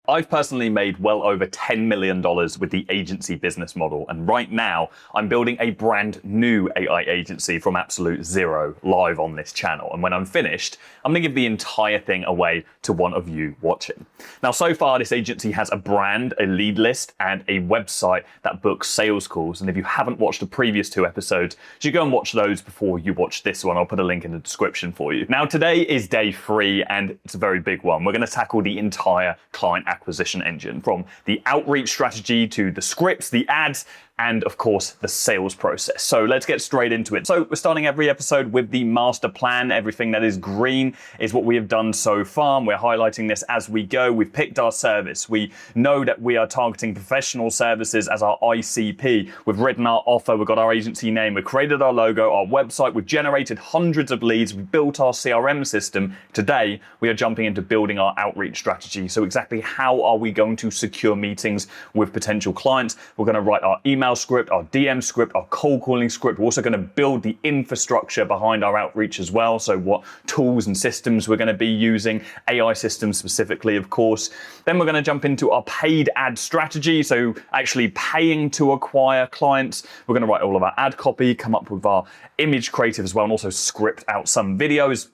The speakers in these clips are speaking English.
I've personally made well over $10 million with the agency business model. And right now I'm building a brand new AI agency from absolute zero live on this channel. And when I'm finished, I'm going to give the entire thing away to one of you watching. Now, so far, this agency has a brand, a lead list, and a website that books sales calls. And if you haven't watched the previous 2 episodes, you should go and watch those before you watch this one. I'll put a link in the description for you. Now, today is day 3, and it's a very big one. We're going to tackle the entire client acquisition engine, from the outreach strategy to the scripts, the ads, and of course the sales process. So let's get straight into it. So we're starting every episode with the master plan. Everything that is green is what we have done so far. We're highlighting this as we go. We've picked our service. We know that we are targeting professional services as our ICP. We've written our offer. We've got our agency name. We've created our logo, our website. We've generated hundreds of leads. We've built our CRM system. Today, we are jumping into building our outreach strategy. So exactly how are we going to secure meetings with potential clients? We're going to write our email script, our DM script, our cold calling script. We're also going to build the infrastructure behind our outreach as well. So what tools and systems we're going to be using, AI systems specifically, of course. Then we're going to jump into our paid ad strategy. So actually paying to acquire clients. We're going to write all of our ad copy, come up with our image creative as well, and also script out some videos.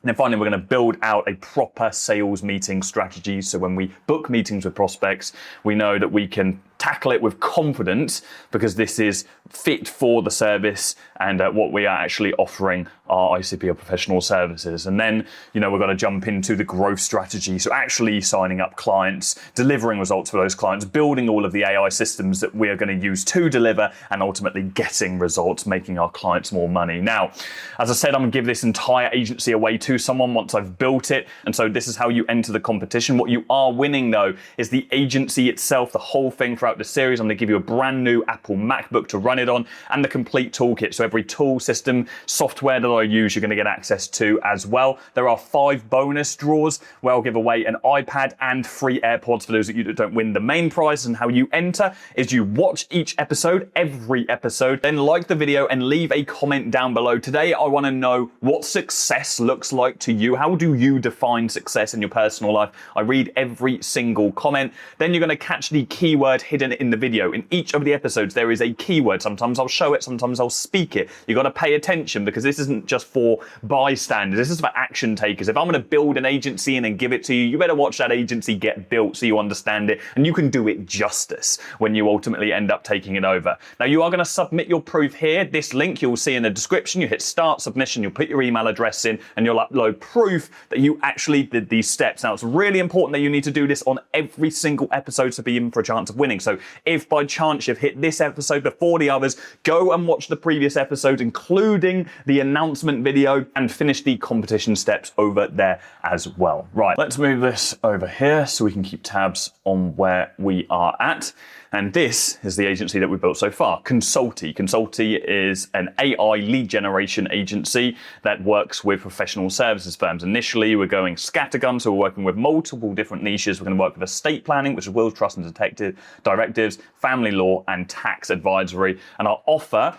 And then finally, we're going to build out a proper sales meeting strategy. So when we book meetings with prospects, we know that we can tackle it with confidence because this is fit for the service and what we are actually offering our ICP or professional services. And then, we're going to jump into the growth strategy. So actually signing up clients, delivering results for those clients, building all of the AI systems that we are going to use to deliver, and ultimately getting results, making our clients more money. Now, as I said, I'm going to give this entire agency away to someone once I've built it. And so this is how you enter the competition. What you are winning though is the agency itself, the whole thing throughout the series. I'm going to give you a brand new Apple MacBook to run it on and the complete toolkit. So every tool, system, software that I use, you're going to get access to as well. There are 5 bonus draws where I'll give away an iPad and free AirPods for those of you that don't win the main prize. And how you enter is you watch each episode, every episode, then like the video and leave a comment down below. Today, I want to know what success looks like to you. How do you define success in your personal life? I read every single comment. Then you're going to catch the keyword hidden in the video. In each of the episodes, there is a keyword. Sometimes I'll show it, sometimes I'll speak it. You got to pay attention because this isn't just for bystanders. This is for action takers. If I'm going to build an agency and then give it to you, you better watch that agency get built so you understand it and you can do it justice when you ultimately end up taking it over. Now, you are going to submit your proof here. This link you'll see in the description. You hit start submission, you'll put your email address in and you'll upload proof that you actually did these steps. Now, it's really important that you need to do this on every single episode to be in for a chance of winning. So if by chance you've hit this episode before the others, go and watch the previous episodes, including the announcement video, and finish the competition steps over there as well. Right, let's move this over here so we can keep tabs on where we are at. And this is the agency that we've built so far, Consulti. Consulti is an AI lead generation agency that works with professional services firms. Initially, we're going scattergun, so we're working with multiple different niches. We're going to work with estate planning, which is wills, trusts, and directives, family law, and tax advisory. And our offer,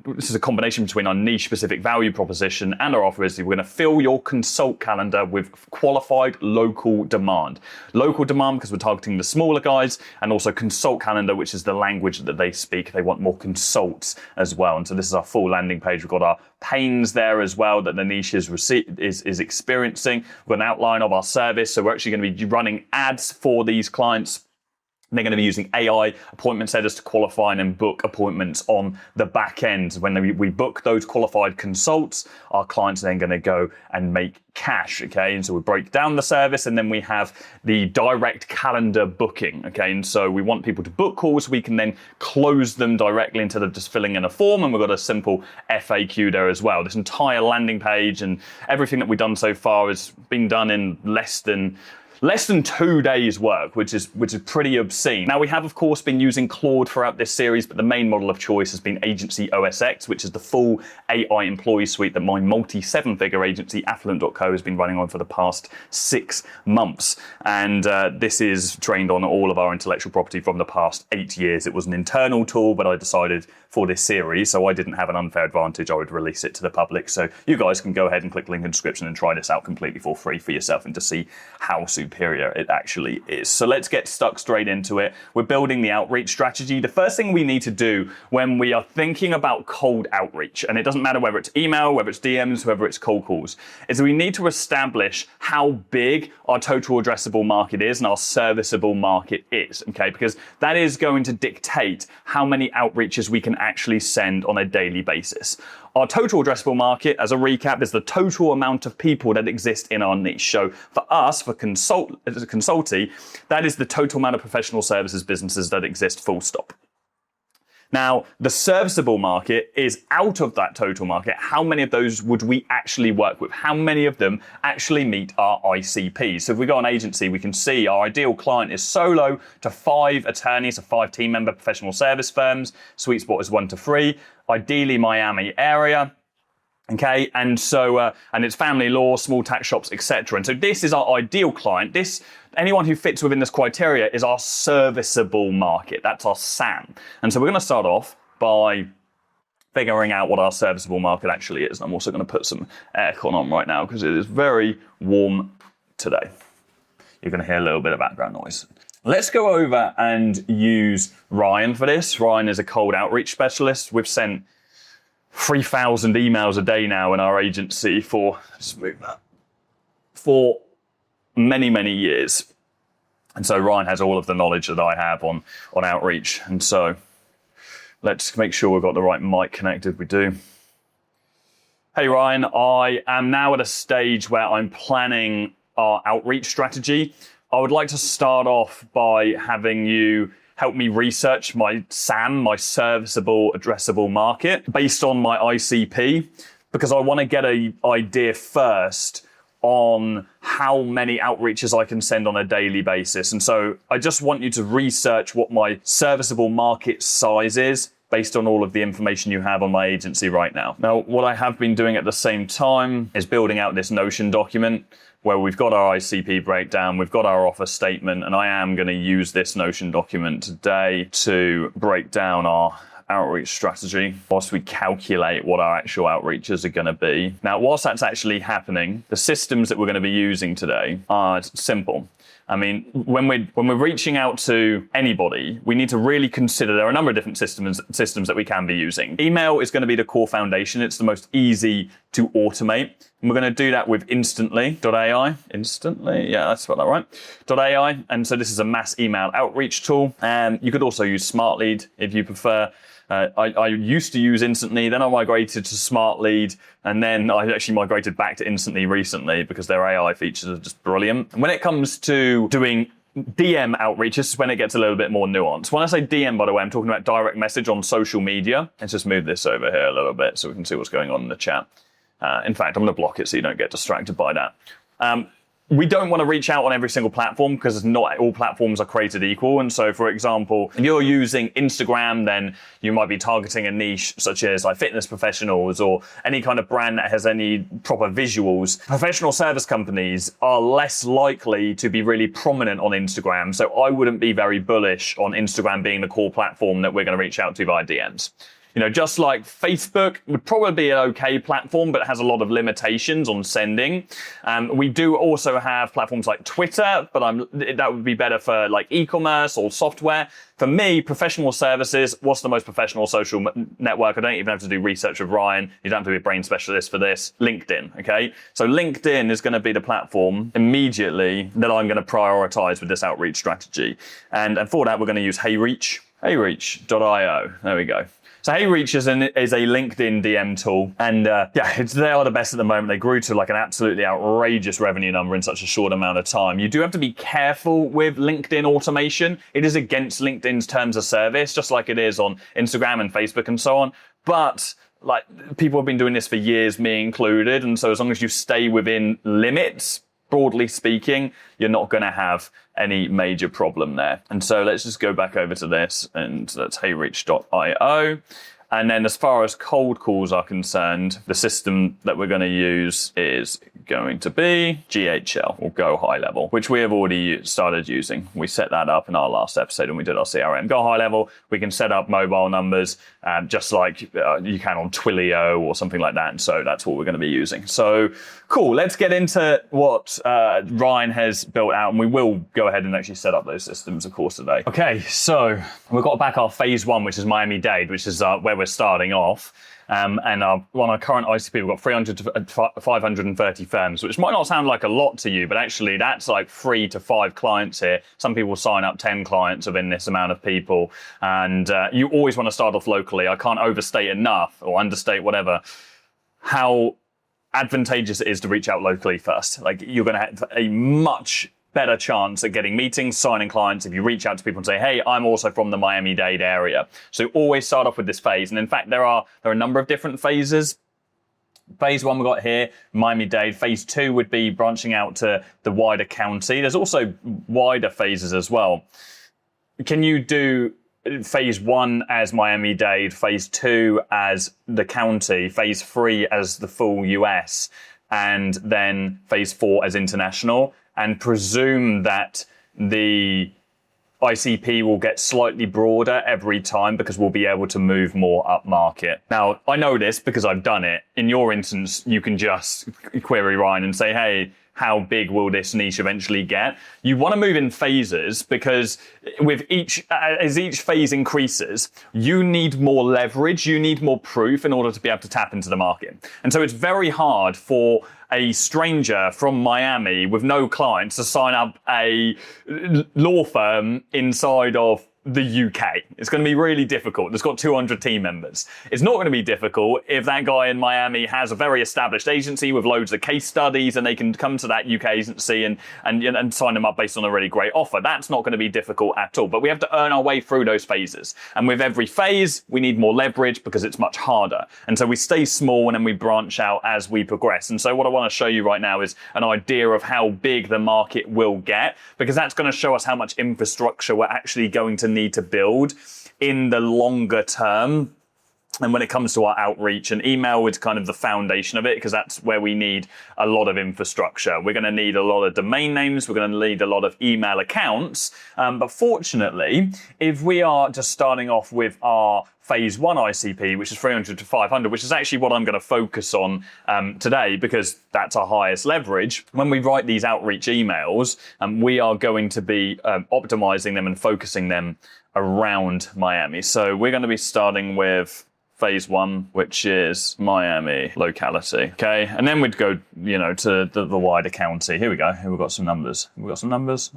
this is a combination between our niche-specific value proposition and our offer is we're going to fill your consult calendar with qualified local demand. Local demand because we're targeting the smaller guys, and also consult calendar, which is the language that they speak. They want more consults as well. And so this is our full landing page. We've got our pains there as well that the niche is experiencing. We've got an outline of our service. So we're actually going to be running ads for these clients. They're going to be using AI appointment setters to qualify and book appointments on the back end. When we book those qualified consults, our clients are then going to go and make cash, okay? And so we break down the service, and then we have the direct calendar booking, okay? And so we want people to book calls. We can then close them directly instead of just filling in a form, and we've got a simple FAQ there as well. This entire landing page and everything that we've done so far has been done in less than 2 days work, which is pretty obscene. Now, we have, of course, been using Claude throughout this series, but the main model of choice has been Agency OSX, which is the full AI employee suite that my multi-7-figure agency, Affluent.co, has been running on for the past 6 months. And this is trained on all of our intellectual property from the past 8 years. It was an internal tool, but I decided for this series, so I didn't have an unfair advantage, I would release it to the public. So you guys can go ahead and click the link in the description and try this out completely for free for yourself and to see how super superior it actually is. So let's get stuck straight into it. We're building the outreach strategy. The first thing we need to do when we are thinking about cold outreach, and it doesn't matter whether it's email, whether it's DMs, whether it's cold calls, is we need to establish how big our total addressable market is and our serviceable market is, okay? Because that is going to dictate how many outreaches we can actually send on a daily basis. Our total addressable market, as a recap, is the total amount of people that exist in our niche. So for us, as a consultancy, that is the total amount of professional services businesses that exist, full stop. Now, the serviceable market is out of that total market. How many of those would we actually work with? How many of them actually meet our ICPs? So if we go on agency, we can see our ideal client is solo to 5 attorneys, or 5 team member professional service firms. Sweet spot is 1 to 3. Ideally, Miami area. Okay, and so and it's family law, small tax shops, etc. And so this is our ideal client. Anyone who fits within this criteria is our serviceable market. That's our SAM. And so we're going to start off by figuring out what our serviceable market actually is. I'm also going to put some aircon on right now because it is very warm today. You're going to hear a little bit of background noise. Let's go over and use Ryan for this. Ryan is a cold outreach specialist. We've sent 3,000 emails a day now in our agency for many, many years. And so Ryan has all of the knowledge that I have on outreach. And so let's make sure we've got the right mic connected. We do. Hey, Ryan, I am now at a stage where I'm planning our outreach strategy. I would like to start off by having you help me research my SAM, my serviceable addressable market, based on my ICP, because I want to get an idea first on how many outreaches I can send on a daily basis. And so I just want you to research what my serviceable market size is based on all of the information you have on my agency right now. Now, what I have been doing at the same time is building out this Notion document where we've got our ICP breakdown, we've got our offer statement, and I am going to use this Notion document today to break down our outreach strategy whilst we calculate what our actual outreaches are going to be. Now, whilst that's actually happening, the systems that we're going to be using today are simple. I mean, when we're reaching out to anybody, we need to really consider there are a number of different systems that we can be using. Email is going to be the core foundation. It's the most easy to automate. And we're going to do that with Instantly.ai. Instantly? Yeah, that's about that right. .ai. And so this is a mass email outreach tool. And you could also use SmartLead if you prefer. I used to use Instantly, then I migrated to SmartLead, and then I actually migrated back to Instantly recently because their AI features are just brilliant. And when it comes to doing DM outreach, this is when it gets a little bit more nuanced. When I say DM, by the way, I'm talking about direct message on social media. Let's just move this over here a little bit so we can see what's going on in the chat. In fact, I'm going to block it so you don't get distracted by that. We don't want to reach out on every single platform because not all platforms are created equal. And so, for example, if you're using Instagram, then you might be targeting a niche such as like fitness professionals or any kind of brand that has any proper visuals. Professional service companies are less likely to be really prominent on Instagram. So I wouldn't be very bullish on Instagram being the core platform that we're going to reach out to via DMs. You know, just like Facebook would probably be an okay platform, but it has a lot of limitations on sending. We do also have platforms like Twitter, but that would be better for like e-commerce or software. For me, professional services, what's the most professional social network? I don't even have to do research with Ryan. You don't have to be a brain specialist for this. LinkedIn, okay? So LinkedIn is going to be the platform immediately that I'm going to prioritize with this outreach strategy. And for that, we're going to use HeyReach, HeyReach.io. There we go. So HeyReach is a LinkedIn DM tool, and they are the best at the moment. They grew to like an absolutely outrageous revenue number in such a short amount of time. You do have to be careful with LinkedIn automation. It is against LinkedIn's terms of service, just like it is on Instagram and Facebook and so on. But like people have been doing this for years, me included, and so as long as you stay within limits, broadly speaking, you're not going to have any major problem there. And so let's just go back over to this, and that's HeyReach.io. And then as far as cold calls are concerned, the system that we're going to use is going to be GHL, or Go High Level, which we have already started using. We set that up in our last episode when we did our CRM. Go High Level, we can set up mobile numbers just like you can on Twilio or something like that. And so that's what we're going to be using. So cool. Let's get into what Ryan has built out, and we will go ahead and actually set up those systems, of course, today. Okay, so we've got back our phase one, which is Miami-Dade, which is where we're starting off. And on our current ICP, we've got 300 to 530 firms, which might not sound like a lot to you, but actually that's like 3 to 5 clients here. Some people sign up 10 clients within this amount of people. And you always want to start off locally. I can't overstate enough or understate whatever how advantageous it is to reach out locally first. Like, you're going to have a much better chance at getting meetings, signing clients if you reach out to people and say, hey, I'm also from the Miami-Dade area. So always start off with this phase. And in fact, there are a number of different phases. Phase one we got here, Miami-Dade. Phase two would be branching out to the wider county. There's also wider phases as well. Can you do phase one as Miami-Dade, phase two as the county, phase three as the full US, and then phase four as international? And presume that the ICP will get slightly broader every time because we'll be able to move more up market. Now, I know this because I've done it. In your instance, you can just query Ryan and say, hey, how big will this niche eventually get? You want to move in phases because with as each phase increases, you need more leverage, you need more proof in order to be able to tap into the market. And so it's very hard for a stranger from Miami with no clients to sign up a law firm inside of the UK. It's going to be really difficult. It's got 200 team members. It's not going to be difficult if that guy in Miami has a very established agency with loads of case studies and they can come to that UK agency and sign them up based on a really great offer. That's not going to be difficult at all. But we have to earn our way through those phases. And with every phase, we need more leverage because it's much harder. And so we stay small and then we branch out as we progress. And so what I want to show you right now is an idea of how big the market will get, because that's going to show us how much infrastructure we're actually going to need to build in the longer term. And when it comes to our outreach, and email is kind of the foundation of it, because that's where we need a lot of infrastructure. We're going to need a lot of domain names. We're going to need a lot of email accounts. But fortunately, if we are just starting off with our phase one ICP, which is 300 to 500, which is actually what I'm going to focus on today, because that's our highest leverage. When we write these outreach emails, we are going to be optimizing them and focusing them around Miami. So we're going to be starting with phase one, which is Miami locality. Okay. And then we'd go, to the wider county. Here we go. Here we've got some numbers. We've got some numbers.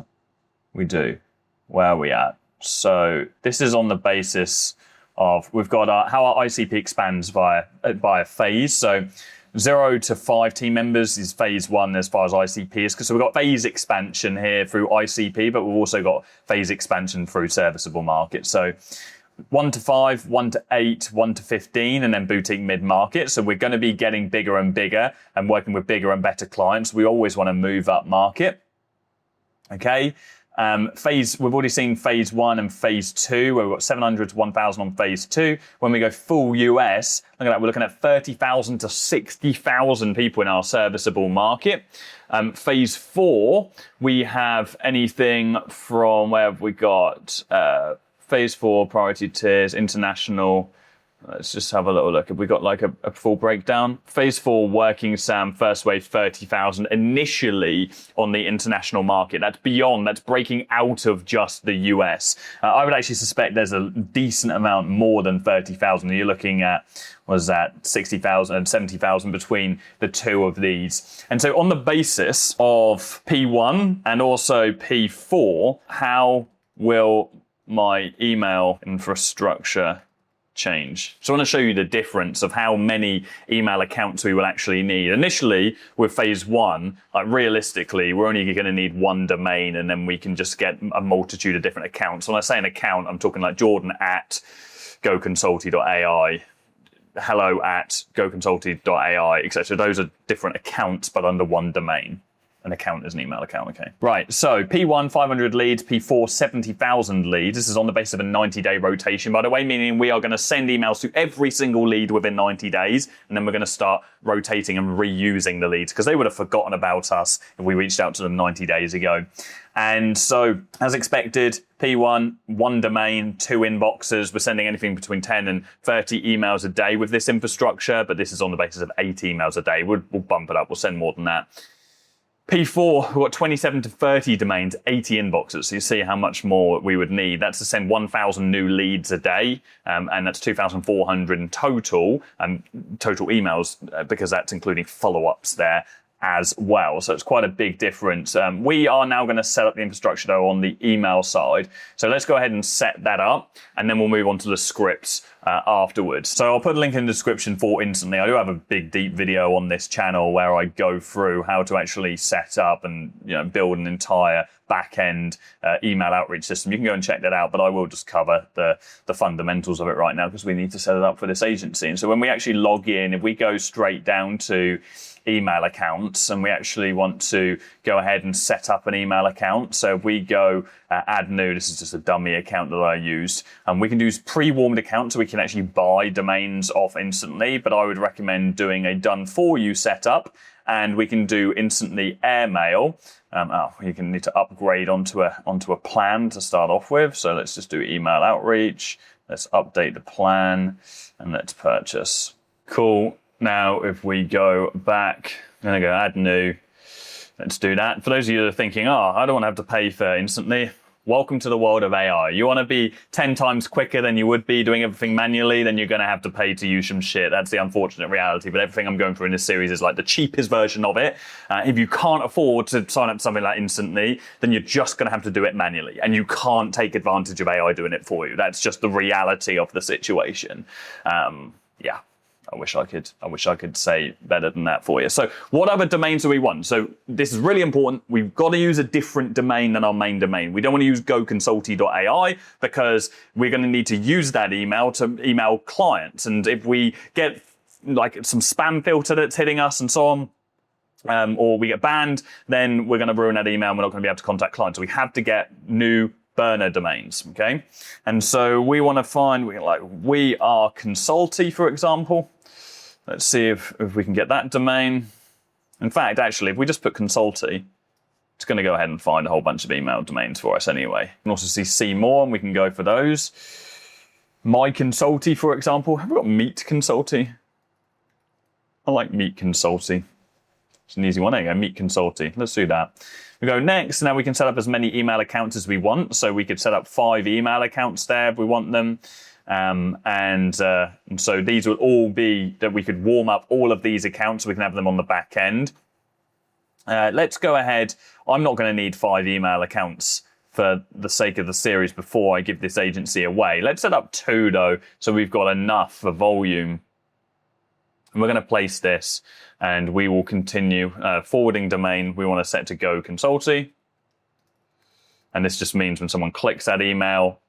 We do. Where are we at? So this is on the basis of, we've got how our ICP expands by a phase. So 0 to 5 team members is phase one as far as ICP is. So we've got phase expansion here through ICP, but we've also got phase expansion through serviceable market. So 1 to 5, 1 to 8, 1 to 15, and then boutique mid-market. So we're going to be getting bigger and bigger and working with bigger and better clients. We always want to move up market. Okay. We've already seen phase one and phase two, where we've got 700 to 1,000 on phase two. When we go full US, look at that, we're looking at 30,000 to 60,000 people in our serviceable market. Phase four, we have anything from, where have we got? Phase four, priority tiers, international. Let's just have a little look. Have we got like a full breakdown? Phase four, working SAM, first wave 30,000 initially on the international market. That's beyond, that's breaking out of just the US. I would actually suspect there's a decent amount more than 30,000. You're looking at, was that 60,000 and 70,000 between the two of these. And so on the basis of P1 and also P4, how will my email infrastructure change? So I want to show you the difference of how many email accounts we will actually need. Initially, with phase one, like realistically, we're only going to need one domain, and then we can just get a multitude of different accounts. When I say an account, I'm talking like Jordan at goconsulting.ai, hello at goconsulting.ai, etc. Those are different accounts, but under one domain. an account is an email account, okay. Right, so P1, 500 leads, P4, 70,000 leads. This is on the basis of a 90-day rotation, by the way, meaning we are going to send emails to every single lead within 90 days, and then we're going to start rotating and reusing the leads, because they would have forgotten about us if we reached out to them 90 days ago. And so, as expected, P1, 1 domain, 2 inboxes. We're sending anything between 10 and 30 emails a day with this infrastructure, but this is on the basis of 8 emails a day. We'll bump it up. We'll send more than that. P4, we've got 27 to 30 domains, 80 inboxes. So you see how much more we would need. That's to send 1,000 new leads a day, and that's 2,400 in total emails, because that's including follow-ups there as well. So it's quite a big difference. We are now going to set up the infrastructure though on the email side. So let's go ahead and set that up, and then we'll move on to the scripts afterwards. So I'll put a link in the description for Instantly. I do have a big, deep video on this channel where I go through how to actually set up and build an entire back-end email outreach system. You can go and check that out, but I will just cover the fundamentals of it right now because we need to set it up for this agency. And so when we actually log in, if we go straight down to email accounts and we actually want to go ahead and set up an email account. So if we go add new, this is just a dummy account that I used, and we can use pre-warmed accounts so we can actually buy domains off Instantly, but I would recommend doing a done for you setup, and we can do Instantly airmail. You can need to upgrade onto a plan to start off with. So let's just do email outreach. Let's update the plan and let's purchase. Cool. Now, if we go back, I'm going to go add new. Let's do that. For those of you that are thinking, I don't want to have to pay for Instantly. Welcome to the world of AI. You want to be 10 times quicker than you would be doing everything manually, then you're going to have to pay to use some shit. That's the unfortunate reality. But everything I'm going through in this series is like the cheapest version of it. If you can't afford to sign up to something like Instantly, then you're just going to have to do it manually. And you can't take advantage of AI doing it for you. That's just the reality of the situation. Yeah. I wish I could say better than that for you. So what other domains do we want? So this is really important. We've got to use a different domain than our main domain. We don't want to use goconsulty.ai because we're going to need to use that email to email clients. And if we get like some spam filter that's hitting us and so on, or we get banned, then we're going to ruin that email and we're not going to be able to contact clients. So we have to get new burner domains, okay? And so we want to find, we are consulty, for example. Let's see if we can get that domain. In fact, actually, if we just put consulty, it's going to go ahead and find a whole bunch of email domains for us anyway. You can also see more, and we can go for those. My consulty, for example. Have we got meet consulty? I like meet consulty. It's an easy one. There you go, meet consulty. Let's do that. We go next. Now we can set up as many email accounts as we want. So we could set up 5 email accounts there if we want them. And so these will all be that we could warm up all of these accounts so we can have them on the back end. Let's go ahead. I'm not going to need 5 email accounts for the sake of the series before I give this agency away. Let's set up 2 though, so we've got enough for volume. And we're going to place this and we will continue. Forwarding domain, we want to set to Go Consulty. And this just means when someone clicks that email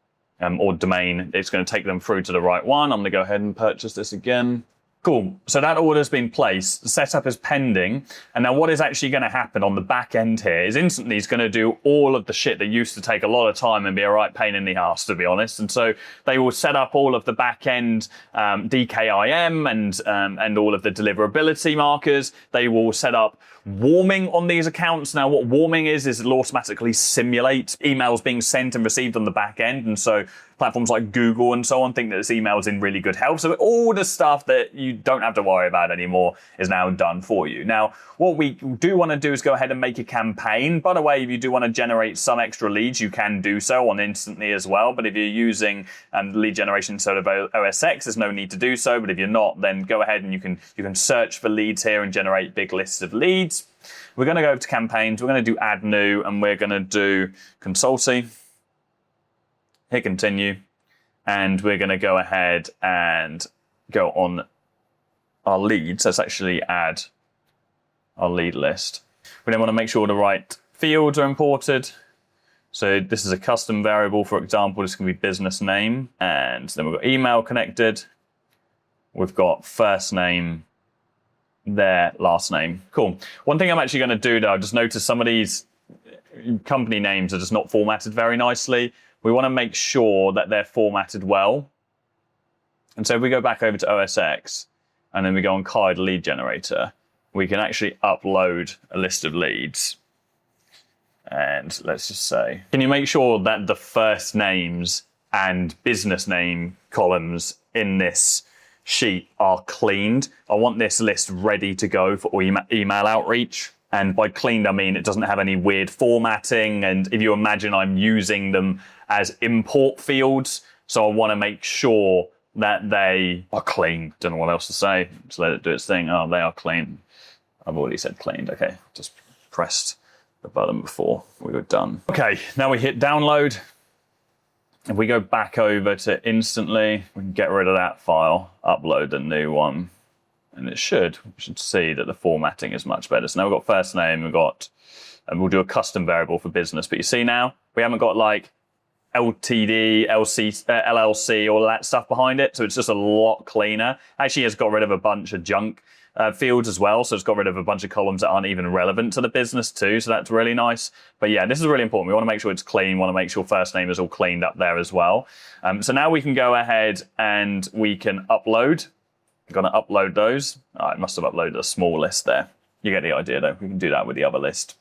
or domain, it's going to take them through to the right one. I'm going to go ahead and purchase this again. Cool. So that order's been placed. The setup is pending. And now what is actually going to happen on the back end here is Instantly is going to do all of the shit that used to take a lot of time and be a right pain in the ass, to be honest. And so they will set up all of the back end DKIM and all of the deliverability markers. They will set up warming on these accounts. Now what warming is it'll automatically simulate emails being sent and received on the back end. And so platforms like Google and so on think that this email is in really good health. So all the stuff that you don't have to worry about anymore is now done for you. Now, what we do want to do is go ahead and make a campaign. By the way, if you do want to generate some extra leads, you can do so on Instantly as well. But if you're using lead generation instead of OSX, there's no need to do so. But if you're not, then go ahead and you can search for leads here and generate big lists of leads. We're going to go over to campaigns. We're going to do add new, and we're going to do consulty. Hit continue, and we're going to go ahead and go on our leads. Let's actually add our lead list. We then want to make sure the right fields are imported. So this is a custom variable, for example. This can be business name, and then we've got email connected. We've got first name, their last name. Cool. One thing I'm actually going to do though, I've just noticed some of these company names are just not formatted very nicely. We want to make sure that they're formatted well. And so if we go back over to OSX and then we go on Card Lead Generator, we can actually upload a list of leads. And let's just say, can you make sure that the first names and business name columns in this sheet are cleaned? I want this list ready to go for email outreach. And by cleaned, I mean it doesn't have any weird formatting. And if you imagine, I'm using them as import fields. So I want to make sure that they are clean. Don't know what else to say. Just let it do its thing. Oh, they are clean. I've already said cleaned. Okay, just pressed the button before we were done. Okay, now we hit download. If we go back over to instantly, we can get rid of that file, upload the new one. And we should see that the formatting is much better. So now we've got first name, and we'll do a custom variable for business. But you see now, we haven't got like LTD, LLC, all that stuff behind it. So it's just a lot cleaner. Actually, it's got rid of a bunch of junk fields as well. So it's got rid of a bunch of columns that aren't even relevant to the business too. So that's really nice. But yeah, this is really important. We want to make sure it's clean. We want to make sure first name is all cleaned up there as well. So now we can go ahead and we can upload. I'm going to upload those. I must have uploaded a small list there. You get the idea though. We can do that with the other list.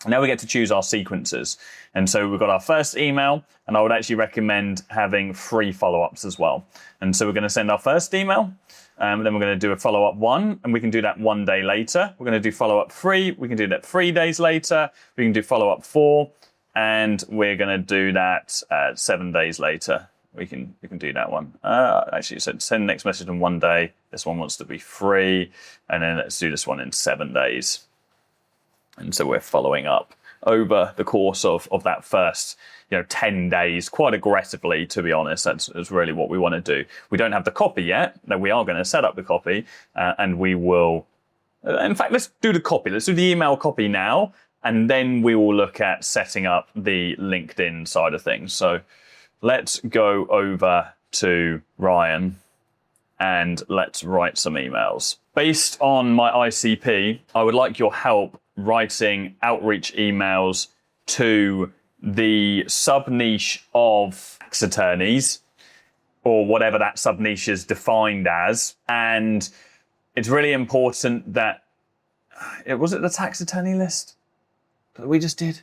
Now we get to choose our sequences. And so we've got our first email, and I would actually recommend having 3 follow-ups as well. And so we're going to send our first email, then we're going to do a follow-up 1, and we can do that 1 day later. We're going to do follow-up 3, we can do that 3 days later. We can do follow-up 4, and we're going to do that 7 days later. We can do that one. Actually, so send next message in 1 day. This one wants to be 3, and then let's do this one in 7 days. And so we're following up over the course of that first 10 days quite aggressively, to be honest. That's really what we want to do. We don't have the copy yet. Now we are going to set up the copy, and we will. In fact, let's do the copy. Let's do the email copy now, and then we will look at setting up the LinkedIn side of things. So let's go over to Ryan and let's write some emails. Based on my ICP, I would like your help writing outreach emails to the sub-niche of tax attorneys, or whatever that sub-niche is defined as. And it's really important that, was it the tax attorney list that we just did?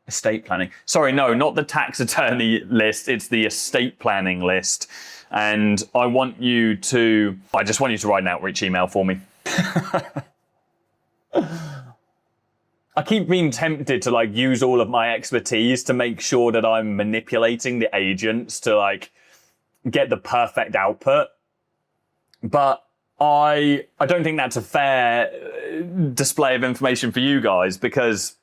Estate planning. Sorry, no, not the tax attorney list. It's the estate planning list. And I just want you to write an outreach email for me. I keep being tempted to use all of my expertise to make sure that I'm manipulating the agents to get the perfect output. But I don't think that's a fair display of information for you guys, because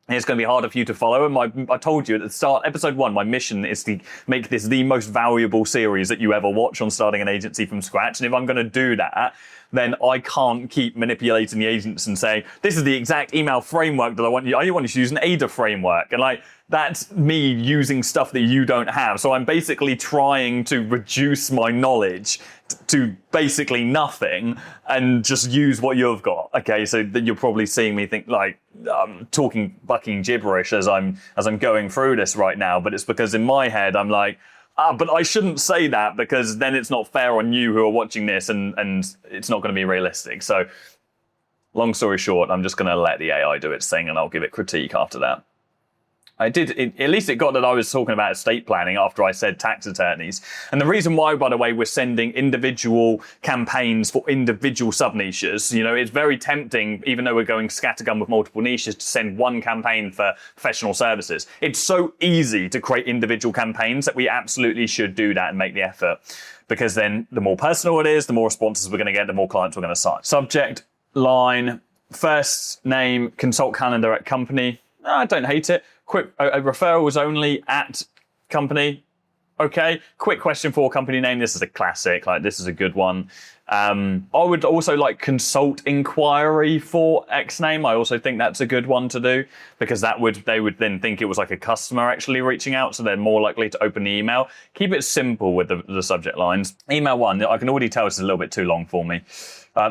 it's going to be harder for you to follow. And I told you at the start, episode 1, my mission is to make this the most valuable series that you ever watch on starting an agency from scratch. And if I'm going to do that, then I can't keep manipulating the agents and saying, this is the exact email framework that I want you to use an ADA framework. And that's me using stuff that you don't have. So I'm basically trying to reduce my knowledge to basically nothing and just use what you've got. Okay, so that you're probably seeing me think talking bucking gibberish as I'm going through this right now. But it's because in my head I'm like, but I shouldn't say that, because then it's not fair on you who are watching this, and it's not going to be realistic. So long story short, I'm just going to let the AI do its thing, and I'll give it critique after that. At least it got that I was talking about estate planning after I said tax attorneys. And the reason why, by the way, we're sending individual campaigns for individual sub-niches, it's very tempting, even though we're going scattergun with multiple niches, to send one campaign for professional services. It's so easy to create individual campaigns that we absolutely should do that and make the effort, because then the more personal it is, the more responses we're going to get, the more clients we're going to sign. Subject line, first name, consult calendar at company. I don't hate it. Quick, referrals only at company. Okay, quick question for company name. This is a classic. Like, this is a good one. I would also like consult inquiry for X name. I also think that's a good one to do, because they would then think it was like a customer actually reaching out, so they're more likely to open the email. Keep it simple with the subject lines. Email 1, I can already tell this is a little bit too long for me.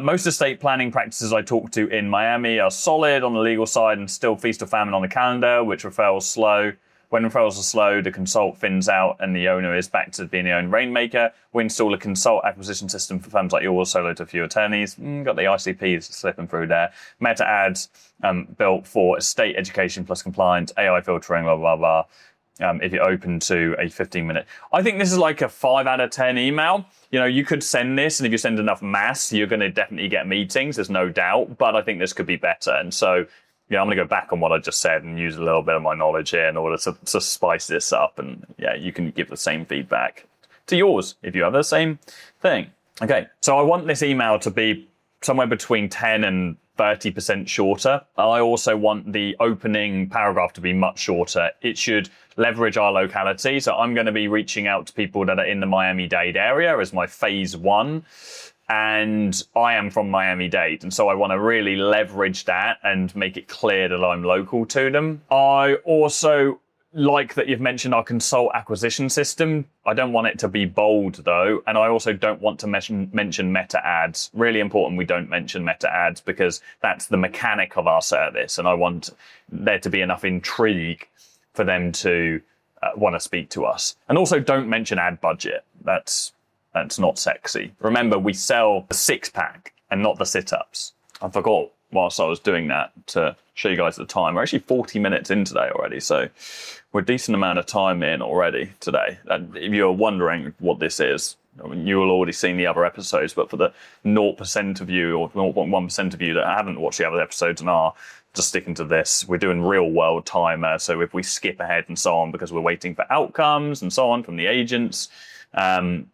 Most estate planning practices I talk to in Miami are solid on the legal side and still feast or famine on the calendar, which referrals slow. When referrals are slow, the consult thins out and the owner is back to being the own rainmaker. We install a consult acquisition system for firms like yours, solo to a few attorneys. Got the ICPs slipping through there. Meta ads built for estate education plus compliance, AI filtering, blah, blah, blah. If you're open to a 15-minute. I think this is like a 5 out of 10 email. You know, you could send this, and if you send enough mass, you're going to definitely get meetings, there's no doubt. But I think this could be better. And so, yeah, I'm going to go back on what I just said and use a little bit of my knowledge here in order to spice this up. And yeah, you can give the same feedback to yours if you have the same thing. Okay, so I want this email to be somewhere between 10 and 30% shorter. I also want the opening paragraph to be much shorter. It should leverage our locality. So I'm going to be reaching out to people that are in the Miami-Dade area as my phase 1. And I am from Miami-Dade. And so I want to really leverage that and make it clear that I'm local to them. I also like that you've mentioned our consult acquisition system. I don't want it to be bold though. And I also don't want to mention meta ads. Really important we don't mention meta ads, because that's the mechanic of our service. And I want there to be enough intrigue for them to want to speak to us. And also don't mention ad budget. That's not sexy. Remember, we sell the 6-pack and not the sit-ups. I forgot whilst I was doing that to show you guys the time. We're actually 40 minutes in today already, so we're a decent amount of time in already today. And if you're wondering what this is, I mean, you will already seen the other episodes, but for the 0% of you or 0.1% of you that haven't watched the other episodes and are just sticking to this, we're doing real world timer. So if we skip ahead and so on because we're waiting for outcomes and so on from the agents, then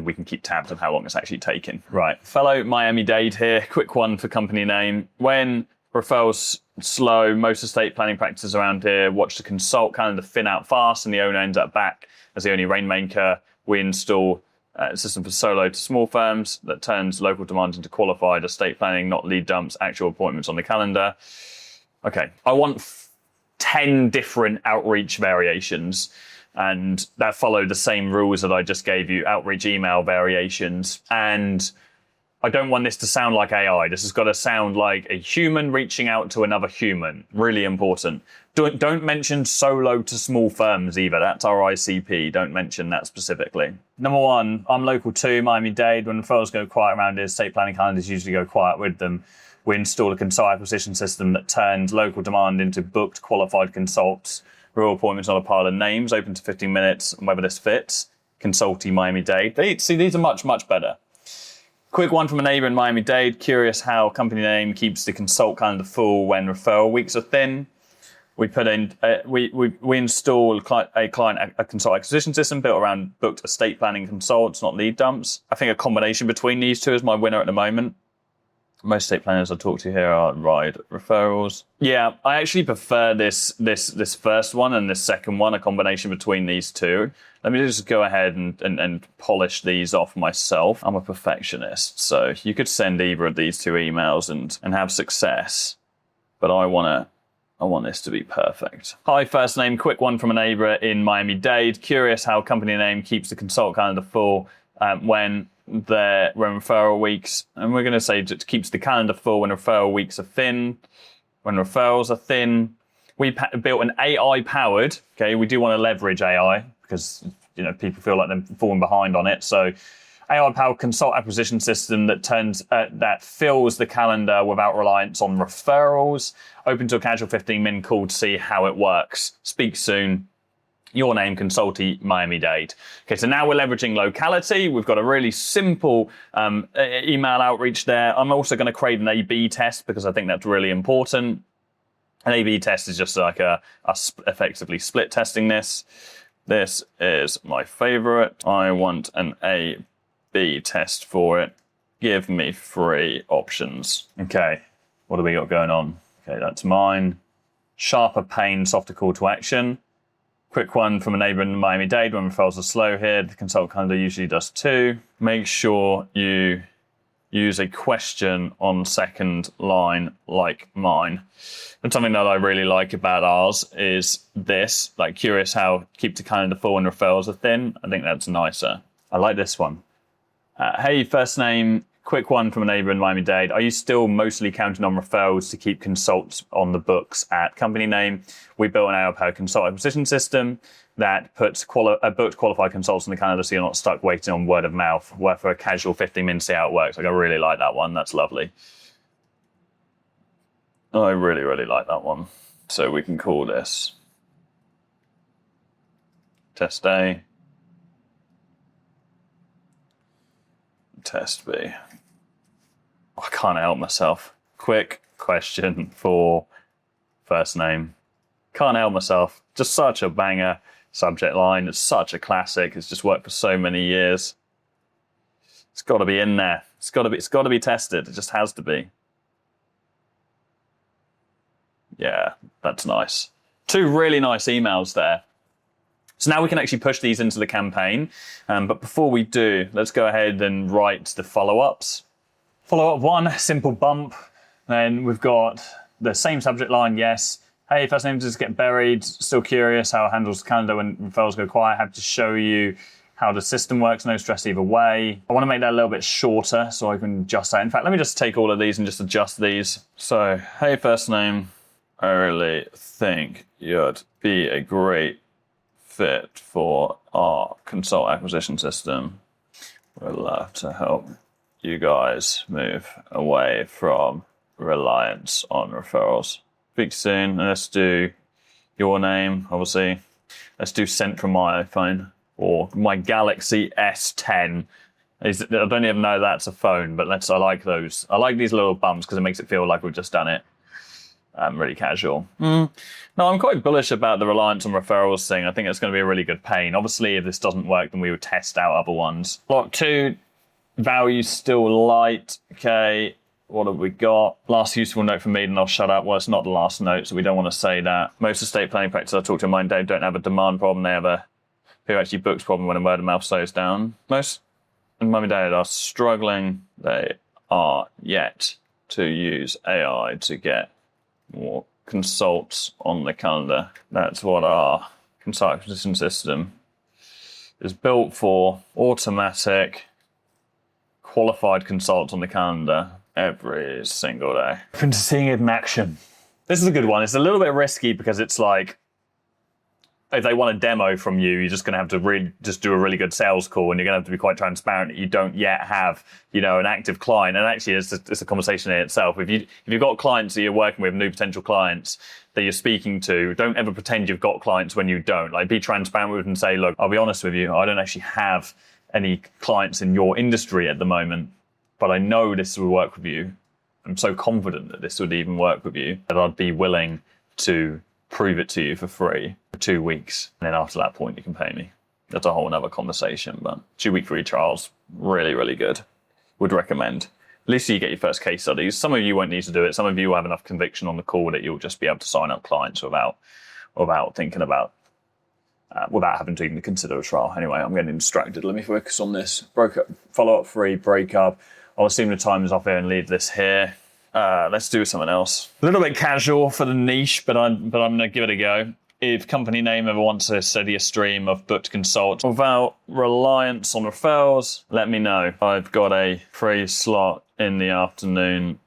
we can keep tabs of how long it's actually taking. Right, fellow Miami-Dade here. Quick one for company name. When referrals slow, most estate planning practices around here watch the consult calendar thin out fast and the owner ends up back as the only rainmaker. We install a system for solo to small firms that turns local demand into qualified estate planning, not lead dumps, actual appointments on the calendar. Okay, I want 10 different outreach variations, and that follow the same rules that I just gave you, outreach email variations. And I don't want this to sound like AI. This has got to sound like a human reaching out to another human. Really important. Don't mention solo to small firms either. That's our ICP. Don't mention that specifically. Number 1, I'm local to Miami-Dade. When referrals go quiet around here, estate planning calendars usually go quiet with them. We install a consult acquisition system that turns local demand into booked qualified consults. Real appointments on a pile of names, open to 15 minutes, and whether this fits. Consulty Miami-Dade. These are much, much better. Quick one from a neighbor in Miami-Dade. Curious how company name keeps the consult calendar full when referral weeks are thin. We put in, we install a consult acquisition system built around booked estate planning consults, not lead dumps. I think a combination between these two is my winner at the moment. Most estate planners I talk to here are ride referrals. Yeah, I actually prefer this first one and this second one, a combination between these two. Let me just go ahead and polish these off myself. I'm a perfectionist, so you could send either of these two emails and have success. But I want this to be perfect. Hi, first name, quick one from a neighbor in Miami-Dade. Curious how company name keeps the consult calendar full when referral weeks, and we're going to say it keeps the calendar full when referral weeks are thin. When referrals are thin, we built an AI powered. Okay, we do want to leverage AI because people feel like they're falling behind on it. So, AI powered consult acquisition system that fills the calendar without reliance on referrals. Open to a casual 15-minute call to see how it works. Speak soon. Your name, Consulti Miami-Dade. Okay, so now we're leveraging locality. We've got a really simple email outreach there. I'm also going to create an A/B test because I think that's really important. An A/B test is just like us effectively split testing this. This is my favorite. I want an A/B test for it. Give me 3 options. Okay, what do we got going on? Okay, that's mine. Sharper pain, softer call to action. Quick one from a neighbour in Miami-Dade. When referrals are slow here, the consult calendar usually does too. Make sure you use a question on second line like mine. And something that I really like about ours is this, like curious how keep the calendar full when referrals are thin. I think that's nicer. I like this one. Hey, first name, quick one from a neighbour in Miami-Dade. Are you still mostly counting on referrals to keep consults on the books at company name? We built an AI-powered consult acquisition system that puts booked qualified consults on the calendar so you're not stuck waiting on word of mouth. Work for a casual 15 minutes, see how it works. Like, I really like that one. That's lovely. I really, really like that one. So we can call this test A, test B. I can't help myself. Quick question for first name. Can't help myself. Just such a banger subject line. It's such a classic. It's just worked for so many years. It's got to be in there. It's got to be tested. It just has to be. Yeah, that's nice. Two really nice emails there. So now we can actually push these into the campaign. But before we do, let's go ahead and write the follow-ups. Follow-up 1, simple bump. Then we've got the same subject line, yes. Hey, first name just get buried. Still curious how it handles the calendar when referrals go quiet. Have to show you how the system works. No stress either way. I want to make that a little bit shorter so I can adjust that. In fact, let me just take all of these and just adjust these. So, hey, first name, I really think you'd be a great fit for our consult acquisition system. We'd love to help you guys move away from reliance on referrals. Speak soon. Let's do your name, obviously. Let's do sent from my iPhone or my Galaxy S10. I don't even know that's a phone, but I like those. I like these little bumps because it makes it feel like we've just done it. Really casual. No, I'm quite bullish about the reliance on referrals thing. I think it's going to be a really good pain. Obviously, if this doesn't work, then we would test out other ones. Block 2, value still light. Okay. What have we got? Last useful note for me, and I'll shut up. Well, it's not the last note, so we don't want to say that. Most estate planning practices I talk to in mine don't have a demand problem. They have a who actually books problem when a word of mouth slows down. Most in mum and dad are struggling. They are yet to use AI to get more consults on the calendar. That's what our consult acquisition system is built for. Automatic, qualified consults on the calendar every single day. Open to seeing it in action. This is a good one. It's a little bit risky because it's like, if they want a demo from you, you're just going to have to just do a really good sales call, and you're going to have to be quite transparent that you don't yet have, an active client. And actually, it's a conversation in itself. If you've got clients that you're working with, new potential clients that you're speaking to, don't ever pretend you've got clients when you don't. Like, be transparent with them and say, look, I'll be honest with you, I don't actually have any clients in your industry at the moment, but I know this will work with you. I'm so confident that this would even work with you that I'd be willing to prove it to you for free for 2 weeks. And then after that point, you can pay me. That's a whole other conversation, but 2-week free trials, really, really good. Would recommend. At least you get your first case studies. Some of you won't need to do it. Some of you will have enough conviction on the call that you'll just be able to sign up clients without thinking about, without having to even consider a trial. Anyway, I'm getting distracted. Let me focus on this. Follow-up free, breakup. I'll assume the time is off here and leave this here. Let's do something else. A little bit casual for the niche, but I'm going to give it a go. If company name ever wants a steadier stream of booked consults without reliance on referrals, let me know. I've got a free slot in the afternoon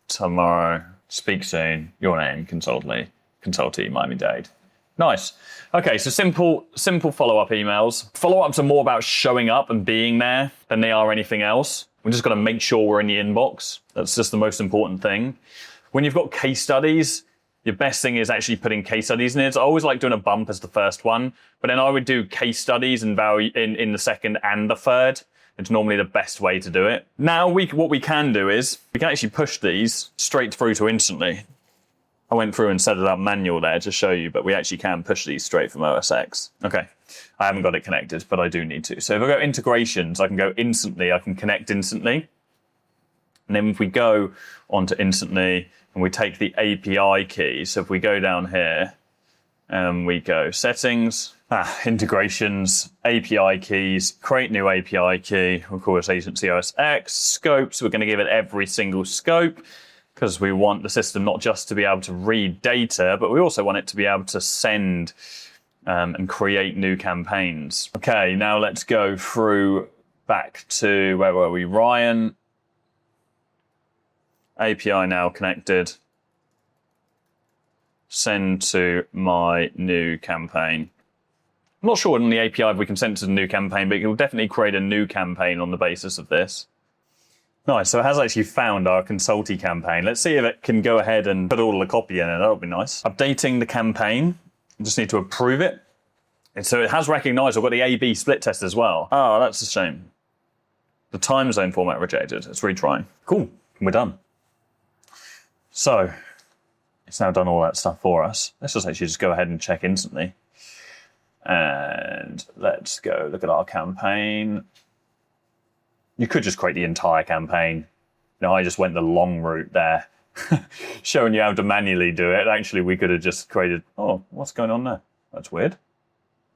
tomorrow. Speak soon. Your name, consultee, Miami-Dade. Nice. Okay, so simple follow-up emails. Follow-ups are more about showing up and being there than they are anything else. We're just got to make sure we're in the inbox. That's just the most important thing. When you've got case studies, your best thing is actually putting case studies in it. I always like doing a bump as the first one, but then I would do case studies and value in the second and the third. It's normally the best way to do it. Now, what we can do is we can actually push these straight through to instantly. I went through and set it up manual there to show you, but we actually can push these straight from OS X. Okay, I haven't got it connected, but I do need to. So if I go integrations, I can go instantly, I can connect instantly. And then if we go onto instantly and we take the API key, so if we go down here And we go settings, integrations, API keys, create new API key, of course, agency OSX, scopes. We're going to give it every single scope because we want the system not just to be able to read data, but we also want it to be able to send and create new campaigns. Okay, now let's go through back to, where were we? Ryan. API now connected. Send to my new campaign. I'm not sure on the API if we can send it to the new campaign, but it will definitely create a new campaign on the basis of this. Nice, so it has actually found our consulting campaign. Let's see if it can go ahead and put all the copy in it. That would be nice. Updating the campaign. I just need to approve it. And so it has recognized I've got the A/B split test as well. Oh, that's a shame. The time zone format rejected. Let's retry. Cool, we're done. So it's now done all that stuff for us. Let's just actually just go ahead and check instantly. And let's go look at our campaign. You could just create the entire campaign. No, I just went the long route there, showing you how to manually do it. Actually, we could have just created, oh, what's going on there? That's weird.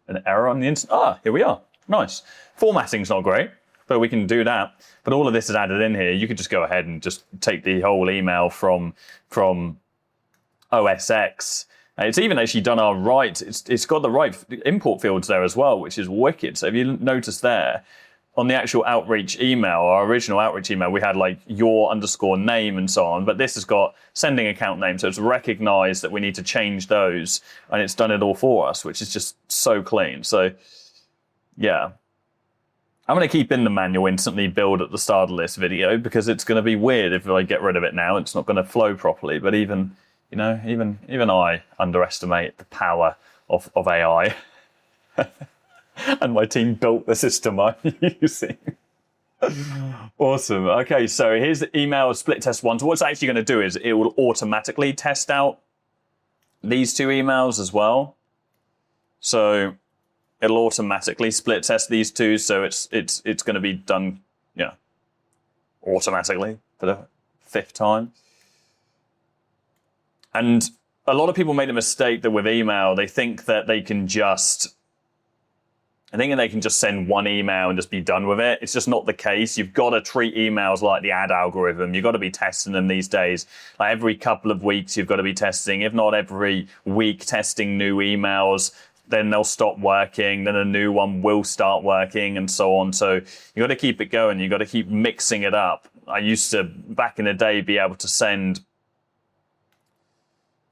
An error on the instant. Ah, here we are. Nice. Formatting's not great, but we can do that. But all of this is added in here. You could just go ahead and just take the whole email from OSX. It's even actually done our right. It's got the right import fields there as well, which is wicked. So if you notice there, on the actual outreach email, our original outreach email, we had like your _ name and so on, but this has got sending account name. So it's recognized that we need to change those, and it's done it all for us, which is just so clean. So yeah, I'm going to keep in the manual instantly build at the start of this video because it's going to be weird if I get rid of it now. It's not going to flow properly, but even I underestimate the power of AI. And my team built the system I'm using. Awesome. Okay, so here's the email split test one. So what's actually going to do is it will automatically test out these two emails as well. So it'll automatically split test these two. So it's going to be done, automatically for the 5th time. And a lot of people make the mistake that with email, they think that they can just send one email and just be done with it. It's just not the case. You've got to treat emails like the ad algorithm. You've got to be testing them these days. Like every couple of weeks, you've got to be testing. If not every week, testing new emails. Then they'll stop working. Then a new one will start working and so on. So you've got to keep it going. You've got to keep mixing it up. I used to, back in the day, be able to send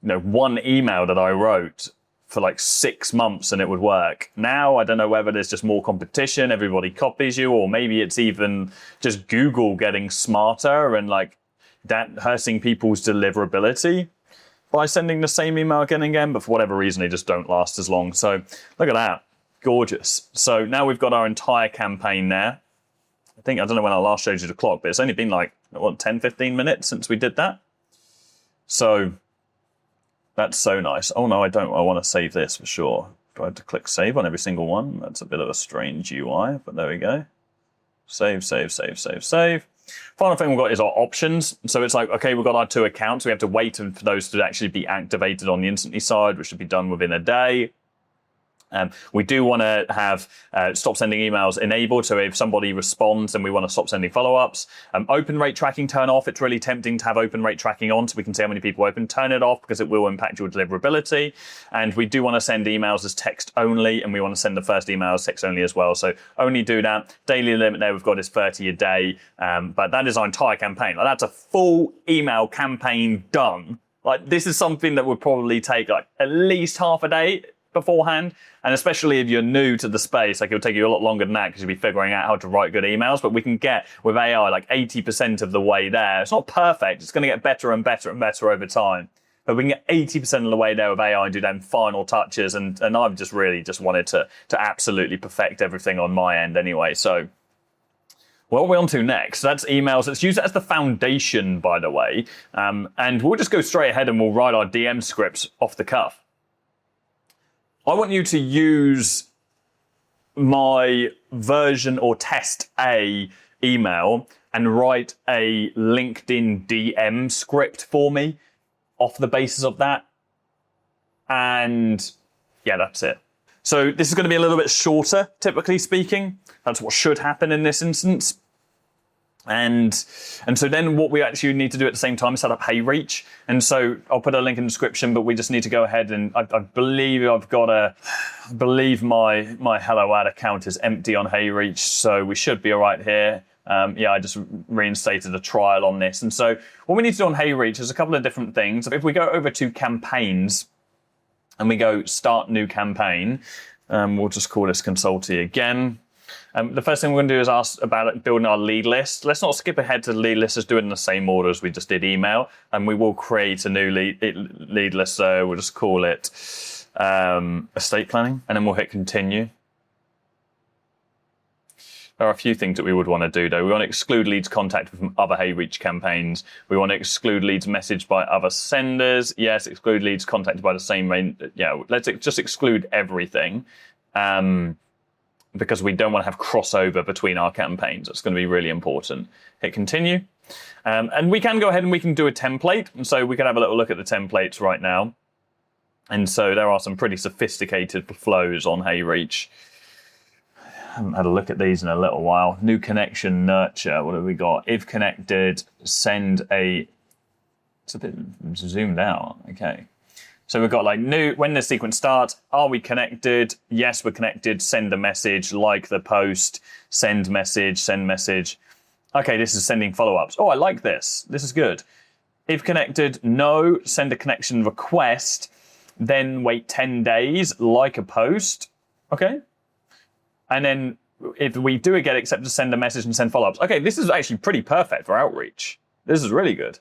one email that I wrote for like 6 months and it would work. Now, I don't know whether there's just more competition, everybody copies you, or maybe it's even just Google getting smarter and like that hurting people's deliverability by sending the same email again and again, but for whatever reason, they just don't last as long. So look at that, gorgeous. So now we've got our entire campaign there. I don't know when I last showed you the clock, but it's only been like, 10, 15 minutes since we did that. So that's so nice. Oh no, I don't. I want to save this for sure. Do I have to click save on every single one? That's a bit of a strange UI, but there we go. Save, save, save, save, save. Final thing we've got is our options. So it's like, okay, we've got our 2 accounts. We have to wait for those to actually be activated on the instantly side, which should be done within a day. We do want to have stop sending emails enabled. So if somebody responds, then we want to stop sending follow-ups. Open rate tracking turn off. It's really tempting to have open rate tracking on so we can see how many people open. Turn it off because it will impact your deliverability. And we do want to send emails as text only, and we want to send the first email as text only as well. So only do that. Daily limit there we've got is 30 a day. But that is our entire campaign. Like, that's a full email campaign done. Like, this is something that would probably take like at least half a day beforehand, and especially if you're new to the space, like it'll take you a lot longer than that because you'll be figuring out how to write good emails. But we can get with AI like 80% of the way there. It's not perfect, it's going to get better and better and better over time, but we can get 80% of the way there with AI and do them final touches. And I've just really just wanted to absolutely perfect everything on my end anyway. So what are we on to next? That's emails. Let's use it as the foundation, by the way, and we'll just go straight ahead and we'll write our DM scripts off the cuff. I want you to use my version or test A email and write a LinkedIn DM script for me off the basis of that. And Yeah, that's it. So this is going to be a little bit shorter, typically speaking. That's what should happen in this instance. And so then what we actually need to do at the same time is set up HeyReach. And so I'll put a link in the description, but we just need to go ahead and I believe my Hello Ad account is empty on HeyReach. So we should be all right here. Yeah, I just reinstated a trial on this. And so what we need to do on HeyReach is a couple of different things. If we go over to campaigns and we go start new campaign, we'll just call this consultee again. The first thing we're going to do is ask about building our lead list. Let's not skip ahead to the lead list. Let's do it in the same order as we just did email. And we will create a new lead list. So we'll just call it estate planning. And then we'll hit continue. There are a few things that we would want to do, though. We want to exclude leads contacted from other HeyReach campaigns. We want to exclude leads messaged by other senders. Yes, exclude leads contacted by the same... Yeah, let's just exclude everything. Because we don't want to have crossover between our campaigns. That's going to be really important. Hit continue. And we can go ahead and we can do a template. And so we can have a little look at the templates right now. And so there are some pretty sophisticated flows on HeyReach. I haven't had a look at these in a little while. New connection, nurture. What have we got? If connected, send a... It's a bit zoomed out. Okay. So we've got like new, when the sequence starts, are we connected? Yes, we're connected. Send a message, like the post, send message, send message. Okay, this is sending follow-ups. Oh, I like this. This is good. If connected, no, send a connection request, then wait 10 days, like a post. Okay. And then if we do get accepted, send a message and send follow-ups. Okay, this is actually pretty perfect for outreach. This is really good.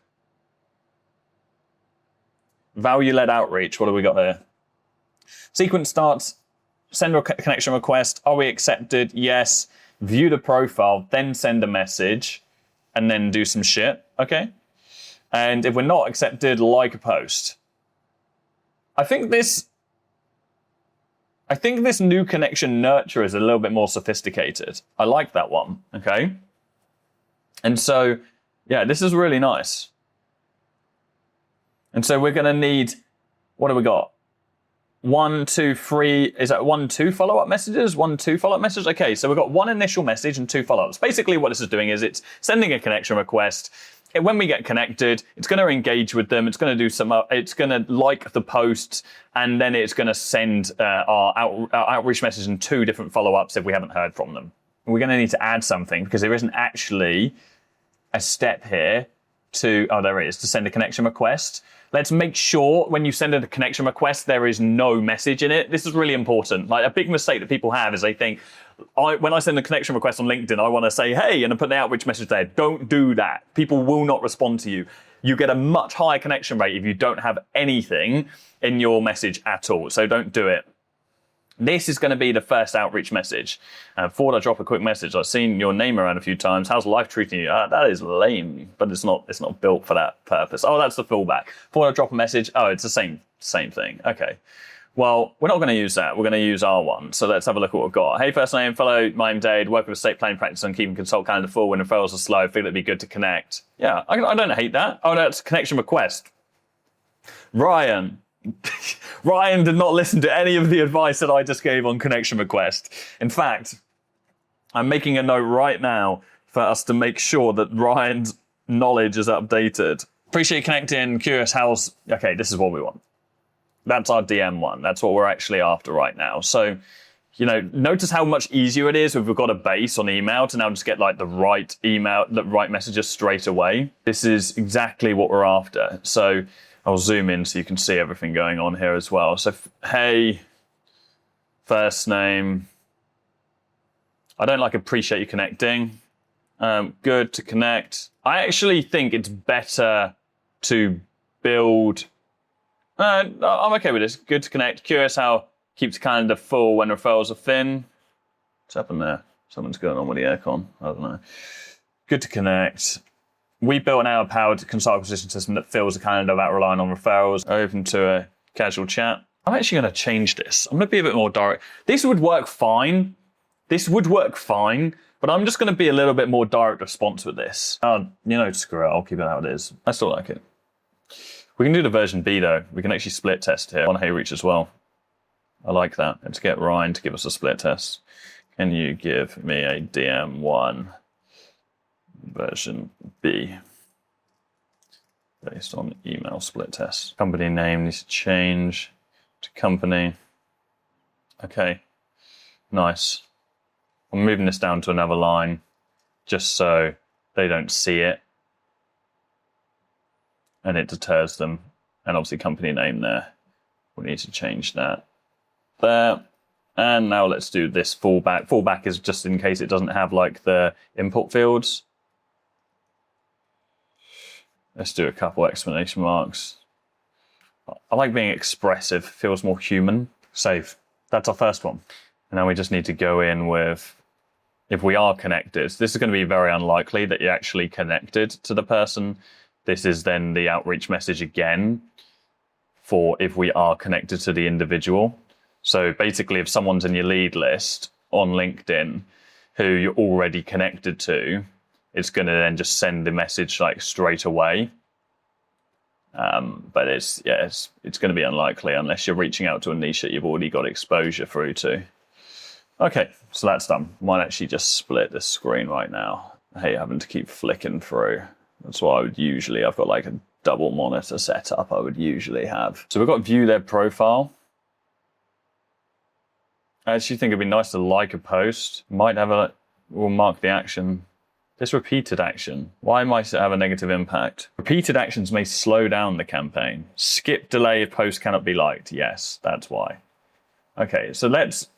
Value-led outreach, what have we got here? Sequence starts, send a connection request. Are we accepted? Yes. View the profile, then send a message, and then do some shit, okay? And if we're not accepted, like a post. I think this new connection nurture is a little bit more sophisticated. I like that one, okay? And so, yeah, this is really nice. And so we're going to need, what do we got? 1, 2, 3, is that 1, 2 follow-up messages? 1, 2 follow-up messages? Okay, so we've got 1 initial message and 2 follow-ups. Basically what this is doing is it's sending a connection request. When we get connected, it's going to engage with them. It's going to do it's going to like the posts, and then it's going to send our outreach message and 2 different follow-ups if we haven't heard from them. We're going to need to add something because there isn't actually a step here to send a connection request. Let's make sure when you send a connection request, there is no message in it. This is really important. Like a big mistake that people have is they think, when I send a connection request on LinkedIn, I want to say, hey, and I put the outreach message there. Don't do that. People will not respond to you. You get a much higher connection rate if you don't have anything in your message at all. So don't do it. This is going to be the first outreach message. Forward, I drop a quick message. I've seen your name around a few times. How's life treating you? That is lame, but it's not built for that purpose. Oh, that's the fallback. Forward, I drop a message. Oh, it's the same thing. Okay. Well, we're not going to use that. We're going to use our one. So let's have a look at what we've got. Hey, first name, follow, my name, Dade, work with estate planning practice on keeping consult calendar full when referrals are slow. I feel it'd be good to connect. Yeah, I don't hate that. Oh, no, it's a connection request. Ryan did not listen to any of the advice that I just gave on connection request. In fact, I'm making a note right now for us to make sure that Ryan's knowledge is updated. Appreciate you connecting. Curious how's... Okay, this is what we want. That's our DM one. That's what we're actually after right now. So, notice how much easier it is if we've got a base on email to now just get like the right messages straight away. This is exactly what we're after. So I'll zoom in so you can see everything going on here as well. So, hey, first name. I don't appreciate you connecting. Good to connect. I actually think it's better to build. I'm okay with this. Good to connect. Curious how keeps calendar full when referrals are thin. What's happened there? Something's going on with the aircon. I don't know. Good to connect. We built an AI-powered consult acquisition system that fills the calendar without relying on referrals. Open to a casual chat. I'm actually going to change this. I'm going to be a bit more direct. This would work fine. But I'm just going to be a little bit more direct response with this. Screw it. I'll keep it how it is. I still like it. We can do the version B, though. We can actually split test here on HeyReach as well. I like that. Let's get Ryan to give us a split test. Can you give me a DM1 version B based on email split test? Company name needs to change to company. Okay, nice. I'm moving this down to another line just so they don't see it and it deters them. And obviously company name there. We need to change that there. And now let's do this fallback. Fallback is just in case it doesn't have like the input fields. Let's do a couple exclamation marks. I like being expressive, feels more human. Save. That's our first one. And now we just need to go in with, if we are connected, this is going to be very unlikely that you're actually connected to the person. This is then the outreach message again for if we are connected to the individual. So basically, if someone's in your lead list on LinkedIn who you're already connected to, it's going to then just send the message like straight away. But it's going to be unlikely unless you're reaching out to a niche that you've already got exposure through to. Okay, so that's done. Might actually just split the screen right now. I hate having to keep flicking through. That's what I would usually, I've got like a double monitor setup I would usually have. So we've got view their profile. I actually think it'd be nice to like a post. Might have a, we'll mark the action. This repeated action, why might it have a negative impact? Repeated actions may slow down the campaign. Skip delay if post cannot be liked. Yes, that's why. Okay, so let's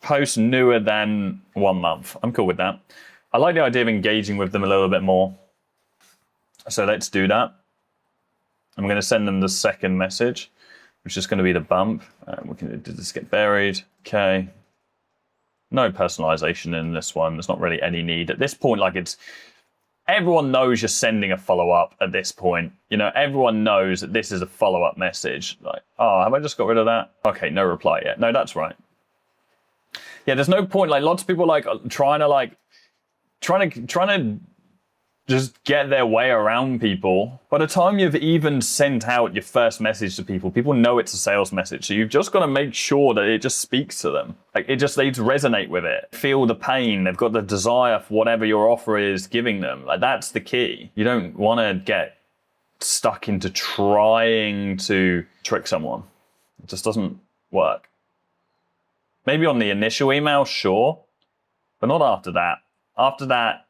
post newer than 1 month. I'm cool with that. I like the idea of engaging with them a little bit more. So let's do that. I'm going to send them the second message, which is going to be the bump. We can did this get buried? Okay. No personalization in this one. There's not really any need at this point. Like it's, everyone knows you're sending a follow-up at this point. You know, everyone knows that this is a follow-up message. Like, oh, have I just got rid of that? Okay, no reply yet. No, that's right. Yeah, there's no point. Like lots of people like trying to just get their way around people. By the time you've even sent out your first message to people, people know it's a sales message. So you've just got to make sure that it just speaks to them. Like it just, they resonate with it. Feel the pain. They've got the desire for whatever your offer is giving them. Like that's the key. You don't want to get stuck into trying to trick someone. It just doesn't work. Maybe on the initial email, sure, but not after that. After that,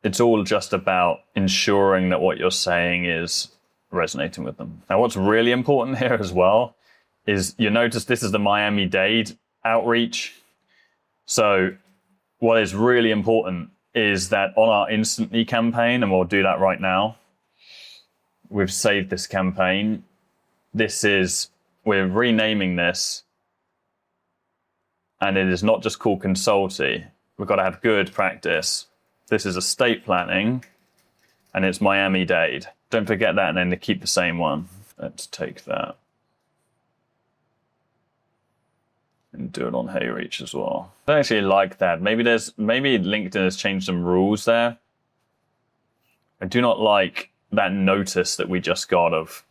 it's all just about ensuring that what you're saying is resonating with them. Now, what's really important here as well is you notice this is the Miami-Dade outreach. So what is really important is that on our Instantly campaign, and we'll do that right now, we've saved this campaign. We're renaming this, and it is not just called Consulty. We've got to have good practice. This is estate planning, and it's Miami-Dade. Don't forget that, and then to keep the same one. Let's take that and do it on HeyReach as well. I don't actually like that. Maybe LinkedIn has changed some rules there. I do not like that notice that we just got of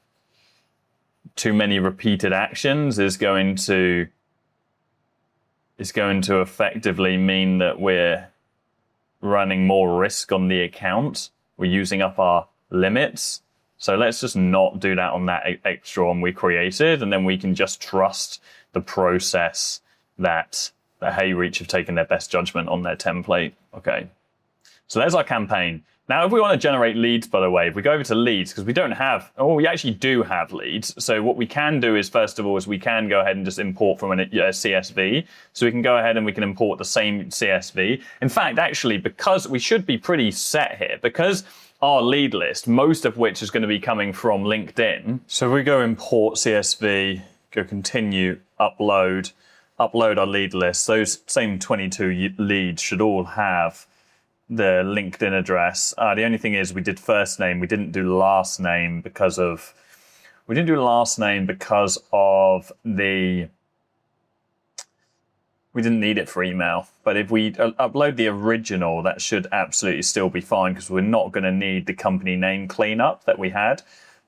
too many repeated actions is going to effectively mean that we're running more risk on the account. We're using up our limits. So let's just not do that on that extra one we created, and then we can just trust the process that the HeyReach have taken their best judgment on their template. Okay, so there's our campaign. Now, if we want to generate leads, by the way, if we go over to leads, because we actually do have leads. So what we can do is, first of all, we can go ahead and just import from a CSV. So we can go ahead and we can import the same CSV. In fact, actually, because we should be pretty set here, because our lead list, most of which is going to be coming from LinkedIn. So we go import CSV, go continue, upload our lead list. Those same 22 leads should all have the LinkedIn address. The only thing is we did first name. We didn't do last name because we didn't need it for email. But if we upload the original, that should absolutely still be fine because we're not going to need the company name cleanup that we had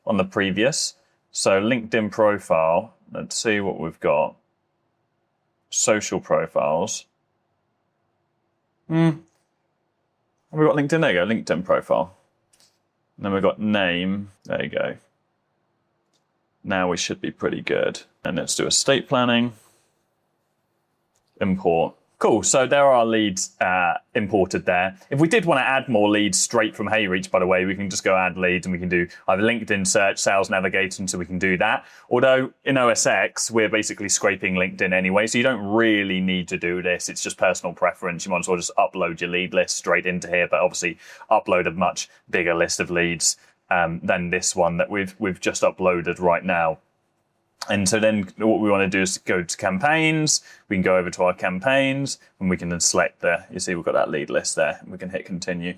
on the previous. So LinkedIn profile, let's see what we've got. social profiles. Have we got LinkedIn? There you go, LinkedIn profile. And then we've got name. There you go. Now we should be pretty good. And let's do estate planning. Import. Cool, so there are our leads imported there. If we did want to add more leads straight from HeyReach, by the way, we can just go add leads and we can do either LinkedIn search, sales navigator, so we can do that. Although in OSX, we're basically scraping LinkedIn anyway, so you don't really need to do this. It's just personal preference. You might as well just upload your lead list straight into here, but obviously upload a much bigger list of leads than this one that we've just uploaded right now. And so then what we want to do is go to campaigns. We can go over to our campaigns and we can then select you see we've got that lead list there. We can hit continue.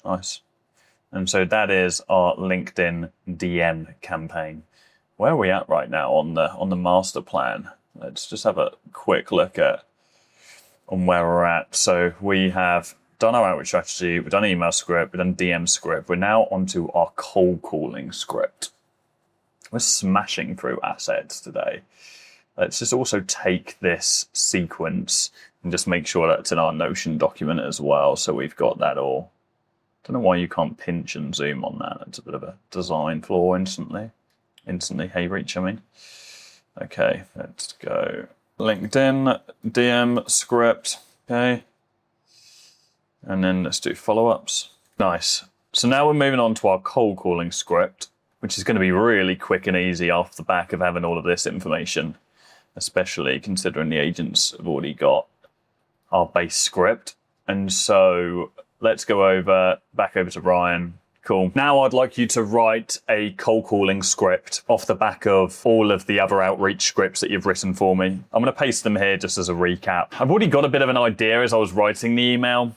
Nice. And so that is our LinkedIn DM campaign. Where are we at right now on the master plan? Let's just have a quick look at on where we're at. So we have done our outreach strategy, we've done email script, we've done DM script. We're now onto our cold calling script. We're smashing through assets today. Let's just also take this sequence and just make sure that's in our Notion document as well. So we've got that all. Don't know why you can't pinch and zoom on that. It's a bit of a design flaw instantly. HeyReach, I mean. Okay, let's go. LinkedIn, DM, script. Okay. And then let's do follow-ups. Nice. So now we're moving on to our cold calling script, which is going to be really quick and easy off the back of having all of this information, especially considering the agents have already got our base script. And so let's go back over to Ryan. Cool. Now I'd like you to write a cold calling script off the back of all of the other outreach scripts that you've written for me. I'm going to paste them here just as a recap. I've already got a bit of an idea as I was writing the email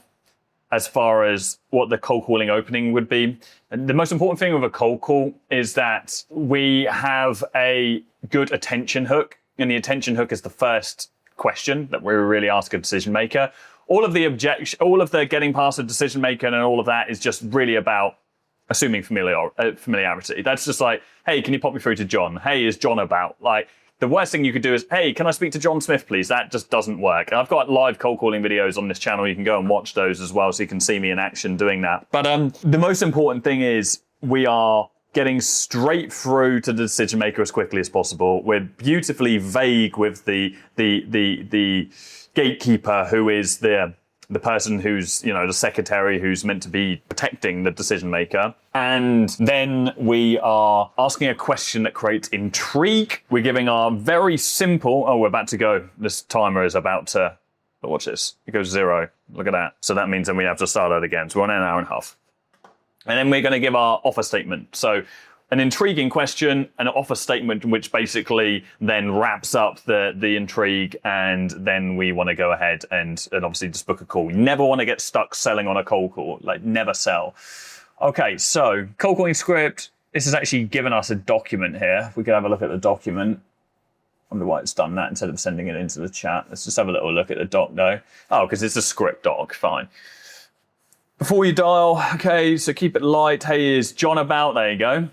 as far as what the cold calling opening would be. And the most important thing with a cold call is that we have a good attention hook, and the attention hook is the first question that we really ask a decision maker. All of the getting past a decision maker and all of that is just really about assuming familiarity. That's just like, hey, can you pop me through to John? Hey, is John about? Like, the worst thing you could do is, hey, can I speak to John Smith, please? That just doesn't work. And I've got live cold calling videos on this channel. You can go and watch those as well so you can see me in action doing that. But the most important thing is we are getting straight through to the decision maker as quickly as possible. We're beautifully vague with the gatekeeper, who is the person who's, the secretary who's meant to be protecting the decision maker. And then we are asking a question that creates intrigue. We're giving our very simple, we're about to go. This timer is about to, watch this. It goes 0. Look at that. So that means then we have to start that again. So we're on an hour and a half. And then we're going to give our offer statement. So an intriguing question, an offer statement, which basically then wraps up the intrigue, and then we want to go ahead and obviously just book a call. You never want to get stuck selling on a cold call, like never sell. Okay, so cold calling script. This has actually given us a document here. If we could have a look at the document. I wonder why it's done that instead of sending it into the chat. Let's just have a little look at the doc though. Oh, because it's a script doc, fine. Before you dial, okay, so keep it light. Hey, is John about? There you go.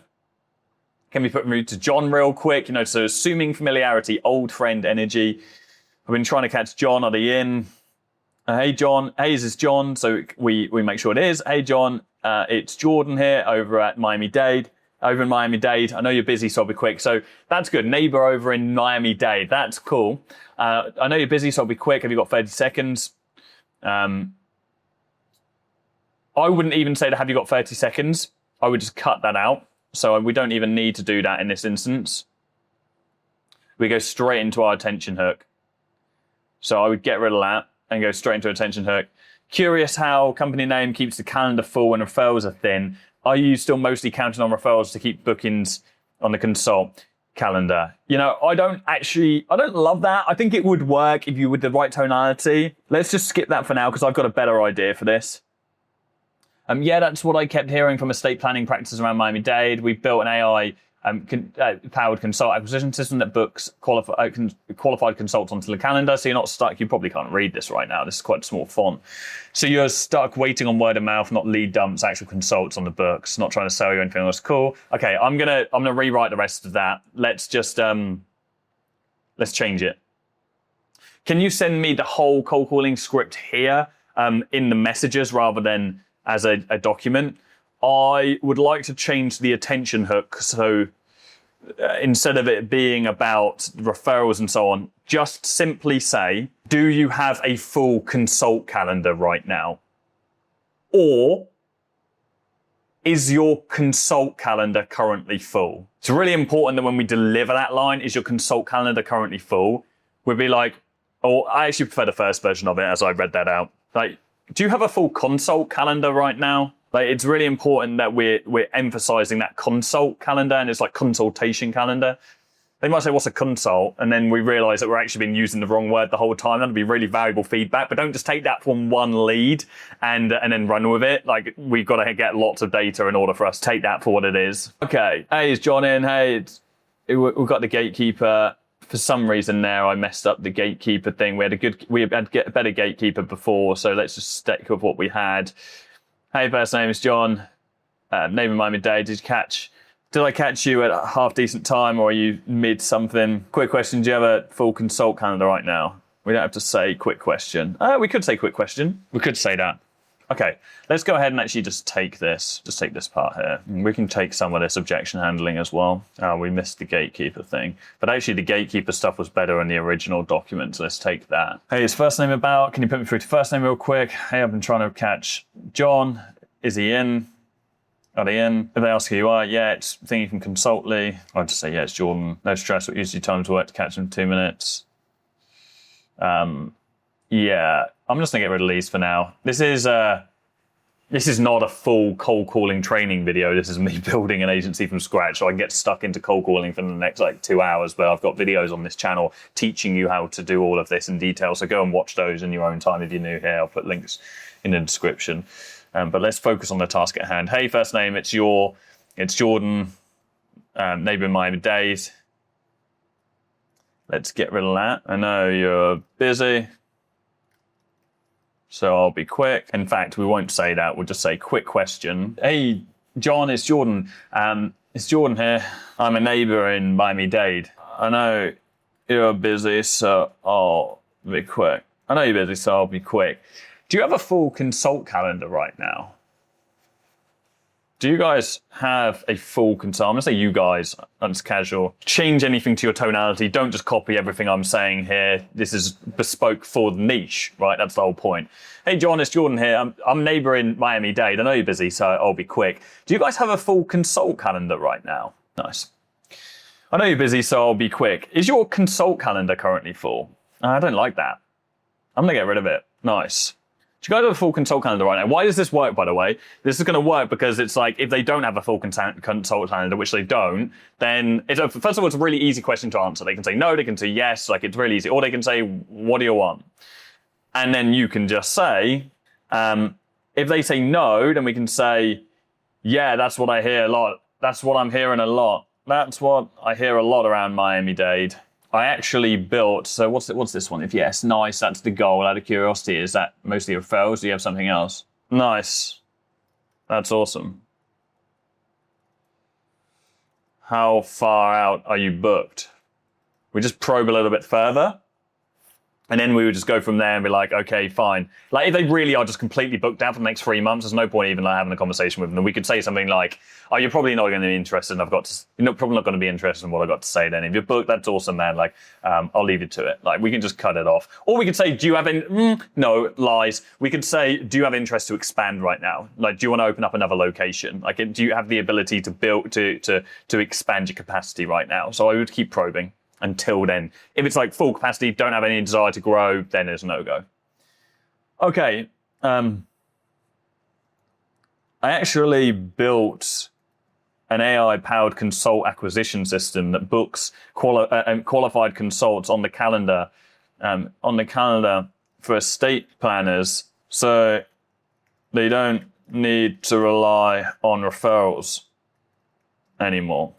Can we put me to John real quick? So assuming familiarity, old friend energy. I've been trying to catch John. Are they in? Hey, John. Hey, is this John? So we make sure it is. Hey, John. It's Jordan here over at Miami-Dade. Over in Miami-Dade. I know you're busy, so I'll be quick. So that's good. Neighbor over in Miami-Dade. That's cool. I know you're busy, so I'll be quick. Have you got 30 seconds? I wouldn't even say to have you got 30 seconds. I would just cut that out. So we don't even need to do that in this instance. We go straight into our attention hook. So I would get rid of that and go straight into attention hook. Curious how company name keeps the calendar full when referrals are thin. Are you still mostly counting on referrals to keep bookings on the consult calendar? I don't love that. I think it would work if you with the right tonality. Let's just skip that for now because I've got a better idea for this. Yeah, that's what I kept hearing from estate planning practices around Miami-Dade. We've built an AI powered consult acquisition system that books qualified consults onto the calendar. So you're not stuck. You probably can't read this right now. This is quite a small font. So you're stuck waiting on word of mouth, not lead dumps, actual consults on the books, not trying to sell you anything else. Cool. Okay, I'm gonna rewrite the rest of that. Let's just let's change it. Can you send me the whole cold calling script here in the messages rather than as a document? I would like to change the attention hook. So instead of it being about referrals and so on, just simply say, do you have a full consult calendar right now? Or is your consult calendar currently full? It's really important that when we deliver that line, is your consult calendar currently full? We'd be like, oh, I actually prefer the first version of it as I read that out. Like, do you have a full consult calendar right now? Like, it's really important that we're emphasizing that consult calendar, and it's like consultation calendar. They might say, what's a consult? And then we realize that we're actually been using the wrong word the whole time. That'd be really valuable feedback, but don't just take that from one lead and then run with it. Like, we've got to get lots of data in order for us to take that for what it is. Okay. Hey, is John in? Hey, we've got the gatekeeper. For some reason there, I messed up the gatekeeper thing. We had a better gatekeeper before, so let's just stick with what we had. Hey, first name is John. Name of my midday. Did I catch you at a half decent time, or are you mid something? Quick question. Do you have a full consult calendar right now? We don't have to say quick question. We could say quick question. We could say that. Okay, let's go ahead and actually just take this part here. We can take some of this objection handling as well. We missed the gatekeeper thing. But actually the gatekeeper stuff was better in the original document, so let's take that. Hey, is first name about? Can you put me through to first name real quick? Hey, I've been trying to catch John. Is he in? Are they in? If they ask who you are, yeah, it's thingy from Consultly. I'll just say, yeah, it's Jordan. No stress, what usually time to work to catch him in 2 minutes. Yeah, I'm just gonna get rid of these for now. This is not a full cold calling training video. This is me building an agency from scratch, so I can get stuck into cold calling for the next 2 hours. But I've got videos on this channel teaching you how to do all of this in detail. So go and watch those in your own time if you're new here. I'll put links in the description. But let's focus on the task at hand. Hey, first name, it's Jordan, neighbor in Miami-Dade. Let's get rid of that. I know you're busy, so I'll be quick. In fact, we won't say that. We'll just say quick question. Hey, John, it's Jordan. It's Jordan here. I'm a neighbor in Miami-Dade. I know you're busy, so I'll be quick. I know you're busy, so I'll be quick. Do you have a full consult calendar right now? Do you guys have a full consult? I'm going to say you guys, that's casual. Change anything to your tonality. Don't just copy everything I'm saying here. This is bespoke for the niche, right? That's the whole point. Hey, John, it's Jordan here. I'm neighbor in Miami-Dade. I know you're busy, so I'll be quick. Do you guys have a full consult calendar right now? Nice. I know you're busy, so I'll be quick. Is your consult calendar currently full? I don't like that. I'm going to get rid of it. Nice. Do you guys have a full consult calendar right now? Why does this work, by the way? This is going to work because it's like, if they don't have a full consult calendar, which they don't, then first of all, it's a really easy question to answer. They can say no, they can say yes, like it's really easy. Or they can say, what do you want? And then you can just say, if they say no, then we can say, yeah, that's what I hear a lot. That's what I'm hearing a lot. That's what I hear a lot around Miami-Dade. I actually built, so what's this one? If yes, nice, that's the goal. Out of curiosity, is that mostly referrals? Do you have something else? Nice. That's awesome. How far out are you booked? We just probe a little bit further. And then we would just go from there and be like, okay, fine. Like, if they really are just completely booked out for the next 3 months, there's no point even having a conversation with them. We could say something like, oh, you're probably not going to be interested, and you're probably not going to be interested in what I've got to say then. If you're booked, that's awesome, man. Like, I'll leave you to it. Like, we can just cut it off. Or we could say, do you have no, lies. We could say, do you have interest to expand right now? Like, do you want to open up another location? Like, do you have the ability to build, to expand your capacity right now? So I would keep probing until then. If it's like full capacity, don't have any desire to grow, then it's no-go. Okay. I actually built an AI-powered consult acquisition system that books qualified consults on the calendar for estate planners, so they don't need to rely on referrals anymore.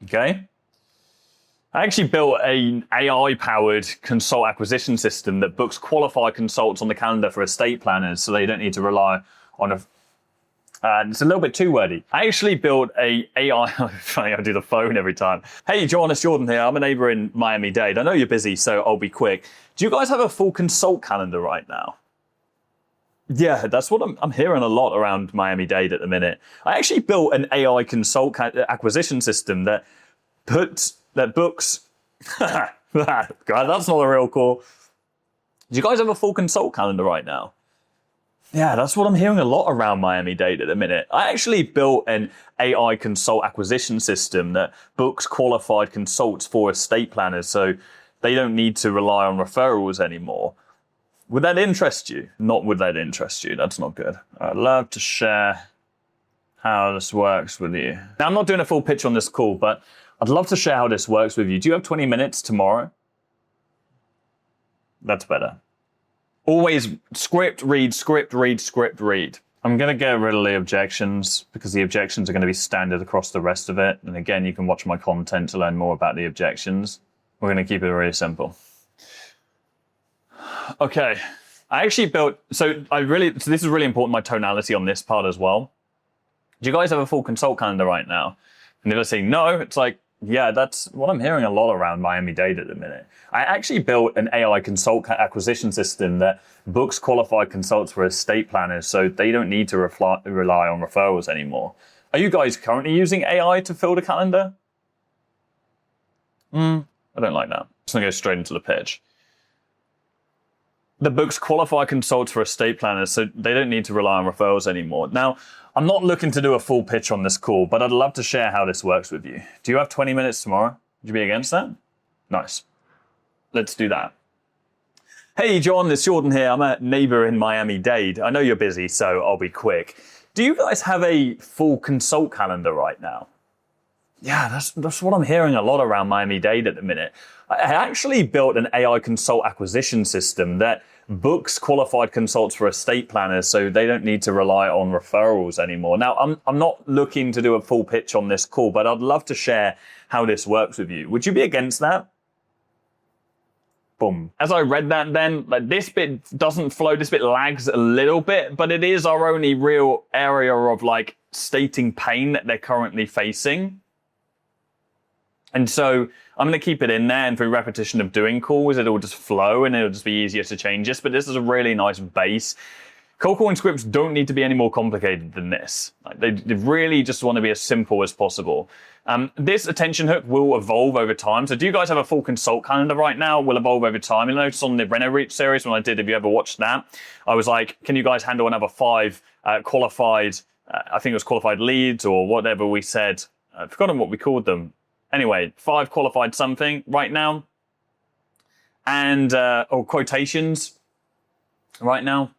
Okay? I actually built an AI-powered consult acquisition system that books qualified consults on the calendar for estate planners, so they don't need to rely on It's a little bit too wordy. I actually built a AI. Funny, I do the phone every time. Hey, John, it's Jordan here. I'm a neighbor in Miami-Dade. I know you're busy, so I'll be quick. Do you guys have a full consult calendar right now? Yeah, that's what I'm hearing a lot around Miami-Dade at the minute. I actually built an AI consult acquisition system that books. God, that's not a real call. Do you guys have a full consult calendar right now? Yeah, that's what I'm hearing a lot around Miami-Dade at the minute. I actually built an AI consult acquisition system that books qualified consults for estate planners, so they don't need to rely on referrals anymore. Would that interest you? Not would that interest you. That's not good. I'd love to share how this works with you. Now, I'm not doing a full pitch on this call, but I'd love to share how this works with you. Do you have 20 minutes tomorrow? That's better. Always script, read, script, read, script, read. I'm going to get rid of the objections because the objections are going to be standard across the rest of it. And again, you can watch my content to learn more about the objections. We're going to keep it really simple. Okay. I actually built, so this is really important, my tonality on this part as well. Do you guys have a full consult calendar right now? And if I say no, it's like, yeah, that's what I'm hearing a lot around Miami-Dade at the minute. I actually built an AI consult acquisition system that books qualified consults for estate planners, so they don't need to rely on referrals anymore. Are you guys currently using AI to fill the calendar? I don't like that. I'm just going to go straight into the pitch. The books qualify consults for estate planners, so they don't need to rely on referrals anymore. Now, I'm not looking to do a full pitch on this call, but I'd love to share how this works with you. Do you have 20 minutes tomorrow? Would you be against that? Nice. Let's do that. Hey, John, it's Jordan here. I'm a neighbor in Miami-Dade. I know you're busy, so I'll be quick. Do you guys have a full consult calendar right now? Yeah, that's what I'm hearing a lot around Miami-Dade at the minute. I actually built an AI consult acquisition system that books qualified consults for estate planners, so they don't need to rely on referrals anymore. Now, I'm not looking to do a full pitch on this call, but I'd love to share how this works with you. Would you be against that? Boom. As I read that then, like, this bit doesn't flow, this bit lags a little bit, but it is our only real area of like stating pain that they're currently facing. And so I'm going to keep it in there, and through repetition of doing calls, it'll just flow and it'll just be easier to change this. But this is a really nice base. Cold calling scripts don't need to be any more complicated than this. Like, they really just want to be as simple as possible. This attention hook will evolve over time. So do you guys have a full consult calendar right now? Will evolve over time. You'll notice on the HeyReach series when I did, if you ever watched that, I was like, can you guys handle another 5 qualified, I think it was qualified leads or whatever we said. I've forgotten what we called them. Anyway, 5 qualified something right now, and or quotations right now,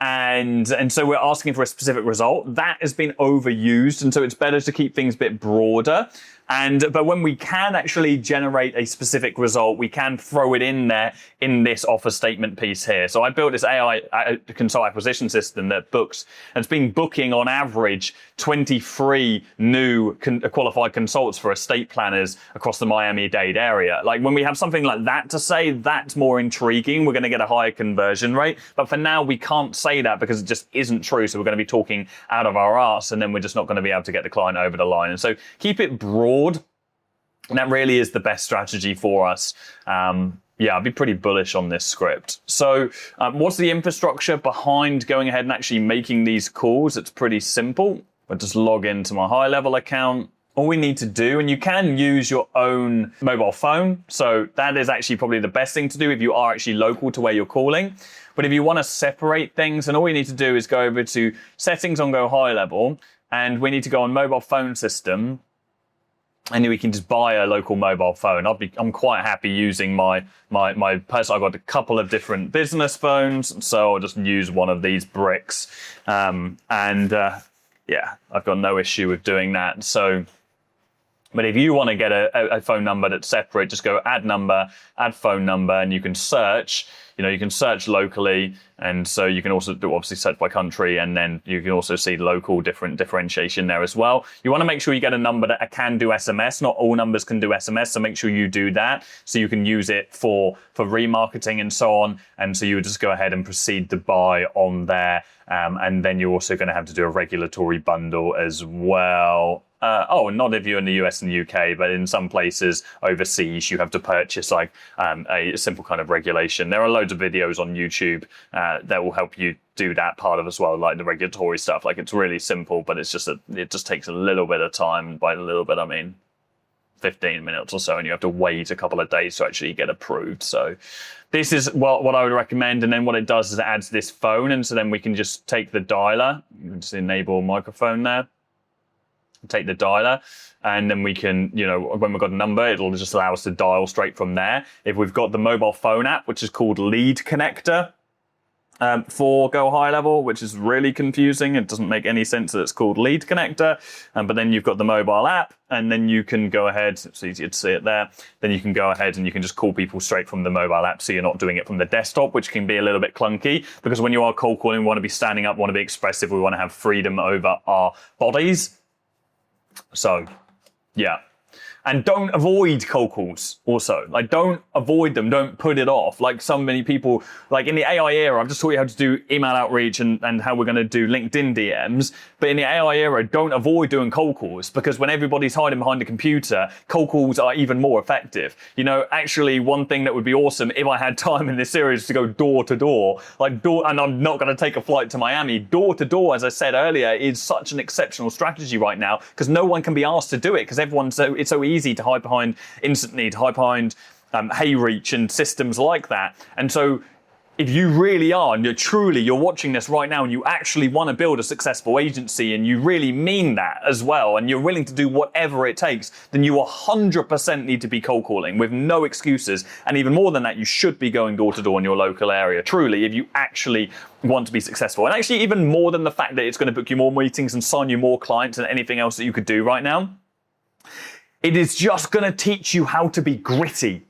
and so we're asking for a specific result. That has been overused, and so it's better to keep things a bit broader. But when we can actually generate a specific result, we can throw it in there in this offer statement piece here. So I built this AI consult acquisition system that books, and it's been booking on average 23 new qualified consults for estate planners across the Miami-Dade area. Like, when we have something like that to say, that's more intriguing. We're going to get a higher conversion rate. But for now, we can't say that because it just isn't true. So we're going to be talking out of our arse, and then we're just not going to be able to get the client over the line. And so keep it broad. And that really is the best strategy for us. Yeah, I'd be pretty bullish on this script. So what's the infrastructure behind going ahead and actually making these calls? It's pretty simple. I'll just log into my high level account. All we need to do, and you can use your own mobile phone. So that is actually probably the best thing to do if you are actually local to where you're calling. But if you want to separate things, then all you need to do is go over to settings on Go High Level, and we need to go on mobile phone system. And we can just buy a local mobile phone. I'm quite happy using my personal. I've got a couple of different business phones, so I'll just use one of these bricks. Yeah, I've got no issue with doing that. So But if you want to get a phone number that's separate, just go add number, add phone number, and you can search. You can search locally, and so you can also do obviously search by country, and then you can also see local differentiation there as well. You want to make sure you get a number that can do SMS. Not all numbers can do SMS, so make sure you do that so you can use it for remarketing and so on. And so you would just go ahead and proceed to buy on there, and then you're also going to have to do a regulatory bundle as well. Not if you're in the US and UK, but in some places overseas, you have to purchase like a simple kind of regulation. There are loads of videos on YouTube that will help you do that part of as well, like the regulatory stuff. Like it's really simple, but it just takes a little bit of time. By a little bit, I mean 15 minutes or so, and you have to wait a couple of days to actually get approved. So this is what I would recommend. And then what it does is it adds this phone, and so then we can just take the dialer. You can just enable microphone there. Take the dialer, and then we can, when we've got a number, it'll just allow us to dial straight from there. If we've got the mobile phone app, which is called Lead Connector for Go High Level, which is really confusing. It doesn't make any sense that it's called Lead Connector. But then you've got the mobile app, and then you can go ahead. It's easier to see it there. Then you can go ahead and you can just call people straight from the mobile app, so you're not doing it from the desktop, which can be a little bit clunky, because when you are cold calling, we want to be standing up, we want to be expressive, we want to have freedom over our bodies. So, yeah. And don't avoid cold calls also. Like, don't avoid them. Don't put it off. Like so many people, like in the AI era, I've just taught you how to do email outreach and how we're going to do LinkedIn DMs. But in the AI era, don't avoid doing cold calls, because when everybody's hiding behind a computer, cold calls are even more effective. Actually, one thing that would be awesome if I had time in this series to go door to door, and I'm not going to take a flight to Miami. Door to door, as I said earlier, is such an exceptional strategy right now, because no one can be asked to do it, because it's so easy to hide behind Instant to hide behind HeyReach and systems like that. And so if you really are, and you're watching this right now, and you actually want to build a successful agency, and you really mean that as well, and you're willing to do whatever it takes, then you 100% need to be cold calling with no excuses. And even more than that, you should be going door to door in your local area, truly, if you actually want to be successful. And actually, even more than the fact that it's going to book you more meetings and sign you more clients than anything else that you could do right now, it is just going to teach you how to be gritty.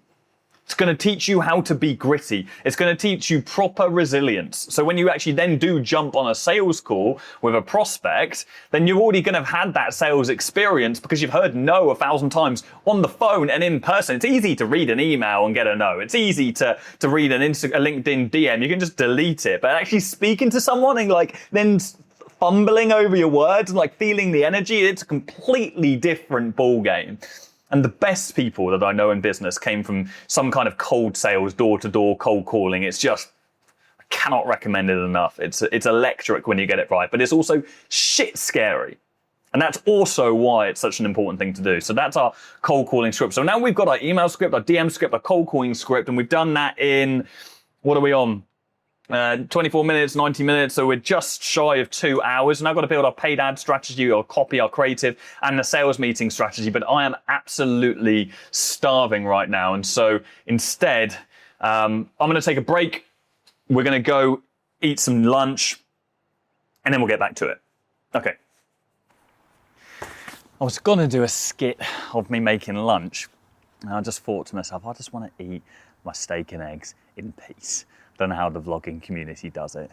It's going to teach you how to be gritty. It's going to teach you proper resilience. So when you actually then do jump on a sales call with a prospect, then you're already going to have had that sales experience, because you've heard no 1,000 times on the phone and in person. It's easy to read an email and get a no. It's easy to read a LinkedIn DM. You can just delete it. But actually speaking to someone and then fumbling over your words and feeling the energy, it's a completely different ball game. And the best people that I know in business came from some kind of cold sales, door-to-door cold calling. It's just, I cannot recommend it enough. It's electric when you get it right, but it's also shit scary. And that's also why it's such an important thing to do. So that's our cold calling script. So now we've got our email script, our DM script, our cold calling script, and we've done that in, what are we on? 24 minutes, 90 minutes, so we're just shy of 2 hours. And I've got to build our paid ad strategy, our copy, our creative, and the sales meeting strategy. But I am absolutely starving right now. And so instead, I'm going to take a break. We're going to go eat some lunch, and then we'll get back to it. Okay. I was going to do a skit of me making lunch. And I just thought to myself, I just want to eat my steak and eggs in peace. Don't know how the vlogging community does it.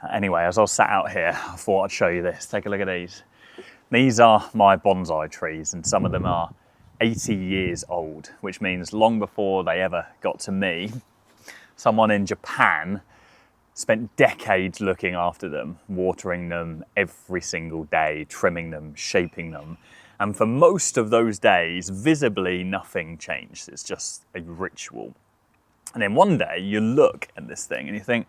Anyway, as I was sat out here, I thought I'd show you this. Take a look at these. These are my bonsai trees, and some of them are 80 years old, which means long before they ever got to me, someone in Japan spent decades looking after them, watering them every single day, trimming them, shaping them. And for most of those days, visibly nothing changed. It's just a ritual. And then one day you look at this thing and you think,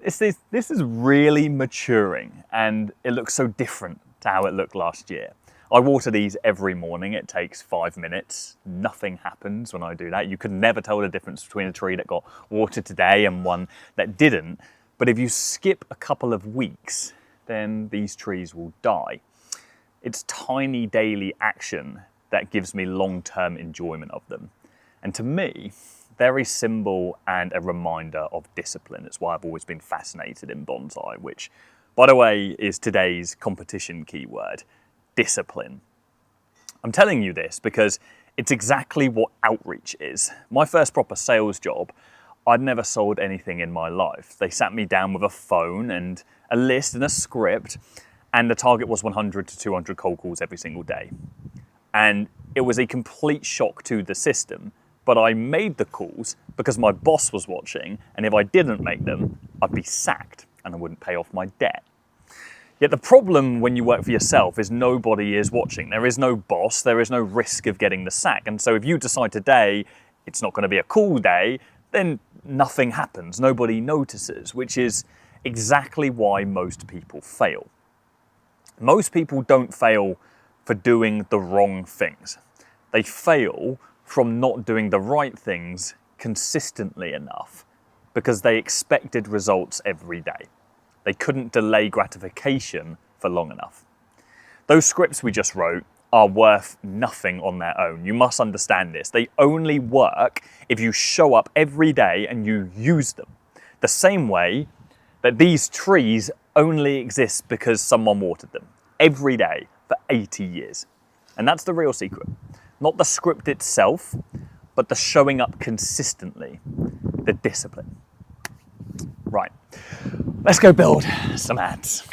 this is really maturing, and it looks so different to how it looked last year. I water these every morning. It takes 5 minutes. Nothing happens when I do that. You could never tell the difference between a tree that got watered today and one that didn't. But if you skip a couple of weeks, then these trees will die. It's tiny daily action that gives me long-term enjoyment of them. And to me, very symbol and a reminder of discipline. It's why I've always been fascinated in bonsai, which, by the way, is today's competition keyword, discipline. I'm telling you this because it's exactly what outreach is. My first proper sales job, I'd never sold anything in my life. They sat me down with a phone and a list and a script, and the target was 100 to 200 cold calls every single day. And it was a complete shock to the system, but I made the calls because my boss was watching, and if I didn't make them, I'd be sacked and I wouldn't pay off my debt. Yet the problem when you work for yourself is nobody is watching. There is no boss, there is no risk of getting the sack. And so if you decide today it's not going to be a cool day, then nothing happens, nobody notices, which is exactly why most people fail. Most people don't fail for doing the wrong things. They fail from not doing the right things consistently enough because they expected results every day. They couldn't delay gratification for long enough. Those scripts we just wrote are worth nothing on their own. You must understand this. They only work if you show up every day and you use them. The same way that these trees only exist because someone watered them every day for 80 years. And that's the real secret. Not the script itself, but the showing up consistently, the discipline. Right, let's go build some ads.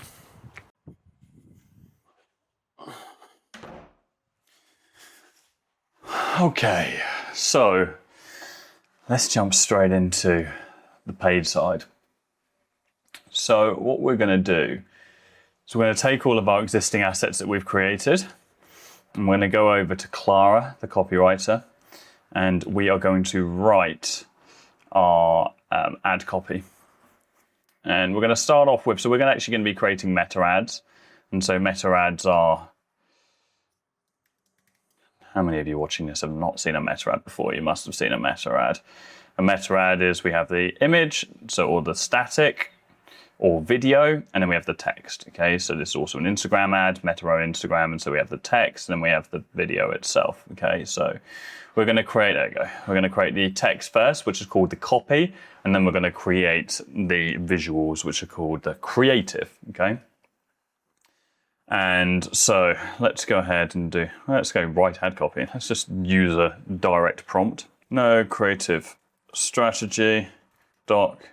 Okay, so let's jump straight into the paid side. So what we're going to do is we're going to take all of our existing assets that we've created, and we're going to go over to Clara, the copywriter, and we are going to write our ad copy. And we're going to start off with, so we're actually going to be creating meta ads. And so meta ads are, how many of you watching this have not seen a meta ad before? You must have seen a meta ad. A meta ad is we have the image, so or the static or video, and then we have the text. Okay, so this is also an Instagram ad, meta on Instagram, and so we have the text, and then we have the video itself. Okay, so we're going to create, there we go. We're going to create the text first, which is called the copy, and then we're going to create the visuals, which are called the creative. Okay. And so let's go ahead and let's go write ad copy. Let's just use a direct prompt. No creative strategy, doc,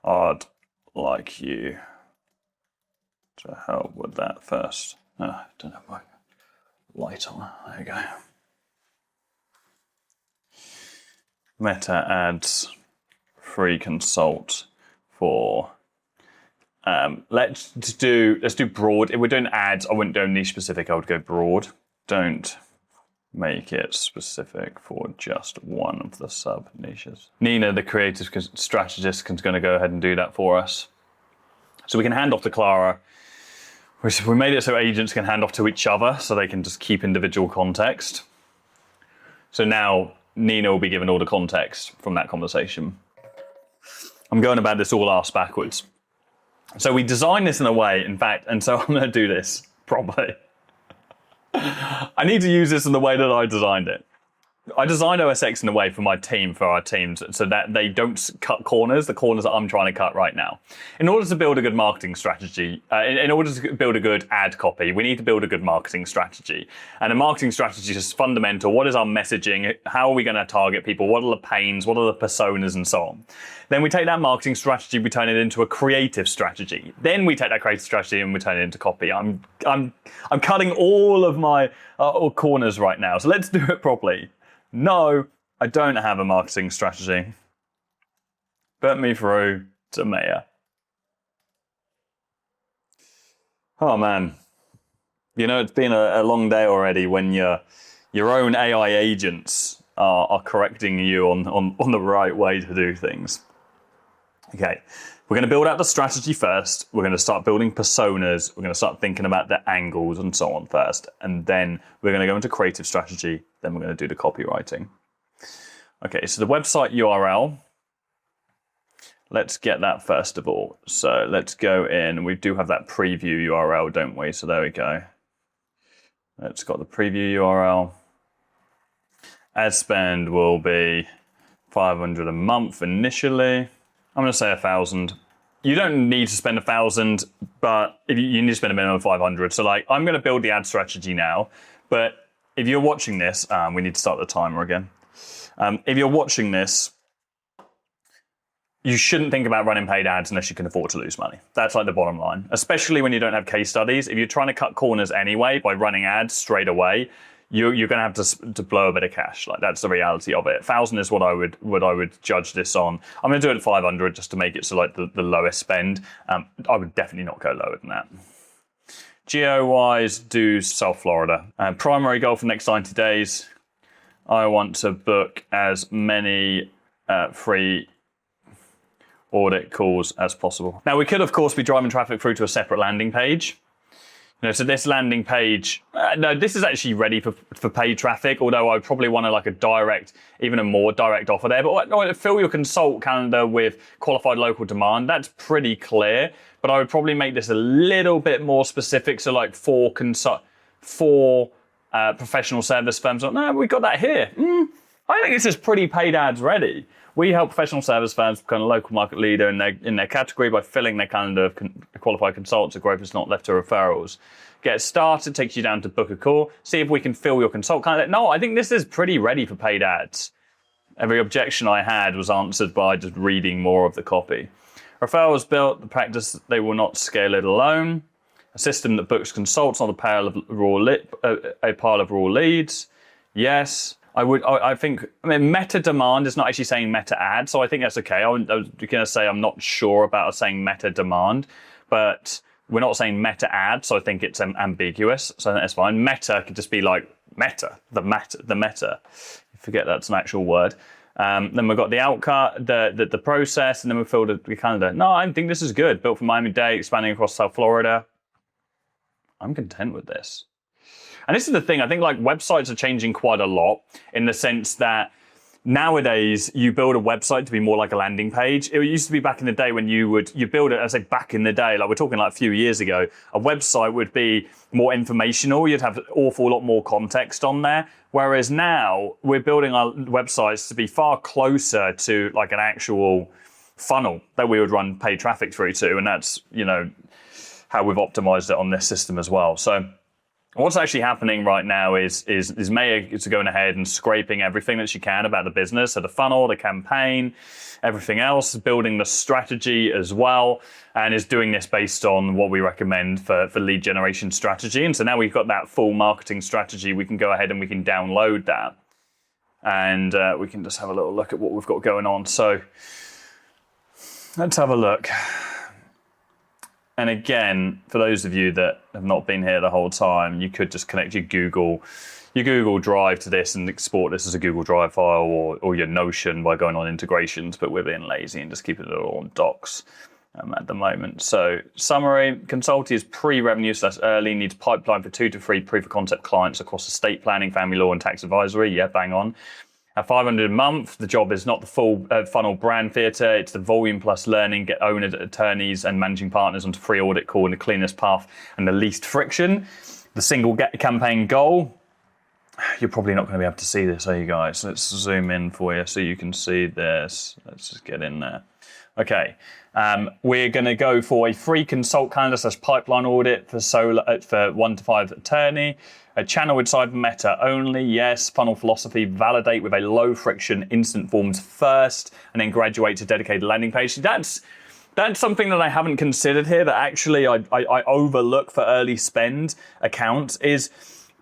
I'd like you to help with that first. I don't have my light on. There you go. Meta ads, free consult for. Let's do broad. If we're doing ads, I wouldn't go niche specific. I would go broad. Don't make it specific for just one of the sub niches. Nina, the creative strategist, is going to go ahead and do that for us. So we can hand off to Clara. We made it so agents can hand off to each other, so they can just keep individual context. So now Nina will be given all the context from that conversation. I'm going about this all arse backwards. So we designed this in a way, in fact, and so I'm going to do this properly. I need to use this in the way that I designed it. I designed OSX in a way for our teams, so that they don't cut corners, the corners that I'm trying to cut right now. In order to build a good marketing strategy, in order to build a good ad copy, we need to build a good marketing strategy. And a marketing strategy is fundamental. What is our messaging? How are we going to target people? What are the pains? What are the personas and so on? Then we take that marketing strategy, we turn it into a creative strategy. Then we take that creative strategy and we turn it into copy. I'm cutting all of my corners right now, so let's do it properly. No, I don't have a marketing strategy. Put me through to Maya. Oh man. You know, it's been a long day already when your own AI agents are correcting you on the right way to do things. Okay, we're going to build out the strategy first. We're going to start building personas. We're going to start thinking about the angles and so on first. And then we're going to go into creative strategy. Then we're going to do the copywriting. Okay, so the website URL. Let's get that first of all. So let's go in. We do have that preview URL, don't we? So there we go. Let's got the preview URL. Ad spend will be 500 a month initially. I'm going to say 1,000. You don't need to spend 1,000, but if you need to spend a minimum of 500. So like, I'm going to build the ad strategy now, But if you're watching this, we need to start the timer again. If you're watching this, you shouldn't think about running paid ads unless you can afford to lose money. That's like the bottom line, especially when you don't have case studies. If you're trying to cut corners anyway by running ads straight away, you're going to have to blow a bit of cash. Like, that's the reality of it. 1,000 is what I would judge this on. I'm going to do it at 500 just to make it so like the lowest spend. I would definitely not go lower than that. Geo-wise, do South Florida. Primary goal for the next 90 days. I want to book as many free audit calls as possible. Now, we could, of course, be driving traffic through to a separate landing page. So this landing page, no, this is actually ready for paid traffic, although I probably want to like even a more direct offer there. But fill your consult calendar with qualified local demand. That's pretty clear, but I would probably make this a little bit more specific. So like four professional service firms. No, we got that here. I think this is pretty paid ads ready. We help professional service firms become a local market leader in their category by filling their calendar of qualified consultants. So growth is not left to referrals. Get started, takes you down to book a call. See if we can fill your consult calendar. No, I think this is pretty ready for paid ads. Every objection I had was answered by just reading more of the copy. Referrals built, the practice, they will not scale it alone. A system that books consults on a pile of raw leads. Yes. I think meta demand is not actually saying meta ad, so I think that's okay. I was going to say I'm not sure about saying meta demand, but we're not saying meta ad, so I think it's ambiguous, so that's fine. Meta could just be like the meta. Forget that's an actual word. Then we've got the outcome, the process, and then we filled the calendar. No, I think this is good. Built for Miami-Dade, expanding across South Florida. I'm content with this. And this is the thing, I think like websites are changing quite a lot in the sense that nowadays you build a website to be more like a landing page. It used to be back in the day when you build it, I say back in the day, like we're talking like a few years ago, a website would be more informational. You'd have an awful lot more context on there. Whereas now we're building our websites to be far closer to like an actual funnel that we would run paid traffic through to. And that's, how we've optimized it on this system as well. So what's actually happening right now is Maya is going ahead and scraping everything that she can about the business, so the funnel, the campaign, everything else, building the strategy as well, and is doing this based on what we recommend for lead generation strategy. And so now we've got that full marketing strategy, we can go ahead and we can download that. And we can just have a little look at what we've got going on. So let's have a look. And again, for those of you that have not been here the whole time, you could just connect your Google Drive to this and export this as a Google Drive file or your Notion by going on integrations, but we're being lazy and just keeping it all on docs at the moment. So summary, Consulti is pre-revenue / early, needs pipeline for 2 to 3 proof of concept clients across estate planning, family law and tax advisory. Yeah, bang on. At $500 a month, the job is not the full funnel brand theatre. It's the volume plus learning, get owners, attorneys and managing partners onto free audit call in the cleanest path and the least friction. The single campaign goal. You're probably not going to be able to see this, are you guys? Let's zoom in for you so you can see this. Let's just get in there. Okay. We're going to go for a free consult calendar / pipeline audit for 1 to 5 attorney. A channel inside Meta only, yes. Funnel philosophy, validate with a low friction instant forms first, and then graduate to dedicated landing page. That's something that I haven't considered here, that actually I overlook for early spend accounts, is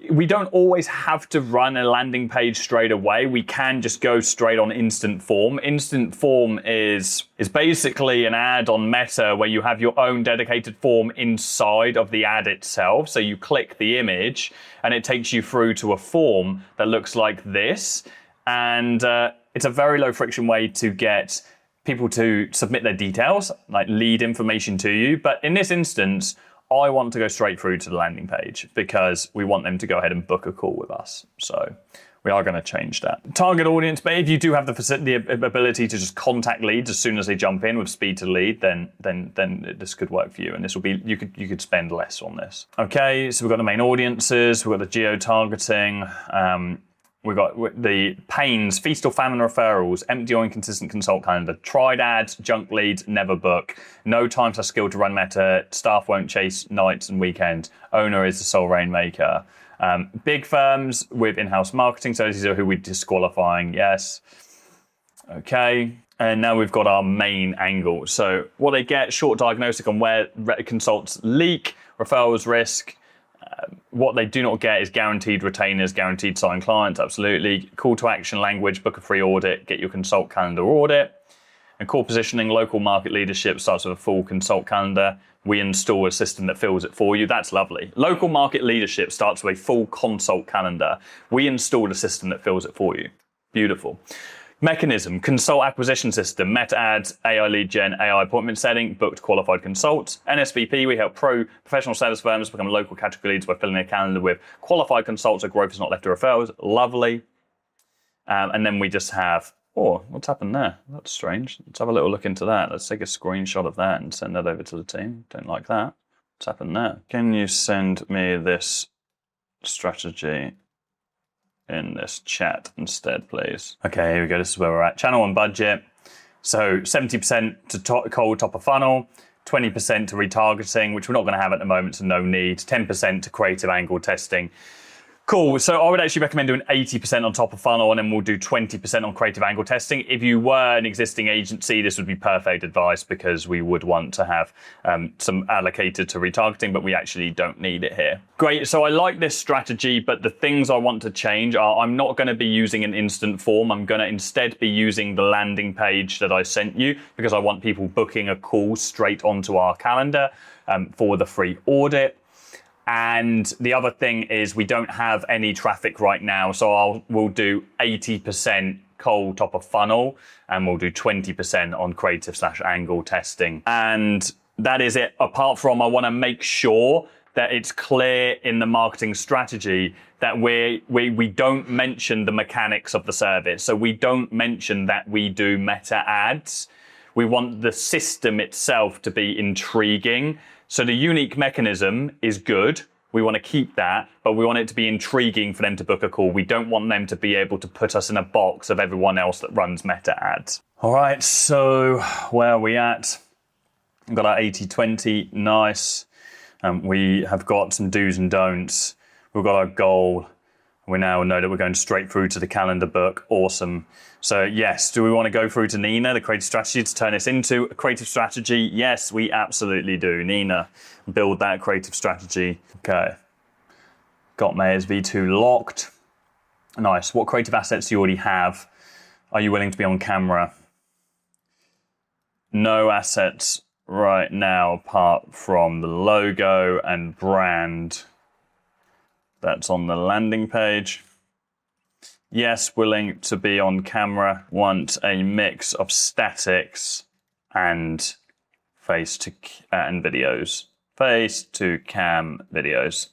we don't always have to run a landing page straight away. We can just go straight on instant form. Instant form is basically an ad on Meta where you have your own dedicated form inside of the ad itself. So you click the image and it takes you through to a form that looks like this. And it's a very low friction way to get people to submit their details, like lead information to you. But in this instance, I want to go straight through to the landing page because we want them to go ahead and book a call with us. So we are going to change that. Target audience, but if you do have the ability to just contact leads as soon as they jump in with speed to lead, then this could work for you. And this will be, you could spend less on this. Okay, so we've got the main audiences, we've got the geo-targeting, we've got the pains, feast or famine referrals, empty or inconsistent consult calendar, tried ads, junk leads, never book, no time / skill to run Meta, staff won't chase nights and weekends, owner is the sole rainmaker. Big firms with in-house marketing. So these are who we're disqualifying. Yes. Okay. And now we've got our main angle. So what they get, short diagnostic on where consults leak, referrals risk. What they do not get is guaranteed retainers, guaranteed signed clients. Absolutely. Call to action language, book a free audit, get your consult calendar audit. And core positioning, local market leadership starts with a full consult calendar. We install a system that fills it for you. That's lovely. Local market leadership starts with a full consult calendar. We install a system that fills it for you. Beautiful. Mechanism, consult acquisition system, meta ads, AI lead gen, AI appointment setting, booked qualified consults. NSVP, we help professional sales firms become local category leads by filling their calendar with qualified consults so growth is not left to referrals. Lovely. And then we just have, oh, what's happened there? That's strange. Let's have a little look into that. Let's take a screenshot of that and send that over to the team. Don't like that. What's happened there? Can you send me this strategy in this chat instead, please? Okay, here we go. This is where we're at. Channel and budget. So 70% to cold top of funnel, 20% to retargeting, which we're not going to have at the moment, so no need. 10% to creative angle testing. Cool. So I would actually recommend doing 80% on top of funnel, and then we'll do 20% on creative angle testing. If you were an existing agency, this would be perfect advice because we would want to have some allocated to retargeting, but we actually don't need it here. Great. So I like this strategy, but the things I want to change are I'm not going to be using an instant form. I'm going to instead be using the landing page that I sent you because I want people booking a call straight onto our calendar for the free audit. And the other thing is we don't have any traffic right now. So we'll do 80% cold top of funnel and we'll do 20% on creative/angle testing. And that is it. Apart from I want to make sure that it's clear in the marketing strategy that we don't mention the mechanics of the service. So we don't mention that we do meta ads. We want the system itself to be intriguing. So the unique mechanism is good. We want to keep that, but we want it to be intriguing for them to book a call. We don't want them to be able to put us in a box of everyone else that runs meta ads. All right, so where are we at? We've got our 80-20, nice. We have got some do's and don'ts. We've got our goal. We now know that we're going straight through to the calendar book. Awesome. So yes, do we want to go through to Nina, the creative strategy, to turn this into a creative strategy? Yes, we absolutely do. Nina, build that creative strategy. Okay. Got Mayors V2 locked. Nice. What creative assets do you already have? Are you willing to be on camera? No assets right now apart from the logo and brand that's on the landing page. Yes, willing to be on camera. Want a mix of statics and videos. Face to cam videos.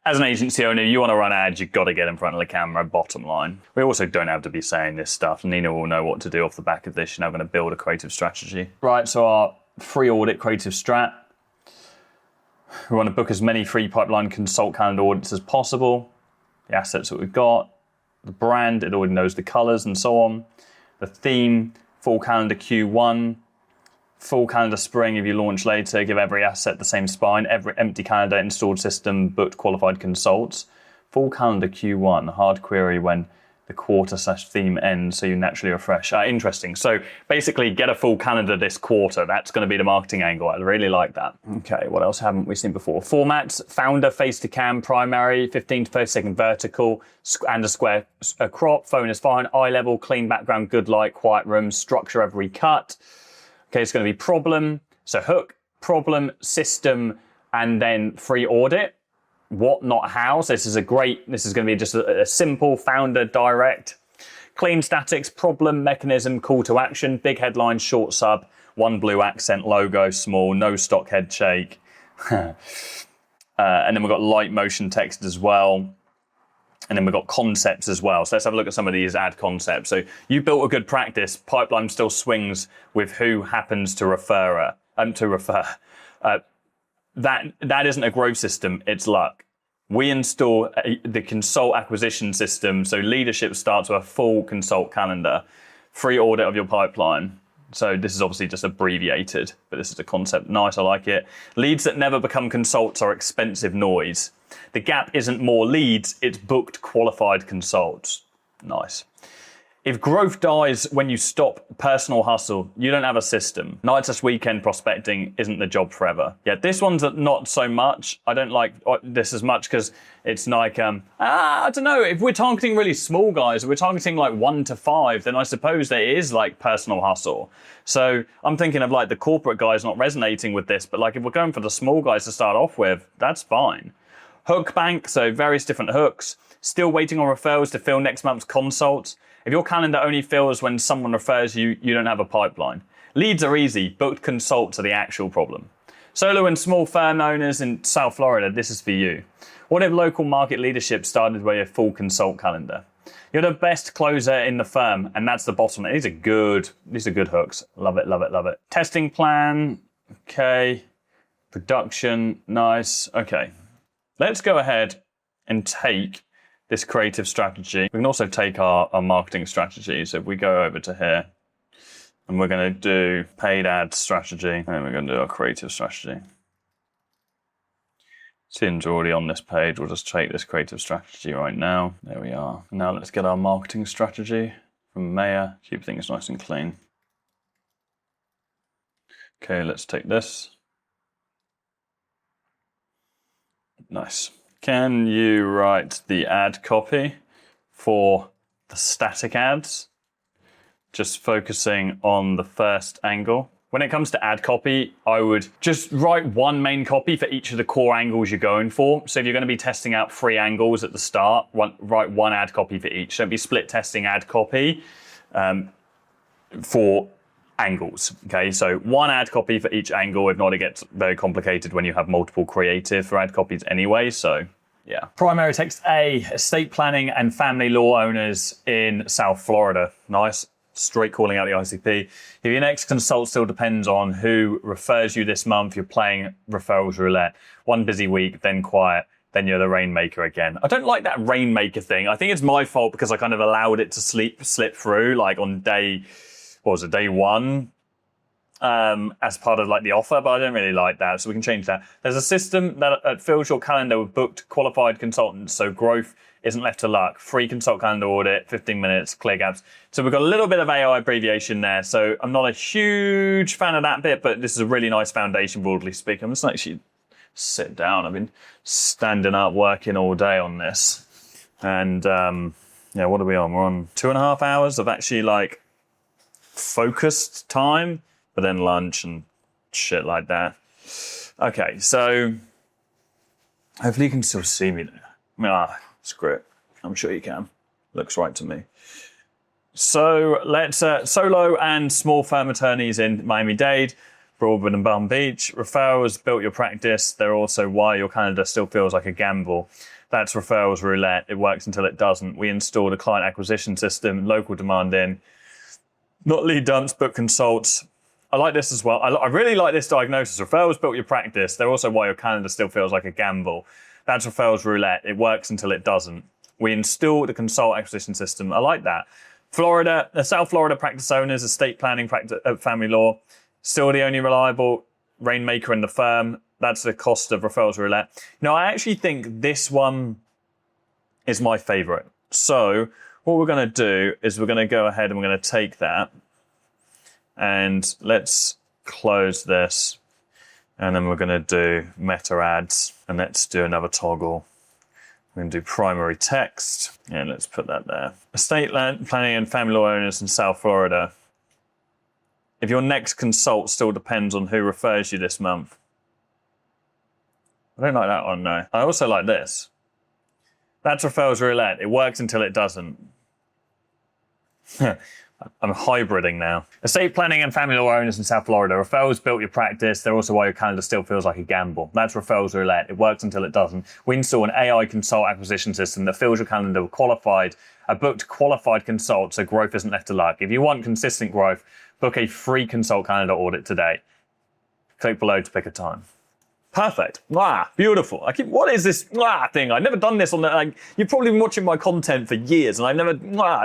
As an agency owner, you want to run ads, you've got to get in front of the camera, bottom line. We also don't have to be saying this stuff. Nina will know what to do off the back of this. She's now going to build a creative strategy. Right, so our free audit creative strat. We want to book as many free pipeline consult calendar audits as possible. The assets that we've got, the brand, it already knows the colors and so on. The theme, full calendar Q1, full calendar spring if you launch later, give every asset the same spine, every empty calendar, installed system, booked qualified consults. Full calendar Q1, hard query when the quarter/theme ends, so you naturally refresh. Interesting. So basically get a full calendar this quarter. That's going to be the marketing angle. I really like that. Okay, what else haven't we seen before? Formats, founder, face to cam, primary, 15 to 30 second vertical, and a square crop, phone is fine, eye level, clean background, good light, quiet room, structure every cut. Okay, it's going to be problem, so hook, problem, system, and then free audit. What, not how. So this is going to be just a simple founder direct. Clean statics, problem, mechanism, call to action, big headline, short sub, one blue accent logo, small, no stock head shake. And then we've got light motion text as well. And then we've got concepts as well. So let's have a look at some of these ad concepts. So you built a good practice. Pipeline still swings with who happens to refer. That isn't a growth system, it's luck. We install the consult acquisition system, so leadership starts with a full consult calendar, free audit of your pipeline. So this is obviously just abbreviated, but this is the concept. Nice, I like it. Leads that never become consults are expensive noise. The gap isn't more leads, it's booked qualified consults. Nice. If growth dies when you stop personal hustle, you don't have a system. Night/weekend prospecting isn't the job forever. Yeah, this one's not so much. I don't like this as much because it's like, I don't know, if we're targeting really small guys, if we're targeting like 1 to 5, then I suppose there is like personal hustle. So I'm thinking of like the corporate guys not resonating with this, but like if we're going for the small guys to start off with, that's fine. Hook bank, so various different hooks. Still waiting on referrals to fill next month's consults. If your calendar only fills when someone refers you, you don't have a pipeline. Leads are easy, booked consults are the actual problem. Solo and small firm owners in South Florida, this is for you. What if local market leadership started with a full consult calendar? You're the best closer in the firm, and that's the bottom. These are good hooks. Love it, love it, love it. Testing plan, okay. Production, nice, okay. Let's go ahead and take this creative strategy. We can also take our marketing strategy. So if we go over to here, and we're going to do paid ad strategy, and we're going to do our creative strategy. Tim's already on this page. We'll just take this creative strategy right now. There we are. Now let's get our marketing strategy from Maya. Keep things nice and clean. Okay, let's take this. Nice. Can you write the ad copy for the static ads? Just focusing on the first angle. When it comes to ad copy, I would just write one main copy for each of the core angles you're going for. So if you're going to be testing out 3 angles at the start, write one ad copy for each. Don't be split testing ad copy for angles. Okay, so one ad copy for each angle. If not, it gets very complicated when you have multiple creative for ad copies anyway. So yeah. Primary text A, estate planning and family law owners in South Florida. Nice. Straight calling out the ICP. If your next consult still depends on who refers you this month, you're playing referrals roulette. One busy week, then quiet, then you're the rainmaker again. I don't like that rainmaker thing. I think it's my fault because I kind of allowed it to slip through like on day 1 as part of like the offer, but I don't really like that. So we can change that. There's a system that fills your calendar with booked qualified consultants. So growth isn't left to luck. Free consult calendar audit, 15 minutes, clear gaps. So we've got a little bit of AI abbreviation there. So I'm not a huge fan of that bit, but this is a really nice foundation, broadly speaking. I'm just actually sit down. I've been standing up working all day on this. And yeah, what are we on? We're on 2.5 hours of actually like focused time, but then lunch and shit like that. Okay, so hopefully you can still see me there. I mean, screw it. I'm sure you can. Looks right to me. So let's solo and small firm attorneys in Miami-Dade, Broadwood and Palm Beach. Referrals built your practice. They're also why your calendar still feels like a gamble. That's referrals roulette. It works until it doesn't. We installed a client acquisition system, local demand in, not lead dumps, but consults. I like this as well. I really like this diagnosis. Referrals built your practice. They're also why your calendar still feels like a gamble. That's referrals roulette. It works until it doesn't. We installed a consult acquisition system. I like that. Florida, the South Florida practice owners, estate planning, family law, still the only reliable rainmaker in the firm. That's the cost of referrals roulette. Now, I actually think this one is my favorite. So what we're going to do is we're going to go ahead and we're going to take that and let's close this. And then we're going to do meta ads. And let's do another toggle. We're going to do primary text. And let's put that there. Estate planning and family law owners in South Florida. If your next consult still depends on who refers you this month. I don't like that one, no. I also like this. That's referrals roulette. It works until it doesn't. I'm hybriding now. Estate planning and family law owners in South Florida. Referrals built your practice. They're also why your calendar still feels like a gamble. That's referrals roulette. It works until it doesn't. We install an AI consult acquisition system that fills your calendar with a booked qualified consult so growth isn't left to luck. If you want consistent growth, book a free consult calendar audit today. Click below to pick a time. Perfect. Wow, beautiful. What is this thing? I've never done this on the, you've probably been watching my content for years and I've never,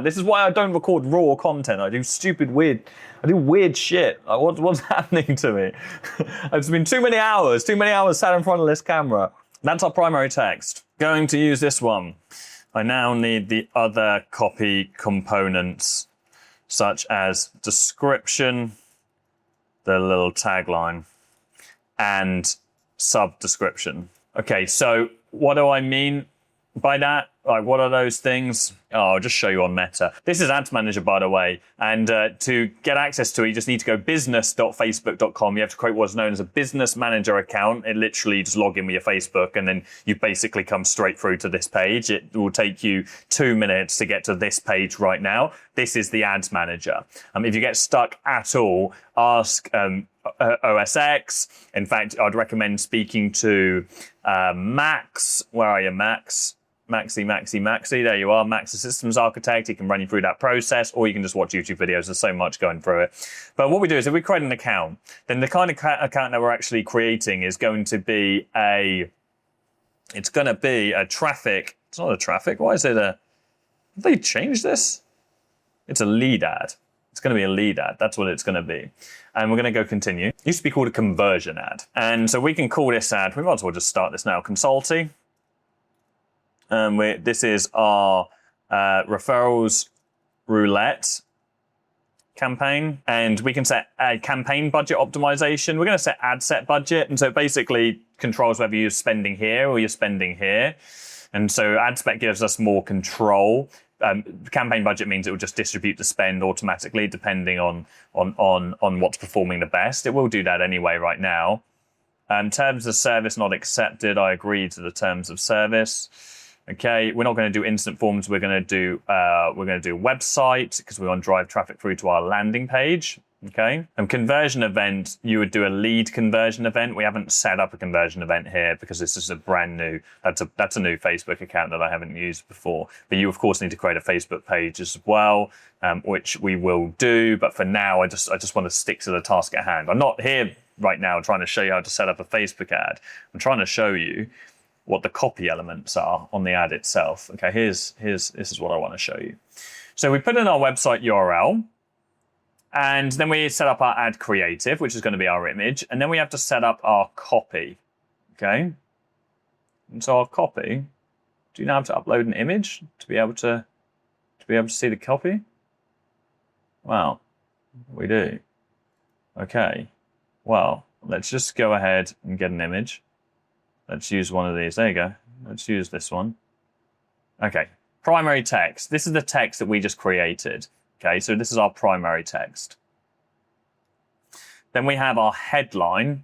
this is why I don't record raw content. I do weird shit. What's happening to me? It's been too many hours sat in front of this camera. That's our primary text. Going to use this one. I now need the other copy components, such as description, the little tagline, and sub-description. Okay, so what do I mean by that? Like, what are those things? Oh, I'll just show you on Meta. This is Ads Manager, by the way. And to get access to it, you just need to go business.facebook.com. You have to create what's known as a business manager account. It literally just log in with your Facebook, and then you basically come straight through to this page. It will take you 2 minutes to get to this page right now. This is the Ads Manager. If you get stuck at all, ask OSX. In fact, I'd recommend speaking to Max. Where are you, Max? Maxi. There you are. Max, the systems architect. He can run you through that process, or you can just watch YouTube videos. There's so much going through it. But what we do is if we create an account, then the kind of account that we're actually creating is going to be a traffic. It's not a traffic. Why is it have they changed this? It's a lead ad. It's going to be a lead ad. That's what it's going to be. And we're going to go continue. It used to be called a conversion ad. And so we can call this ad, we might as well just start this now, Consulting. This is our referrals roulette campaign, and we can set a campaign budget optimization. We're going to set ad set budget, and so it basically controls whether you're spending here or you're spending here. And so ad spec gives us more control. Campaign budget means it will just distribute the spend automatically depending on what's performing the best. It will do that anyway right now. Terms of service not accepted. I agree to the terms of service. Okay, we're not going to do instant forms. We're going to do website because we want to drive traffic through to our landing page. Okay, and conversion event, you would do a lead conversion event. We haven't set up a conversion event here because this is a brand new. That's a new Facebook account that I haven't used before. But you of course need to create a Facebook page as well, which we will do. But for now, I just want to stick to the task at hand. I'm not here right now trying to show you how to set up a Facebook ad. I'm trying to show you what the copy elements are on the ad itself. Okay, this is what I want to show you. So we put in our website URL, and then we set up our ad creative, which is going to be our image, and then we have to set up our copy. Okay, and so our copy. Do you now have to upload an image to be able to see the copy? Wow, we do. Okay, well, let's just go ahead and get an image. Let's use one of these. There you go. Let's use this one. Okay, primary text. This is the text that we just created. Okay, so this is our primary text. Then we have our headline,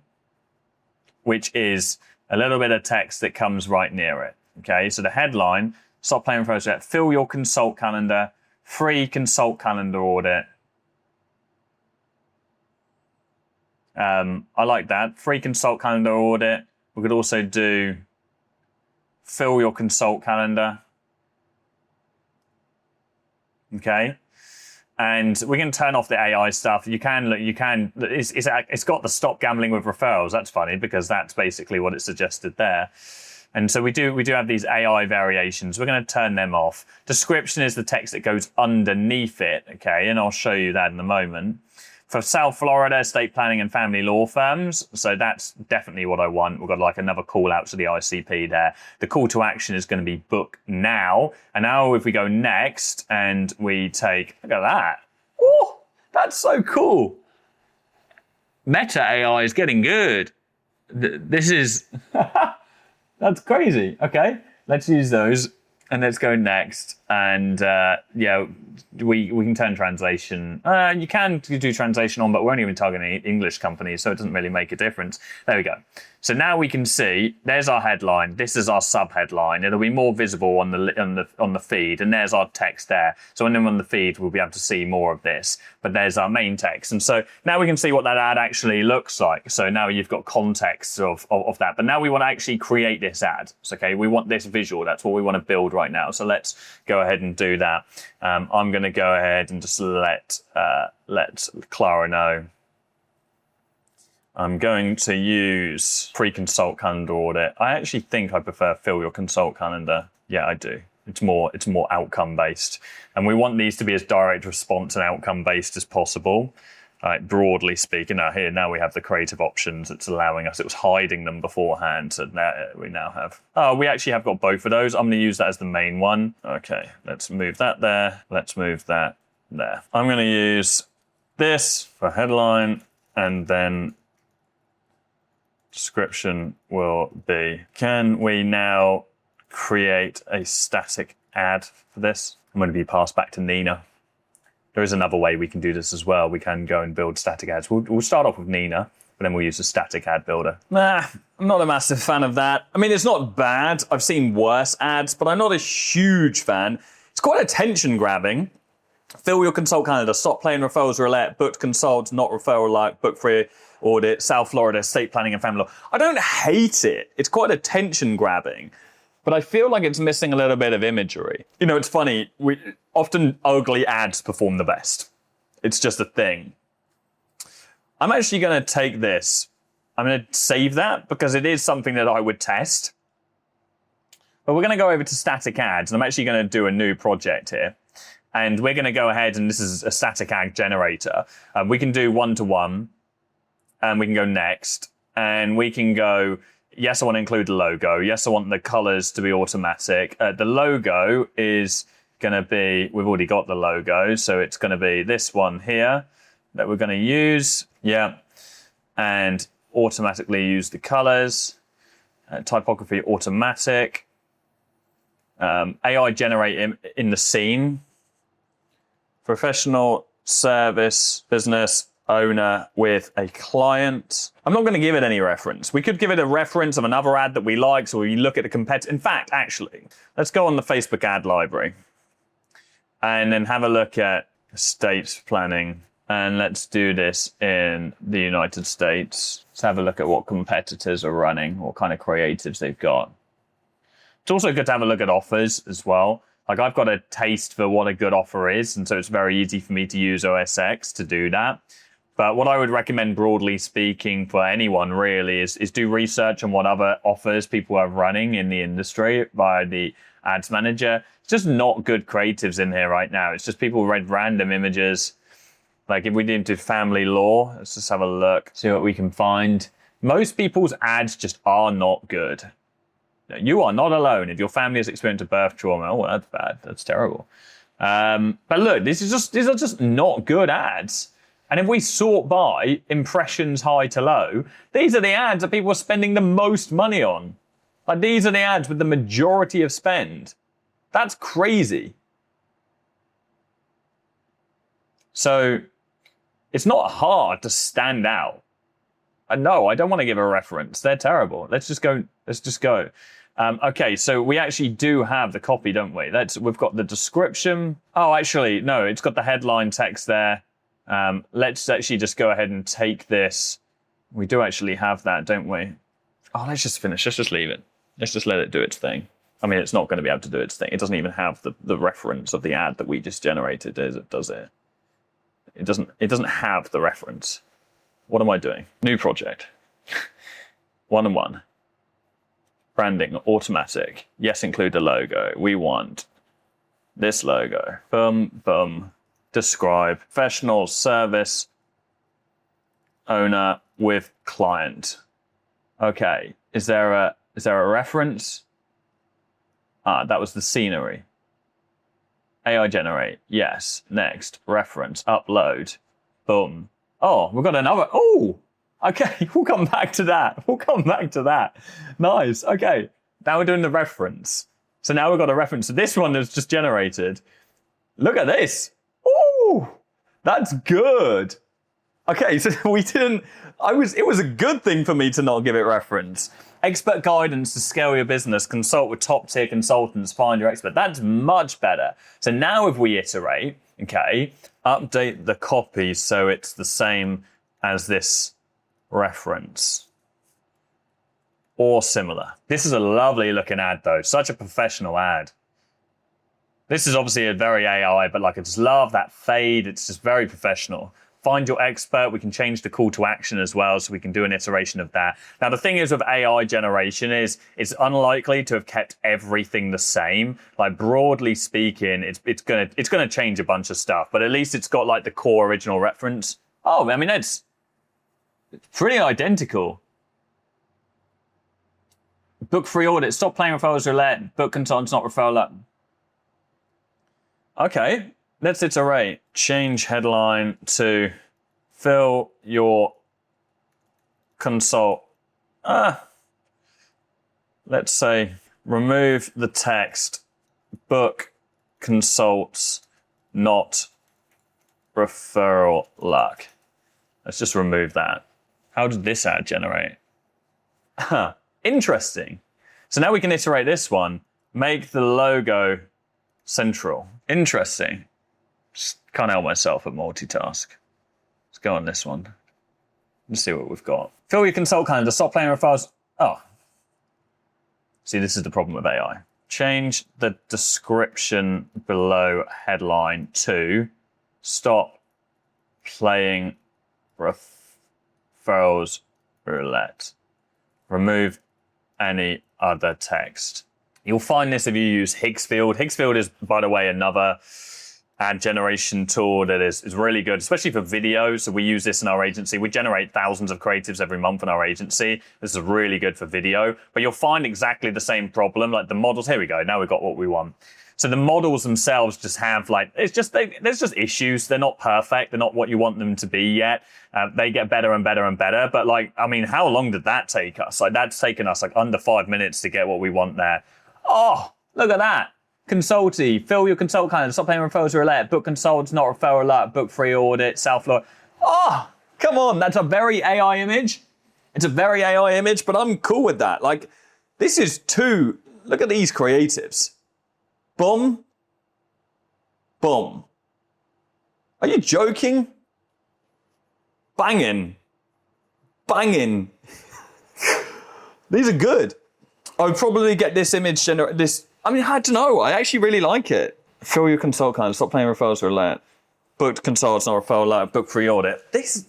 which is a little bit of text that comes right near it. Okay, so the headline, stop playing with project, fill your consult calendar, free consult calendar audit. I like that. Free consult calendar audit. We could also do fill your consult calendar. Okay. And we can turn off the AI stuff. It's got the stop gambling with referrals. That's funny because that's basically what it suggested there. And so we do have these AI variations. We're going to turn them off. Description is the text that goes underneath it. Okay. And I'll show you that in a moment. For South Florida, estate planning and family law firms. So that's definitely what I want. We've got like another call out to the ICP there. The call to action is going to be book now. And now if we go next and we take, look at that. Oh, that's so cool. Meta AI is getting good. This is, that's crazy. Okay, let's use those. And let's go next. And we can turn translation. You can do translation on, but we're only even targeting English companies, so it doesn't really make a difference. There we go. So now we can see there's our headline. This is our sub headline. It'll be more visible on the feed, and there's our text there. So when I'm on the feed, we'll be able to see more of this. But there's our main text, and so now we can see what that ad actually looks like. So now you've got context of that. But now we want to actually create this ad. So, okay, we want this visual. That's what we want to build right now. So let's go ahead and do that. I'm going to go ahead and just let Clara know. I'm going to use pre-consult calendar audit. I actually think I prefer fill your consult calendar. Yeah, I do. It's more outcome based. And we want these to be as direct response and outcome based as possible. Broadly speaking, now we have the creative options. It's allowing us, it was hiding them beforehand. So now we now have, we actually have got both of those. I'm going to use that as the main one. Okay, let's move that there. Let's move that there. I'm going to use this for headline, and then description will be, can we now create a static ad for this? I'm going to be passed back to Nina. There is another way we can do this as well. We can go and build static ads. We'll start off with Nina, but then we'll use the static ad builder. Nah, I'm not a massive fan of that. I mean, it's not bad. I've seen worse ads, but I'm not a huge fan. It's quite attention grabbing. Fill your consult calendar, stop playing referrals roulette, booked consult, not referral like, book free audit, South Florida, estate planning and family law. I don't hate it. It's quite attention grabbing, but I feel like it's missing a little bit of imagery. You know, it's funny. Often ugly ads perform the best. It's just a thing. I'm actually going to take this. I'm going to save that because it is something that I would test. But we're going to go over to static ads, and I'm actually going to do a new project here. And we're going to go ahead, and this is a static ad generator. We can do one-to-one, and we can go next. And we can go, yes, I want to include the logo. Yes, I want the colors to be automatic. The logo is going to be, we've already got the logo, so it's going to be this one here that we're going to use. Yeah. And automatically use the colors. Typography automatic. AI generate in the scene. Professional service business owner with a client. I'm not going to give it any reference. We could give it a reference of another ad that we like, so we look at the competitor. In fact, actually, let's go on the Facebook ad library and then have a look at estate planning. And let's do this in the United States. Let's have a look at what competitors are running, what kind of creatives they've got. It's also good to have a look at offers as well. Like, I've got a taste for what a good offer is, and so it's very easy for me to use OS X to do that. But what I would recommend, broadly speaking, for anyone really is do research on what other offers people are running in the industry via the ads manager. It's just not good creatives in here right now. It's just people read random images. Like, if we did into family law, let's just have a look, see what we can find. Most people's ads just are not good. You are not alone. If your family has experienced a birth trauma, oh, that's bad. That's terrible. But look, these are just not good ads. And if we sort by impressions high to low, these are the ads that people are spending the most money on. Like, these are the ads with the majority of spend. That's crazy. So it's not hard to stand out. No, I don't want to give a reference. They're terrible. Let's just go. Okay, so we actually do have the copy, don't we? We've got the description. Oh, actually, no, it's got the headline text there. Let's actually just go ahead and take this. We do actually have that, don't we? Oh, let's just finish. Let's just leave it. Let's just let it do its thing. I mean, it's not going to be able to do its thing. It doesn't even have the reference of the ad that we just generated, does it? It doesn't have the reference. What am I doing? New project. 1-on-1. Branding, automatic. Yes, include the logo. We want this logo. Boom, boom. Describe. Professional service owner with client. Okay. Is there a reference? That was the scenery. AI generate. Yes. Next. Reference. Upload. Boom. Oh, we've got another. Oh, okay. We'll come back to that. Nice. Okay. Now we're doing the reference. So now we've got a reference to this one that's just generated. Look at this. Oh, that's good. Okay. So it was a good thing for me to not give it reference. Expert guidance to scale your business. Consult with top tier consultants. Find your expert. That's much better. So now if we iterate, okay, update the copy so it's the same as this reference or similar. This is a lovely looking ad though. Such a professional ad. This is obviously a very AI, but like, I just love that fade. It's just very professional. find your expert. We can change the call to action as well, so we can do an iteration of that. Now, the thing is with AI generation is it's unlikely to have kept everything the same. Like broadly speaking, it's gonna change a bunch of stuff, but at least it's got like the core original reference. Oh, I mean, it's pretty identical. Book free audit. Stop playing referrals roulette. Book consultants, not referral luck. Okay, let's iterate. Change headline to fill your consult. Let's say remove the text. Book consults, not referral luck. Let's just remove that. How did this ad generate? Interesting. So now we can iterate this one. Make the logo central. Interesting. Just can't help myself at multitask. Let's go on this one. Let's see what we've got. Fill your consult calendar. Stop playing referrals. Oh. See, this is the problem with AI. Change the description below headline to stop playing referrals roulette. Remove any other text. You'll find this if you use Higgsfield. Higgsfield is, by the way, another ad generation tool that is really good, especially for video. So we use this in our agency. We generate thousands of creatives every month in our agency. This is really good for video, but you'll find exactly the same problem. Like the models, here we go. Now we've got what we want. So the models themselves just have like, there's just issues. They're not perfect. They're not what you want them to be yet. They get better and better and better. But like, I mean, how long did that take us? Like that's taken us like under 5 minutes to get what we want there. Oh, look at that. Consulty, fill your consult calendar, stop playing referrals roulette, book consults, not referral luck, book free audit, self-law. Oh, come on. That's a very AI image. It's a very AI image, but I'm cool with that. Like this is look at these creatives. Boom. Boom. Are you joking? Banging. Banging. These are good. I would probably get this image I mean, I don't know. I actually really like it. Fill your consult calendar. Stop playing referrals roulette. Booked consults, not referral luck. Book free audit. This is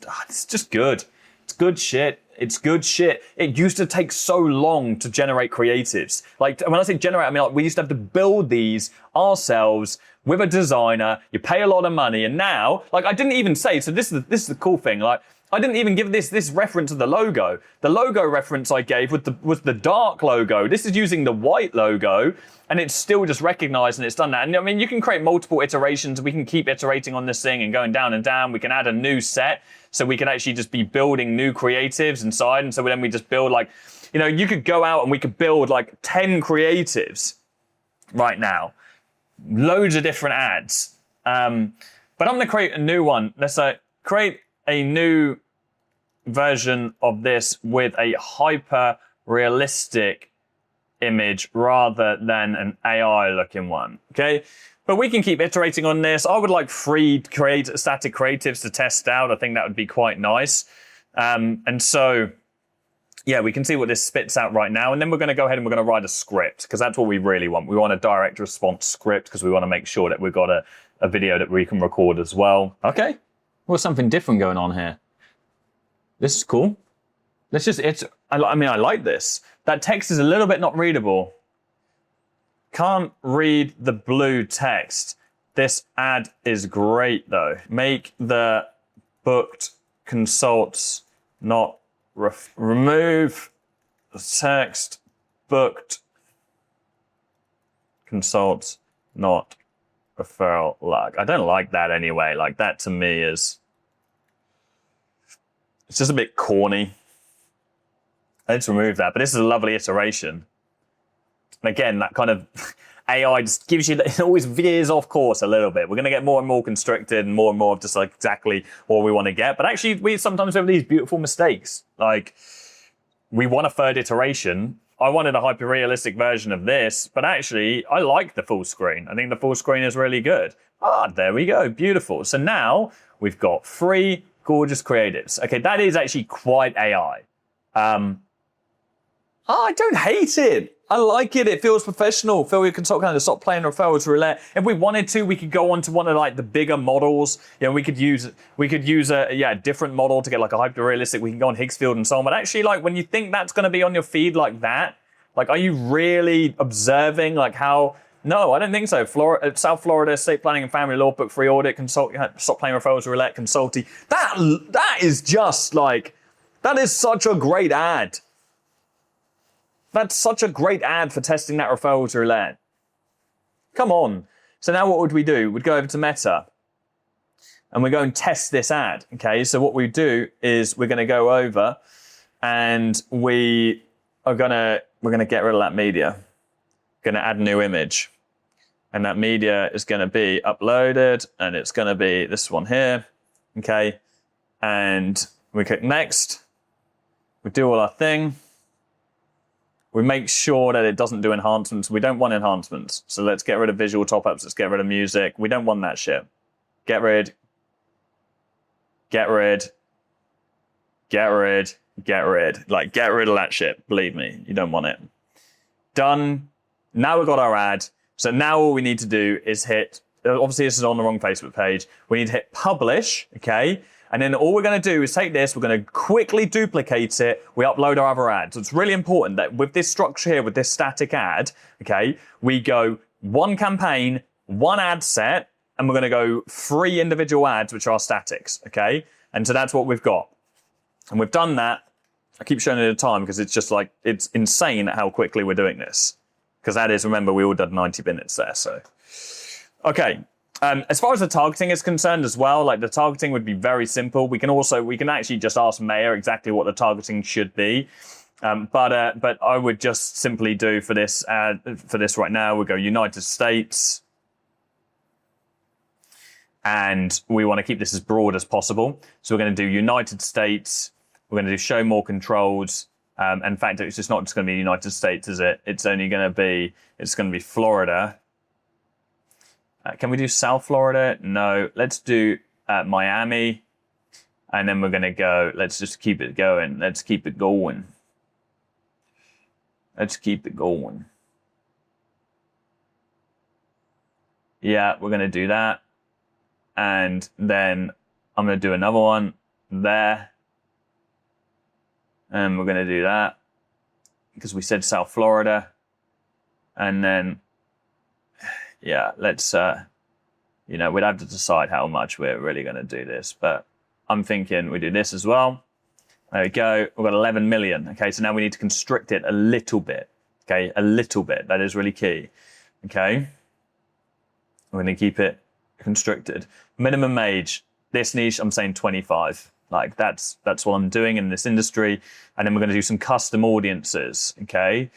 just good. It's good shit. It's good shit. It used to take so long to generate creatives. Like when I say generate, I mean like we used to have to build these ourselves with a designer. You pay a lot of money, and now, like I didn't even say. So this is the cool thing. Like I didn't even give this reference of the logo. The logo reference I gave was the dark logo. This is using the white logo, and it's still just recognized and it's done that. And I mean, you can create multiple iterations. We can keep iterating on this thing and going down and down. We can add a new set. So we can actually just be building new creatives inside. And so then we just build like, you could go out and we could build like 10 creatives right now. Loads of different ads. But I'm going to create a new one. Let's create a new version of this with a hyper realistic image rather than an AI looking one. Okay. But we can keep iterating on this. I would like free static creatives to test out. I think that would be quite nice. And so, yeah, we can see what this spits out right now. And then we're going to go ahead and we're going to write a script because that's what we really want. We want a direct response script because we want to make sure that we've got a video that we can record as well. Okay. Well, something different going on here. This is cool. I mean, I like this. That text is a little bit not readable. Can't read the blue text. This ad is great though. Make the booked consults not remove the text booked consults not referral luck. I don't like that anyway. Like that to me it's just a bit corny. Let's remove that. But this is a lovely iteration. And again, that kind of AI just gives you, it always veers off course a little bit. We're going to get more and more constricted and more of just like exactly what we want to get. But actually, we sometimes have these beautiful mistakes. Like, we want a third iteration. I wanted a hyper-realistic version of this, but actually, I like the full screen. I think the full screen is really good. There we go. Beautiful. So now we've got 3 gorgeous creatives. Okay, that is actually quite AI. I don't hate it. I like it. It feels professional. Feel we can kind of stop playing referrals roulette. If we wanted to, we could go on to one of like the bigger models. You know, we could use a different model to get like a hyper realistic. We can go on Higgsfield and so on. But actually, like when you think that's going to be on your feed like that, like are you really observing like how? No, I don't think so. South Florida Estate Planning and Family Law Book Free Audit Consult. Stop playing referrals roulette consulting. That is just like that is such a great ad. That's such a great ad for testing that referrals roulette. Come on. So now what would we do? We'd go over to Meta and we go and test this ad. Okay, so what we do is we're going to go over and we're going to get rid of that media. Going to add a new image. And that media is going to be uploaded and it's going to be this one here. Okay, and we click next. We do all our thing. We make sure that it doesn't do enhancements. We don't want enhancements. So let's get rid of visual top-ups. Let's get rid of music. We don't want that shit. Get rid. Like, get rid of that shit. Believe me, you don't want it. Done. Now we've got our ad. So now all we need to do is hit, obviously this is on the wrong Facebook page. We need to hit publish, okay? And then all we're going to do is take this, we're going to quickly duplicate it, we upload our other ad. So it's really important that with this structure here, with this static ad, okay, we go one campaign, one ad set, and we're going to go 3 individual ads, which are statics, okay? And so that's what we've got. And we've done that. I keep showing it at a time because it's just like, it's insane at how quickly we're doing this. Because that is, remember, we all did 90 minutes there, so. Okay. As far as the targeting is concerned as well, like the targeting would be very simple. We can actually just ask Mayor exactly what the targeting should be. But I would just simply do for this right now, we go United States. And we want to keep this as broad as possible. So we're going to do United States. We're going to do show more controls. In fact, it's just not just going to be United States, is it? It's going to be Florida. Can we do South Florida? No. Let's do Miami. And then we're going to go, let's just keep it going. Let's keep it going. Yeah, we're going to do that. And then I'm going to do another one there. And we're going to do that because we said South Florida. And then, yeah, let's, we'd have to decide how much we're really going to do this. But I'm thinking we do this as well. There we go. We've got 11 million. Okay, so now we need to constrict it a little bit. Okay, a little bit. That is really key. Okay. We're going to keep it constricted. Minimum age. This niche, I'm saying 25. Like that's what I'm doing in this industry. And then we're going to do some custom audiences. Okay.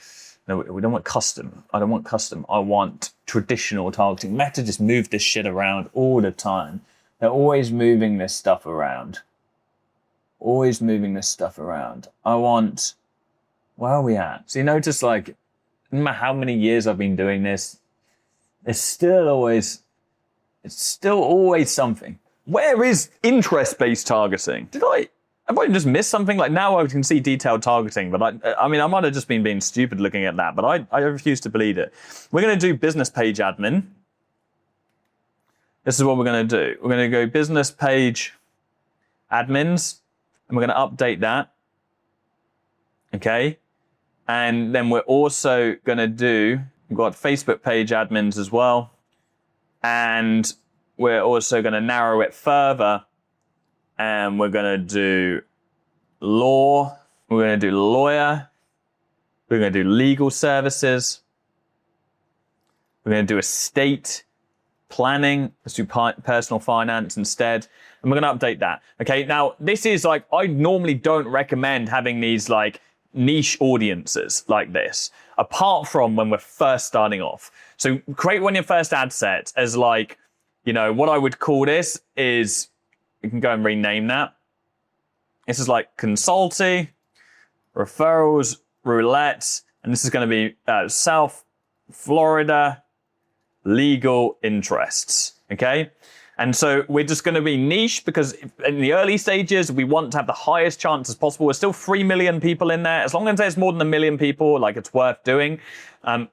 No, we don't want custom. I don't want custom. I want traditional targeting. Meta just move this shit around all the time. They're always moving this stuff around. I want, where are we at? So you notice, like, no matter how many years I've been doing this, it's still always something. Where is interest-based targeting? Have I just missed something? Like now I can see detailed targeting, but I might have just been being stupid looking at that, but I refuse to believe it. We're going to do business page admin. This is what we're going to do. We're going to go business page admins, and we're going to update that. Okay. And then we're also going to do, we've got Facebook page admins as well. And we're also going to narrow it further. And we're going to do law. We're going to do lawyer. We're going to do legal services. We're going to do estate planning. Let's do personal finance instead. And we're going to update that. Okay. Now, this is like, I normally don't recommend having these like niche audiences like this, apart from when we're first starting off. So create one of your first ad sets as like, what I would call this is, you can go and rename that. This is like consulting, referrals, roulette, and this is going to be South Florida legal interests. Okay. And so we're just going to be niche because in the early stages, we want to have the highest chance as possible. There's still 3 million people in there. As long as there's more than 1 million people, like, it's worth doing. And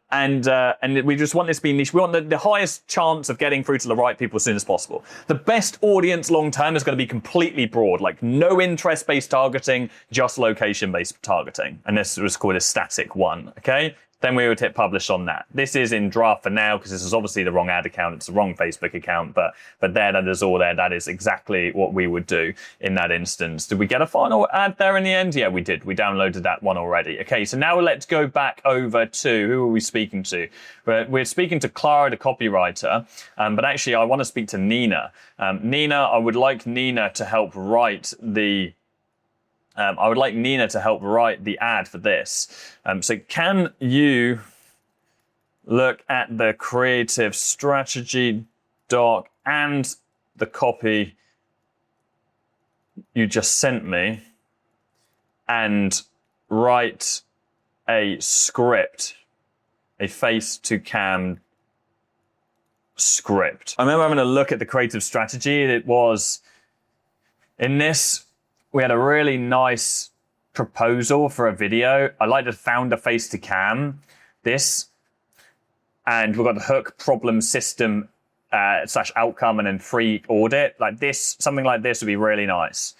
we just want this to be niche. We want the highest chance of getting through to the right people as soon as possible. The best audience long term is going to be completely broad, like no interest-based targeting, just location-based targeting. And this was called a static one, okay? Then we would hit publish on that. This is in draft for now because this is obviously the wrong ad account. It's the wrong Facebook account, but there, that is all there. That is exactly what we would do in that instance. Did we get a final ad there in the end? Yeah, we did. We downloaded that one already. Okay, so now let's go back over to, who are we speaking to? We're speaking to Clara, the copywriter, but actually I want to speak to Nina. I would like Nina to help write the ad for this. So can you look at the creative strategy doc and the copy you just sent me and write a script, a face-to-cam script? I remember having a look at the creative strategy. It was in this. We had a really nice proposal for a video. I like the founder face to cam, this, and we've got the hook, problem, system, / outcome, and then free audit. Like this, something like this would be really nice.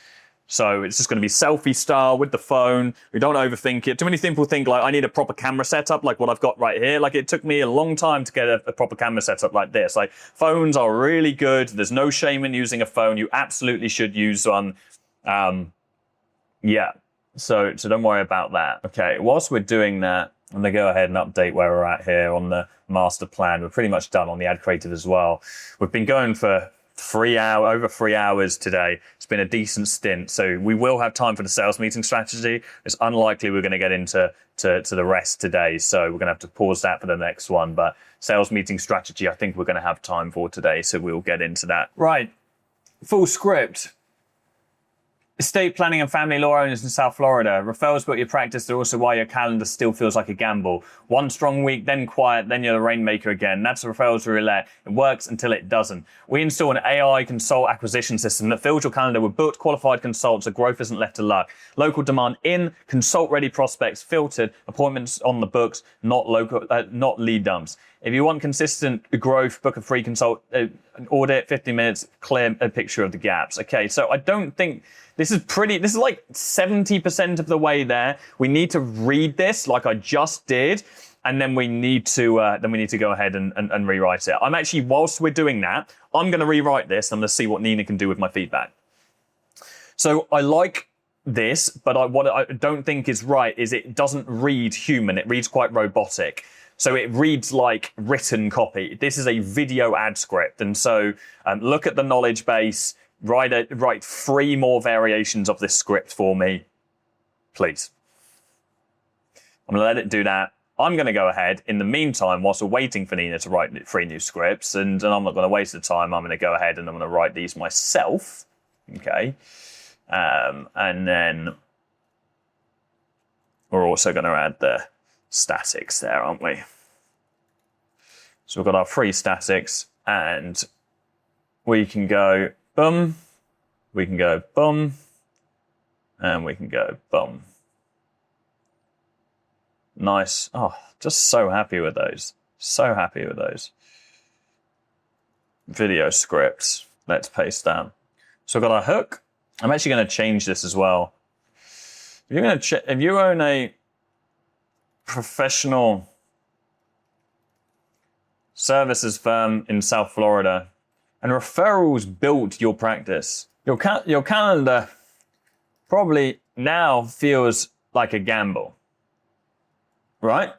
So it's just going to be selfie style with the phone. We don't overthink it. Too many people think like I need a proper camera setup like what I've got right here. Like it took me a long time to get a proper camera setup like this. Like phones are really good. There's no shame in using a phone. You absolutely should use one. Yeah, so don't worry about that. Okay, whilst we're doing that, I'm gonna go ahead and update where we're at here on the master plan. We're pretty much done on the ad creative as well. We've been going for over 3 hours today. It's been a decent stint, so we will have time for the sales meeting strategy. It's unlikely we're gonna get into the rest today, so we're gonna have to pause that for the next one, but sales meeting strategy, I think we're gonna have time for today, so we'll get into that. Right, full script. Estate planning and family law owners in South Florida. Referrals built your practice. They're also why your calendar still feels like a gamble. One strong week, then quiet, then you're the rainmaker again. That's the referrals roulette. It works until it doesn't. We install an AI consult acquisition system that fills your calendar with booked, qualified consults so growth isn't left to luck. Local demand in, consult-ready prospects filtered, appointments on the books, not lead dumps. If you want consistent growth, book a free consult, audit, 15 minutes, clear a picture of the gaps. Okay, so I don't think this is like 70% of the way there. We need to read this like I just did, and then we need to go ahead and rewrite it. I'm actually, whilst we're doing that, I'm going to rewrite this. I'm going to see what Nina can do with my feedback. So I like this, but what I don't think is right is it doesn't read human. It reads quite robotic. So it reads like written copy. This is a video ad script. And so look at the knowledge base, write 3 more variations of this script for me, please. I'm gonna let it do that. I'm gonna go ahead in the meantime, whilst we're waiting for Nina to write 3 new scripts, and I'm not gonna waste the time. I'm gonna go ahead and I'm gonna write these myself, okay? And then we're also gonna add the statics there, aren't we? So we've got our 3 statics, and we can go boom, we can go boom, and we can go boom. Nice. Oh, just so happy with those. So happy with those. Video scripts. Let's paste that. So we've got our hook. I'm actually going to change this as well. If you own a professional services firm in South Florida and referrals built your practice, your calendar probably now feels like a gamble, right?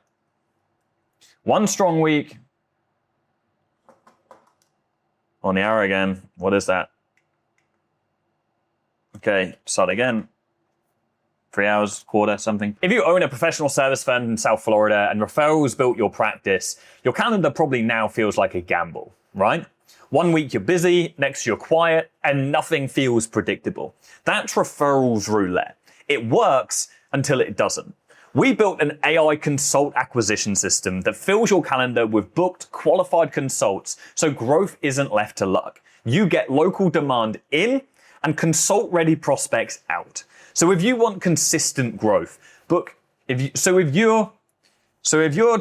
One strong week. On the arrow again. What is that? Okay, start again. 3 hours, quarter, something. If you own a professional service firm in South Florida and referrals built your practice, your calendar probably now feels like a gamble, right? One week you're busy, next you're quiet, and nothing feels predictable. That's referrals roulette. It works until it doesn't. We built an AI consult acquisition system that fills your calendar with booked, qualified consults so growth isn't left to luck. you get local demand in and consult ready prospects out. So if you want consistent growth, if you're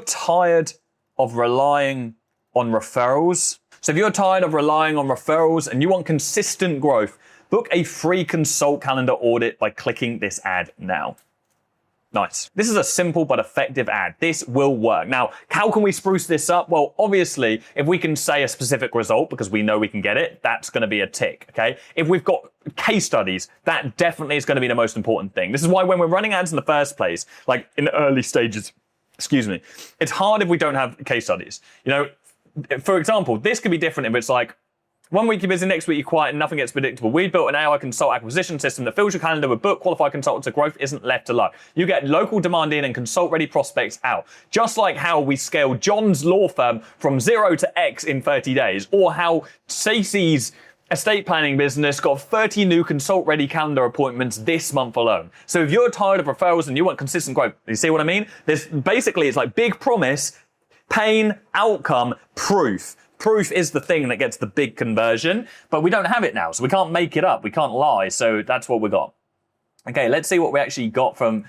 tired of relying on referrals, and you want consistent growth, book a free consult calendar audit by clicking this ad now. Nice. This is a simple but effective ad. This will work. Now, how can we spruce this up? Well, obviously, if we can say a specific result because we know we can get it, that's going to be a tick, okay? If we've got case studies, that definitely is going to be the most important thing. This is why when we're running ads in the first place, like in the early stages, it's hard if we don't have case studies. You know, for example, this could be different if it's like, 1 week you're busy, next week you're quiet, and nothing gets predictable. We built an AI consult acquisition system that fills your calendar with book qualified consultants so growth isn't left to luck. You get local demand in and consult ready prospects out. Just like how we scaled John's law firm from 0 to X in 30 days, or how Stacey's estate planning business got 30 new consult ready calendar appointments this month alone. So if you're tired of referrals and you want consistent growth, you see what I mean? It's like big promise, pain, outcome, proof. Proof is the thing that gets the big conversion, but we don't have it now, so we can't make it up. We can't lie, so that's what we got. Okay, let's see what we actually got from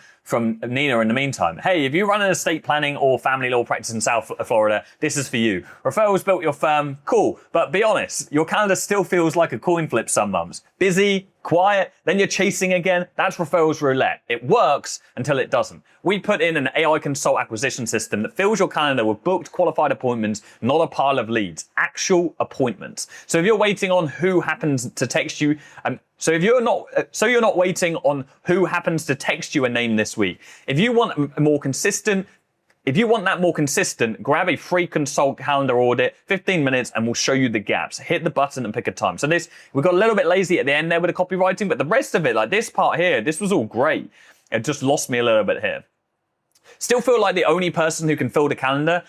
Nina in the meantime. Hey, if you run an estate planning or family law practice in South Florida, this is for you. Referrals built your firm, cool, but be honest, your calendar still feels like a coin flip some months. Busy, quiet, then you're chasing again. That's referrals roulette. It works until it doesn't. We put in an AI consult acquisition system that fills your calendar with booked qualified appointments, not a pile of leads, actual appointments. So if you're waiting on who happens to text you, so you're not waiting on who happens to text you a name this week. If you want that more consistent, grab a free consult calendar audit, 15 minutes, and we'll show you the gaps. Hit the button and pick a time. So we got a little bit lazy at the end there with the copywriting, but the rest of it, like this part here, this was all great. It just lost me a little bit here. Still feel like the only person who can fill the calendar?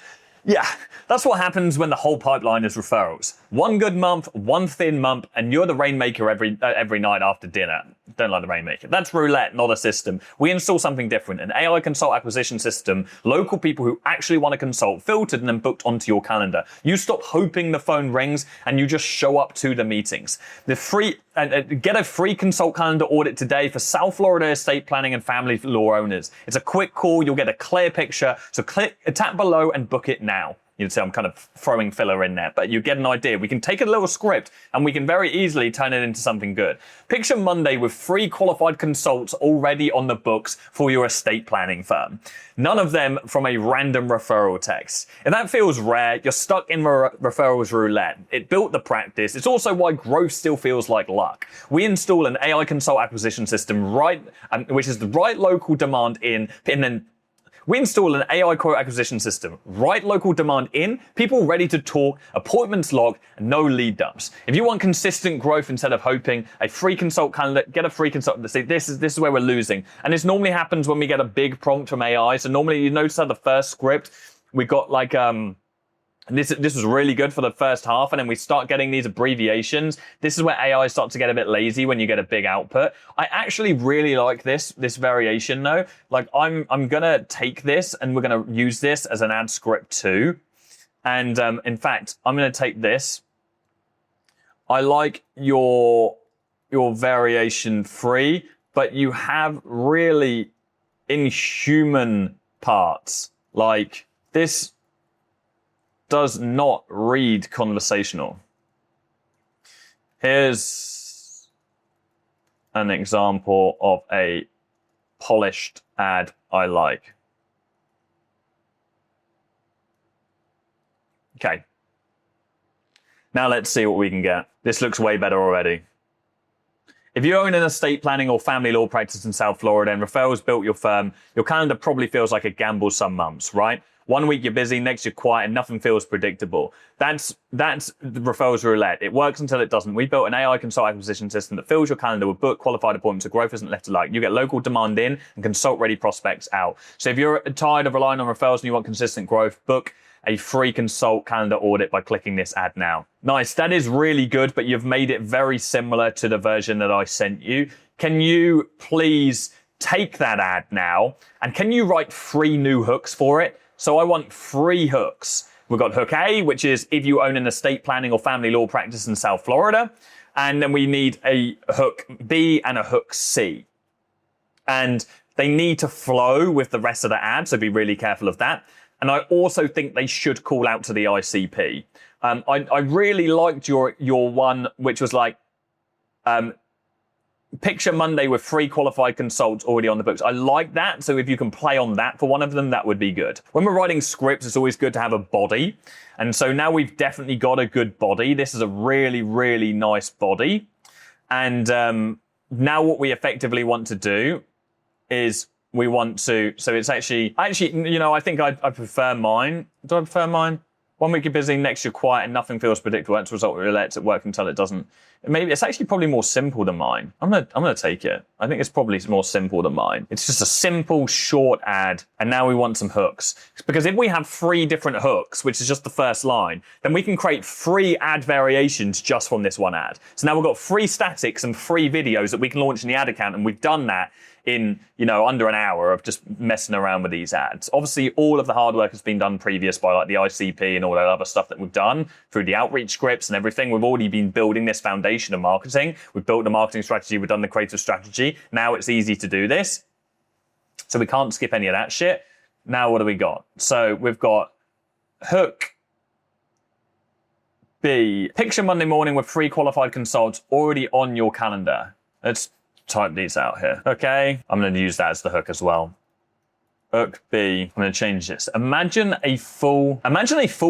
Yeah, that's what happens when the whole pipeline is referrals. 1 good month, 1 thin month, and you're the rainmaker every night after dinner. Don't like the rainmaker. That's roulette, not a system. We install something different, an AI consult acquisition system, local people who actually want to consult, filtered and then booked onto your calendar. You stop hoping the phone rings and you just show up to the meetings. Get a free consult calendar audit today for South Florida estate planning and family law owners. It's a quick call. You'll get a clear picture. So tap below and book it now. You'd say I'm kind of throwing filler in there, but you get an idea. We can take a little script and we can very easily turn it into something good. Picture Monday with 3 qualified consults already on the books for your estate planning firm. None of them from a random referral text. If that feels rare, you're stuck in referrals roulette. It built the practice. It's also why growth still feels like luck. We install an AI consult acquisition system which is the right local demand in, and then we install an AI quote acquisition system, right local demand in, people ready to talk, appointments logged, and no lead dumps. If you want consistent growth instead of hoping, a free consult calendar, get a free consult. See, this is where we're losing. And this normally happens when we get a big prompt from AI. So normally you notice how the first script, we got like, this was really good for the first half, and then we start getting these abbreviations. This is where AI starts to get a bit lazy when you get a big output. I actually really like this variation though. Like I'm gonna take this and we're gonna use this as an ad script too. And in fact, I'm gonna take this. I like your variation 3, but you have really inhuman parts. Like this does not read conversational. Here's an example of a polished ad I like. Okay. Now let's see what we can get. This looks way better already. If you own an estate planning or family law practice in South Florida and referrals built your firm, your calendar probably feels like a gamble some months, right? 1 week you're busy, next you're quiet, and nothing feels predictable. That's the referrals roulette. It works until it doesn't. We built an AI consult acquisition system that fills your calendar with book qualified appointments so growth isn't left to luck. You get local demand in and consult ready prospects out. So if you're tired of relying on referrals and you want consistent growth, book a free consult calendar audit by clicking this ad now. Nice, that is really good, but you've made it very similar to the version that I sent you. Can you please take that ad now and can you write 3 new hooks for it? So I want 3 hooks We've got hook A, which is if you own an estate planning or family law practice in South Florida. And then we need a hook B and a hook C. And they need to flow with the rest of the ad, so be really careful of that. And I also think they should call out to the ICP. I really liked your one, which was like, picture Monday with 3 qualified consults already on the books. I like that. So if you can play on that for one of them, that would be good. When we're writing scripts, it's always good to have a body. And so now we've definitely got a good body. This is a really, really nice body. And now what we effectively want to do is we want to, so it's actually, you know, I think I prefer mine. Do I prefer mine? 1 week you're busy, next you're quiet, and nothing feels predictable. As a result, it lets it work until it doesn't. Maybe it's actually probably more simple than mine. I'm gonna take it. I think it's probably more simple than mine. It's just a simple, short ad, and now we want some hooks. Because if we have 3 different hooks, which is just the first line, then we can create 3 ad variations just from this one ad. So now we've got 3 statics and 3 videos that we can launch in the ad account, and we've done that in, you know, under an hour of just messing around with these ads. Obviously, all of the hard work has been done previous by like the ICP and all that other stuff that we've done through the outreach scripts and everything. We've already been building this foundation of marketing. We've built the marketing strategy. We've done the creative strategy. Now it's easy to do this. So we can't skip any of that shit. Now what do we got? So we've got hook B. Picture Monday morning with 3 qualified consults already on your calendar. Let's type these out here. Okay, I'm going to use that as the hook as well. Hook B. I'm going to change this. Imagine a full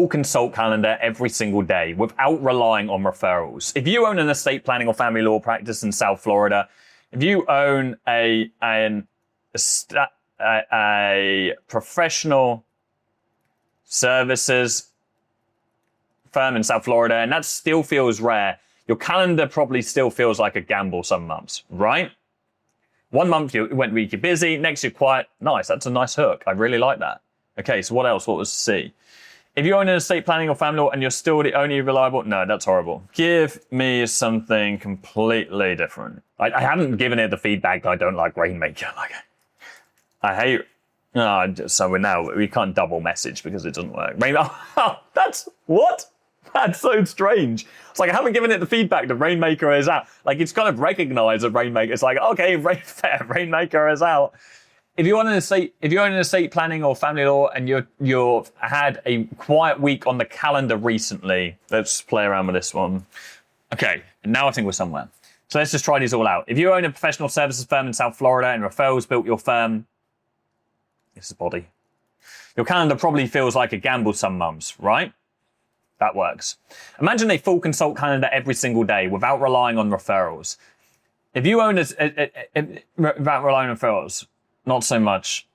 consult calendar every single day without relying on referrals. If you own an estate planning or family law practice in South Florida, if you own a professional services firm in South Florida, and that still feels rare, your calendar probably still feels like a gamble some months, right? 1 month you went week, you're busy, next you're quiet. Nice, that's a nice hook. I really like that. Okay, so what else? What was C? If you own an estate planning or family law and you're still the only reliable, no, that's horrible. Give me something completely different. I haven't given it the feedback that I don't like Rainmaker. Like, I hate, so we can't double message because it doesn't work. That's, what? That's so strange. It's like, I haven't given it the feedback that Rainmaker is out. Like, it's kind of recognized that Rainmaker. It's like, okay, Rainmaker is out. If you own an estate planning or family law and you've had a quiet week on the calendar recently, let's play around with this one. Okay, now I think we're somewhere. So let's just try these all out. If you own a professional services firm in South Florida and referrals built your firm, this is body. Your calendar probably feels like a gamble some months, right? That works. Imagine a full consult calendar every single day without relying on referrals. If you own without relying on referrals, not so much.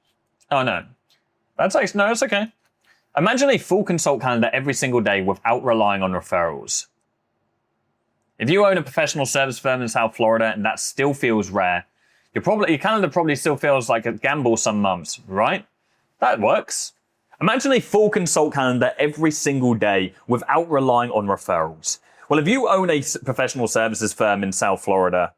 Oh no, that's okay. Imagine a full consult calendar every single day without relying on referrals. If you own a professional service firm in South Florida and that still feels rare, your calendar probably still feels like a gamble some months, right? That works. Imagine a full consult calendar every single day without relying on referrals. Well, if you own a professional services firm in South Florida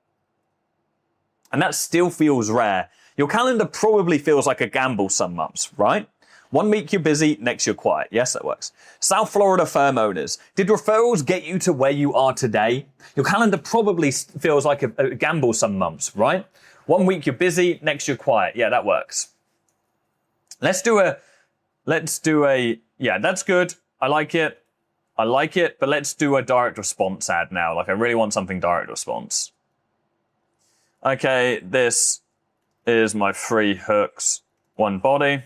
and that still feels rare, your calendar probably feels like a gamble some months, right? 1 week you're busy, next you're quiet. Yes, that works. South Florida firm owners, did referrals get you to where you are today? Your calendar probably feels like a gamble some months, right? 1 week you're busy, next you're quiet. Yeah, that works. Let's do a, yeah, that's good. I like it, but let's do a direct response ad now. Like, I really want something direct response. Okay, this is my 3 hooks, 1 body.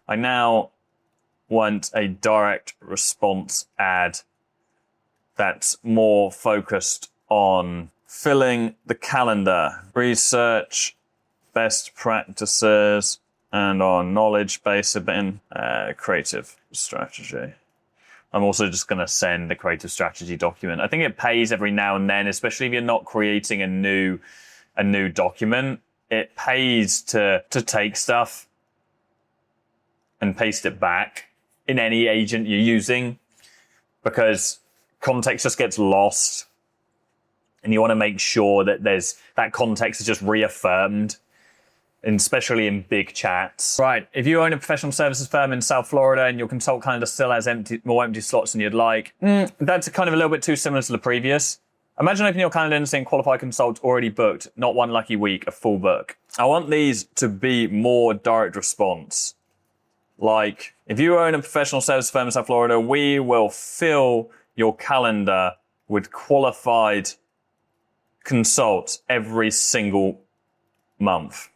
I now want a direct response ad that's more focused on filling the calendar, research, best practices, and on knowledge base in creative strategy. I'm also just going to send the creative strategy document. I think it pays every now and then, especially if you're not creating a new document. It pays to take stuff and paste it back in any agent you're using, because context just gets lost, and you want to make sure that that context is just reaffirmed especially in big chats. Right, if you own a professional services firm in South Florida and your consult calendar still has more empty slots than you'd like, that's kind of a little bit too similar to the previous. Imagine opening your calendar and seeing qualified consults already booked, not one lucky week, a full book. I want these to be more direct response. Like, if you own a professional services firm in South Florida, we will fill your calendar with qualified consults every single month.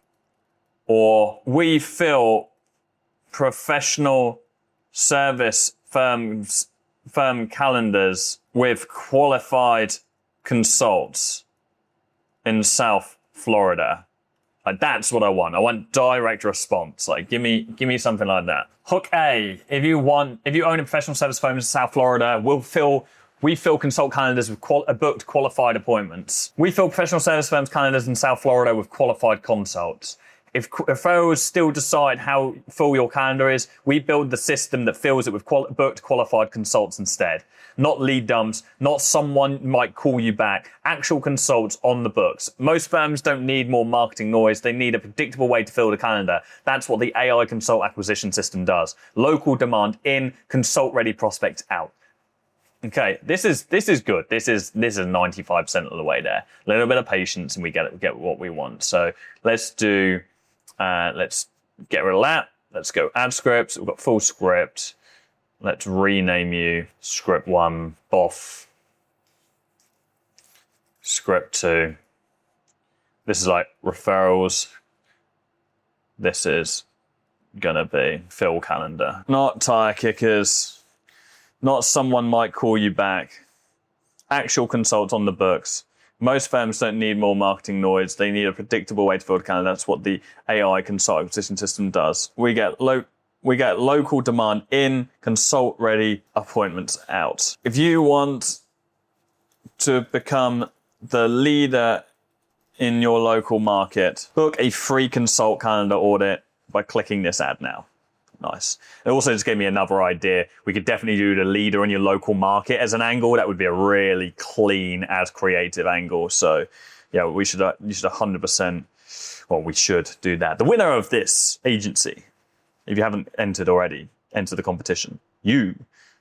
Or we fill professional service firm calendars with qualified consults in South Florida. Like, that's what I want. I want direct response. Like, give me something like that. Hook A, if you own a professional service firm in South Florida, we fill consult calendars with booked qualified appointments. We fill professional service firms calendars in South Florida with qualified consults. If referrals still decide how full your calendar is, we build the system that fills it with booked qualified consults instead. Not lead dumps, not someone might call you back, actual consults on the books. Most firms don't need more marketing noise, they need a predictable way to fill the calendar. That's what the AI consult acquisition system does. Local demand in, consult ready prospects out. Okay, this is good. This is 95% of the way there. A little bit of patience and we get what we want. So let's get rid of that. Let's go add scripts. We've got full script. Let's rename you script 1, boff. Script 2. This is like referrals. This is gonna be fill calendar. Not tire kickers. Not someone might call you back. Actual consults on the books. Most firms don't need more marketing noise. They need a predictable way to fill the calendar. That's what the AI consult acquisition system does. We get local demand in, consult ready, appointments out. If you want to become the leader in your local market, book a free consult calendar audit by clicking this ad now. Nice. It also just gave me another idea. We could definitely do the leader in your local market as an angle. That would be a really clean as creative angle. So yeah, you should 100%, well, we should do that. The winner of this agency, if you haven't entered already, enter the competition. You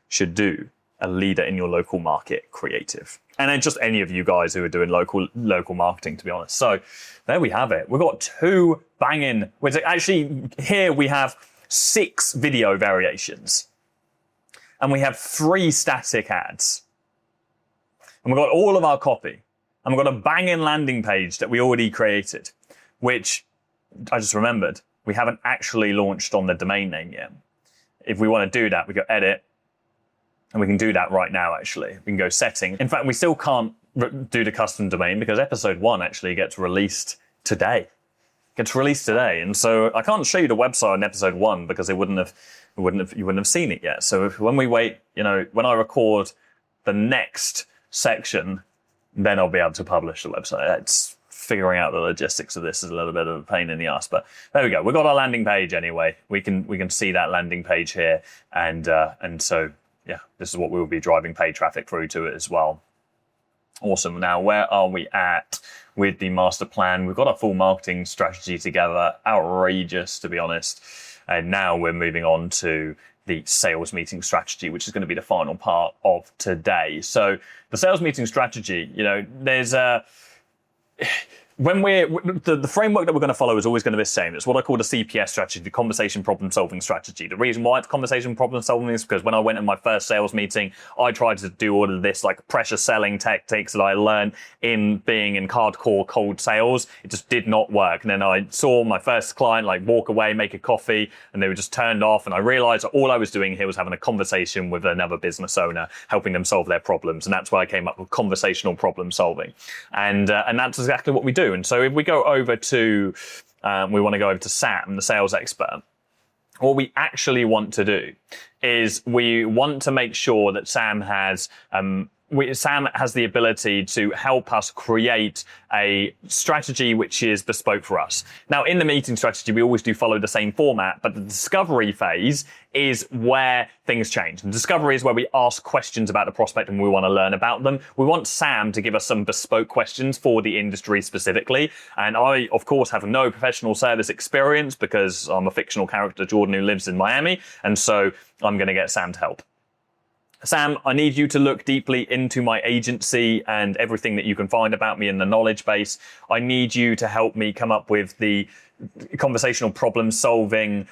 should do a leader in your local market creative. And then just any of you guys who are doing local marketing, to be honest. So there we have it. We've got 2 banging, which actually here we have 6 video variations. And we have 3 static ads. And we've got all of our copy. And we've got a banging landing page that we already created, which I just remembered. We haven't actually launched on the domain name yet. If we want to do that, we go edit. And we can do that right now, actually. We can go setting. In fact, we still can't do the custom domain because episode 1 actually gets released today. And so I can't show you the website on episode 1 because you wouldn't have seen it yet. So when we wait, when I record the next section, then I'll be able to publish the website. It's figuring out the logistics of this is a little bit of a pain in the ass, but there we go. We've got our landing page anyway. We can see that landing page here, and so yeah, this is what we will be driving paid traffic through to it as well. Awesome. Now, where are we at with the master plan? We've got our full marketing strategy together. Outrageous, to be honest. And now we're moving on to the sales meeting strategy, which is going to be the final part of today. So the sales meeting strategy, there's the framework that we're going to follow is always going to be the same. It's what I call the CPS strategy, the conversation problem solving strategy. The reason why it's conversation problem solving is because when I went in my first sales meeting, I tried to do all of this like pressure selling tactics that I learned in being in hardcore cold sales. It just did not work. And then I saw my first client like walk away, make a coffee, and they were just turned off. And I realized that all I was doing here was having a conversation with another business owner, helping them solve their problems. And that's why I came up with conversational problem solving. And that's exactly what we do. And so if we go over to, we want to go over to Sam, the sales expert, what we actually want to do is we want to make sure that Sam has Sam has the ability to help us create a strategy which is bespoke for us. Now, in the meeting strategy, we always do follow the same format, but the discovery phase is where things change. And discovery is where we ask questions about the prospect and we want to learn about them. We want Sam to give us some bespoke questions for the industry specifically. And I, of course, have no professional service experience because I'm a fictional character, Jordan, who lives in Miami. And so I'm going to get Sam to help. Sam, I need you to look deeply into my agency and everything that you can find about me in the knowledge base. I need you to help me come up with the conversational problem solving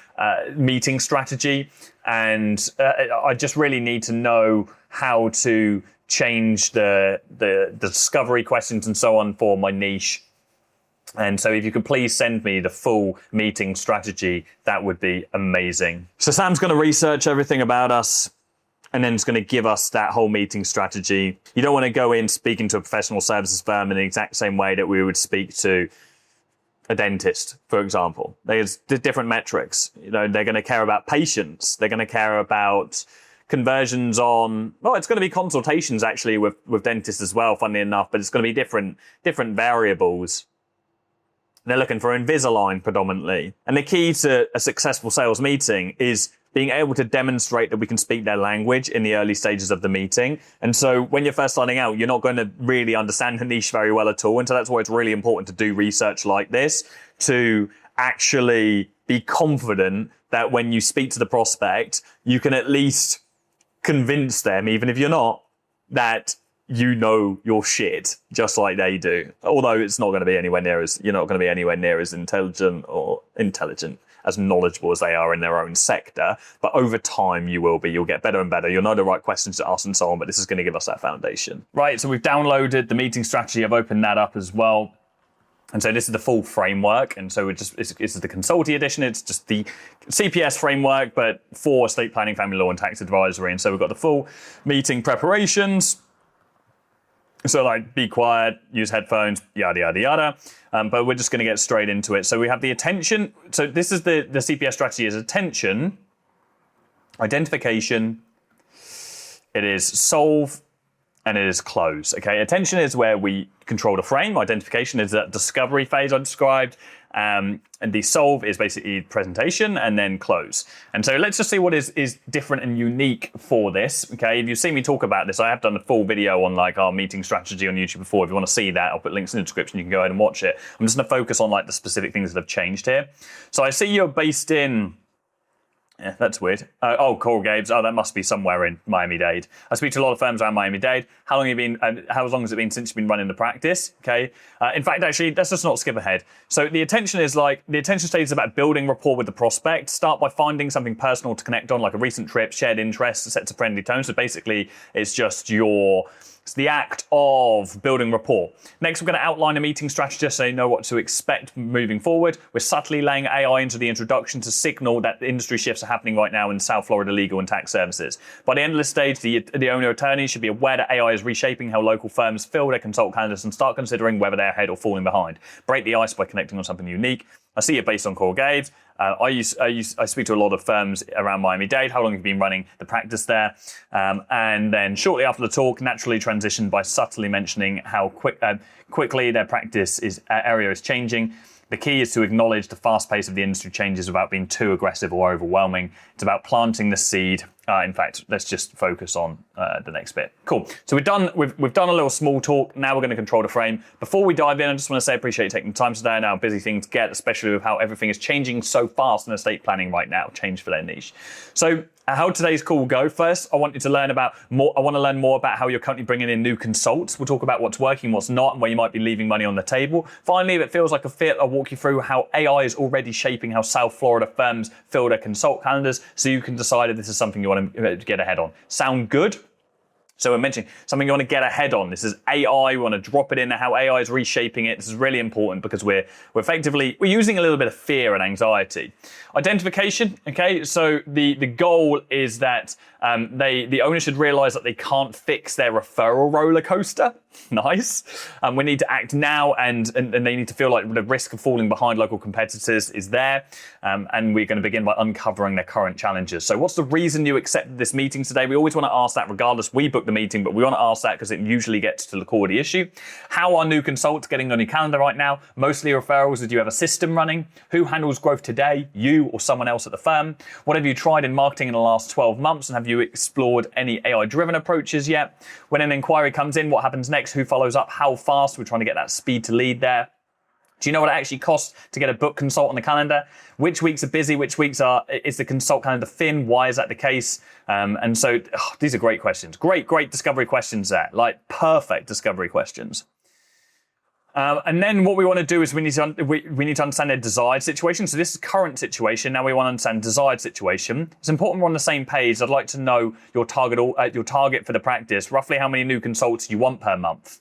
meeting strategy. And I just really need to know how to change the discovery questions and so on for my niche. And so if you could please send me the full meeting strategy, that would be amazing. So Sam's going to research everything about us, and then it's going to give us that whole meeting strategy. You don't want to go in speaking to a professional services firm in the exact same way that we would speak to a dentist, for example. There's different metrics. You know, they're going to care about patients. They're going to care about conversions on, well, it's going to be consultations actually with dentists as well, funnily enough, but it's going to be different variables. They're looking for Invisalign predominantly. And the key to a successful sales meeting is being able to demonstrate that we can speak their language in the early stages of the meeting. And so when you're first starting out, you're not going to really understand the niche very well at all. And so that's why it's really important to do research like this, to actually be confident that when you speak to the prospect, you can at least convince them, even if you're not, that you know your shit just like they do. Although it's not going to be anywhere near as, you're not going to be anywhere near as intelligent as knowledgeable as they are in their own sector. But over time, you will be. You'll get better and better. You'll know the right questions to ask and so on. But this is going to give us that foundation. Right, so we've downloaded the meeting strategy. I've opened that up as well. And so this is the full framework. And so this is the Consulting edition. It's just the CPS framework, but for estate planning, family law, and tax advisory. And so we've got the full meeting preparations. So like, be quiet, use headphones, yada, yada, yada. But we're just going to get straight into it. So we have the attention. So this is the CPS strategy is attention, identification, it is solve, and it is close. Okay, attention is where we control the frame. Identification is that discovery phase I described. And the solve is basically presentation and then close. And so let's just see what is different and unique for this. Okay, if you've seen me talk about this, I have done a full video on like our meeting strategy on YouTube before. If you want to see that, I'll put links in the description. You can go ahead and watch it. I'm just going to focus on like the specific things that have changed here. So I see you're based in, yeah, that's weird. Coral Gables. Oh, that must be somewhere in Miami-Dade. I speak to a lot of firms around Miami-Dade. How long has it been since you've been running the practice? Okay. In fact, actually, let's just not skip ahead. So the attention stage is about building rapport with the prospect. Start by finding something personal to connect on, like a recent trip, shared interests, sets a friendly tone. So basically, it's the act of building rapport. Next, we're going to outline a meeting strategy so you know what to expect moving forward. We're subtly laying AI into the introduction to signal that the industry shifts are happening right now in South Florida legal and tax services. By the end of this stage, the owner attorneys should be aware that AI is reshaping how local firms fill their consult calendars and start considering whether they're ahead or falling behind. Break the ice by connecting on something unique. I see it based on Coral Gables. I speak to a lot of firms around Miami-Dade. How long have you been running the practice there? And then shortly after the talk, naturally transition by subtly mentioning how quickly their practice area is changing. The key is to acknowledge the fast pace of the industry changes without being too aggressive or overwhelming. It's about planting the seed. In fact, let's just focus on the next bit. Cool. So we've done a little small talk. Now we're going to control the frame. Before we dive in, I just want to say I appreciate you taking the time today. I know how busy things get, especially with how everything is changing so fast in estate planning right now. Change for their niche. So how today's call will go. First, I want to learn more about how you're currently bringing in new consults. We'll talk about what's working, what's not, and where you might be leaving money on the table. Finally, if it feels like a fit, I'll walk you through how AI is already shaping how South Florida firms fill their consult calendars so you can decide if this is something you want to get ahead on. Sound good? So we're mentioning something you want to get ahead on. This is AI. We want to drop it in, how AI is reshaping it. This is really important because we're using a little bit of fear and anxiety. Identification, okay? So the goal is that the owner should realize that they can't fix their referral roller coaster. Nice. We need to act now, and they need to feel like the risk of falling behind local competitors is there. And we're going to begin by uncovering their current challenges. So what's the reason you accepted this meeting today? We always want to ask that regardless. We booked the meeting, but we want to ask that because it usually gets to the core of the issue. How are new consultants getting on your calendar right now? Mostly referrals. Did you have a system running? Who handles growth today? You or someone else at the firm? What have you tried in marketing in the last 12 months? And have you explored any AI-driven approaches yet? When an inquiry comes in, what happens next? Who follows up? How fast? We're trying to get that speed to lead there. Do you know what it actually costs to get a book consult on the calendar? Which weeks are busy? Which weeks is the consult calendar thin? Why is that the case? And so these are great questions. Great discovery questions there. Like perfect discovery questions. And then what we want to do is we need to understand their desired situation. So this is current situation. Now we want to understand desired situation. It's important we're on the same page. I'd like to know your target for the practice. Roughly how many new consults you want per month.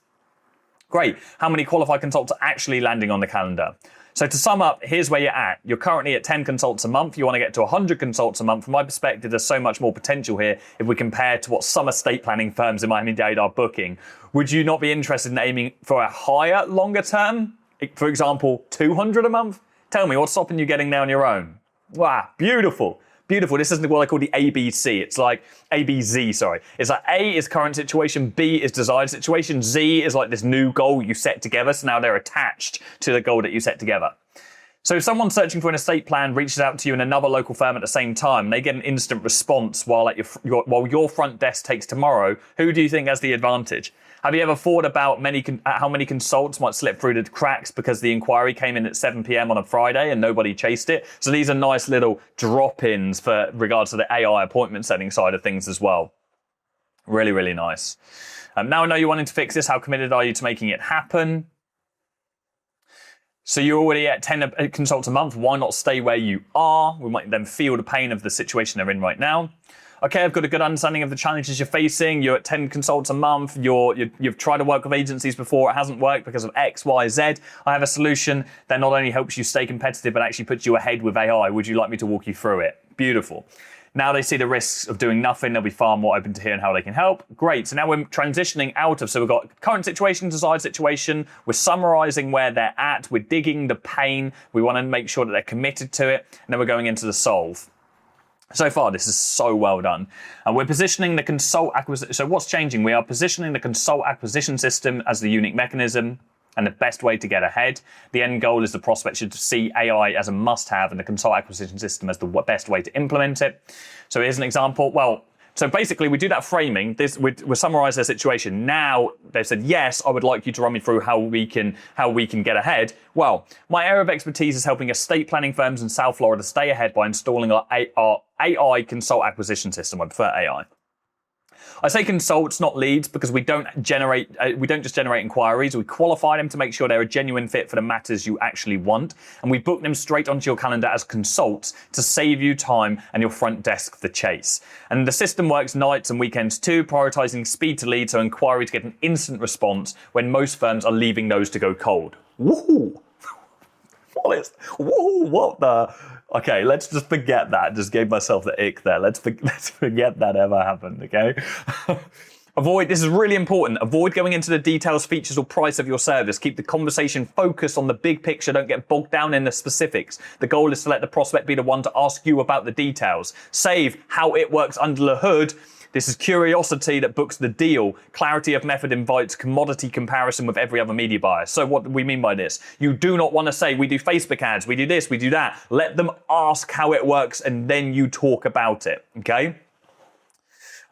Great. How many qualified consults are actually landing on the calendar? So to sum up, here's where you're at. You're currently at 10 consults a month. You want to get to 100 consults a month. From my perspective, there's so much more potential here if we compare to what some estate planning firms in Miami-Dade are booking. Would you not be interested in aiming for a higher, longer term? For example, 200 a month? Tell me, what's stopping you getting there on your own? Wow, beautiful. Beautiful. This isn't what I call the ABC. It's like ABZ, sorry. It's like A is current situation, B is desired situation, Z is like this new goal you set together. So now they're attached to the goal that you set together. So if someone searching for an estate plan reaches out to you in another local firm at the same time, they get an instant response while your front desk takes tomorrow, who do you think has the advantage? Have you ever thought about how many consults might slip through the cracks because the inquiry came in at 7 p.m. on a Friday and nobody chased it? So these are nice little drop-ins for regards to the AI appointment setting side of things as well. Really, really nice. Now I know you're wanting to fix this. How committed are you to making it happen? So you're already at 10 consults a month. Why not stay where you are? We might then feel the pain of the situation they're in right now. Okay, I've got a good understanding of the challenges you're facing. You're at 10 consults a month. You've tried to work with agencies before. It hasn't worked because of X, Y, Z. I have a solution that not only helps you stay competitive, but actually puts you ahead with AI. Would you like me to walk you through it? Beautiful. Now they see the risks of doing nothing. They'll be far more open to hearing how they can help. Great. So now we're transitioning out of, so we've got current situation, desired situation. We're summarizing where they're at. We're digging the pain. We want to make sure that they're committed to it. And then we're going into the solve. So far, this is so well done. And we're positioning the consult acquisition. So what's changing? We are positioning the consult acquisition system as the unique mechanism and the best way to get ahead. The end goal is the prospect should see AI as a must-have and the consult acquisition system as the best way to implement it. So here's an example. Well, so basically we do that framing. We summarize their situation. Now they've said, yes, I would like you to run me through how we can get ahead. Well, my area of expertise is helping estate planning firms in South Florida stay ahead by installing our AI consult acquisition system. I prefer AI. I say consults, not leads, because we don't just generate inquiries. We qualify them to make sure they're a genuine fit for the matters you actually want. And we book them straight onto your calendar as consults to save you time and your front desk the chase. And the system works nights and weekends too, prioritizing speed to lead, so inquiry to get an instant response when most firms are leaving those to go cold. Woohoo! What the? Okay, let's just forget that. Just gave myself the ick there. Let's forget that ever happened, okay? This is really important. Avoid going into the details, features, or price of your service. Keep the conversation focused on the big picture. Don't get bogged down in the specifics. The goal is to let the prospect be the one to ask you about the details. Save how it works under the hood. This is curiosity that books the deal. Clarity of method invites commodity comparison with every other media buyer. So what do we mean by this? You do not want to say, we do Facebook ads, we do this, we do that. Let them ask how it works and then you talk about it, okay?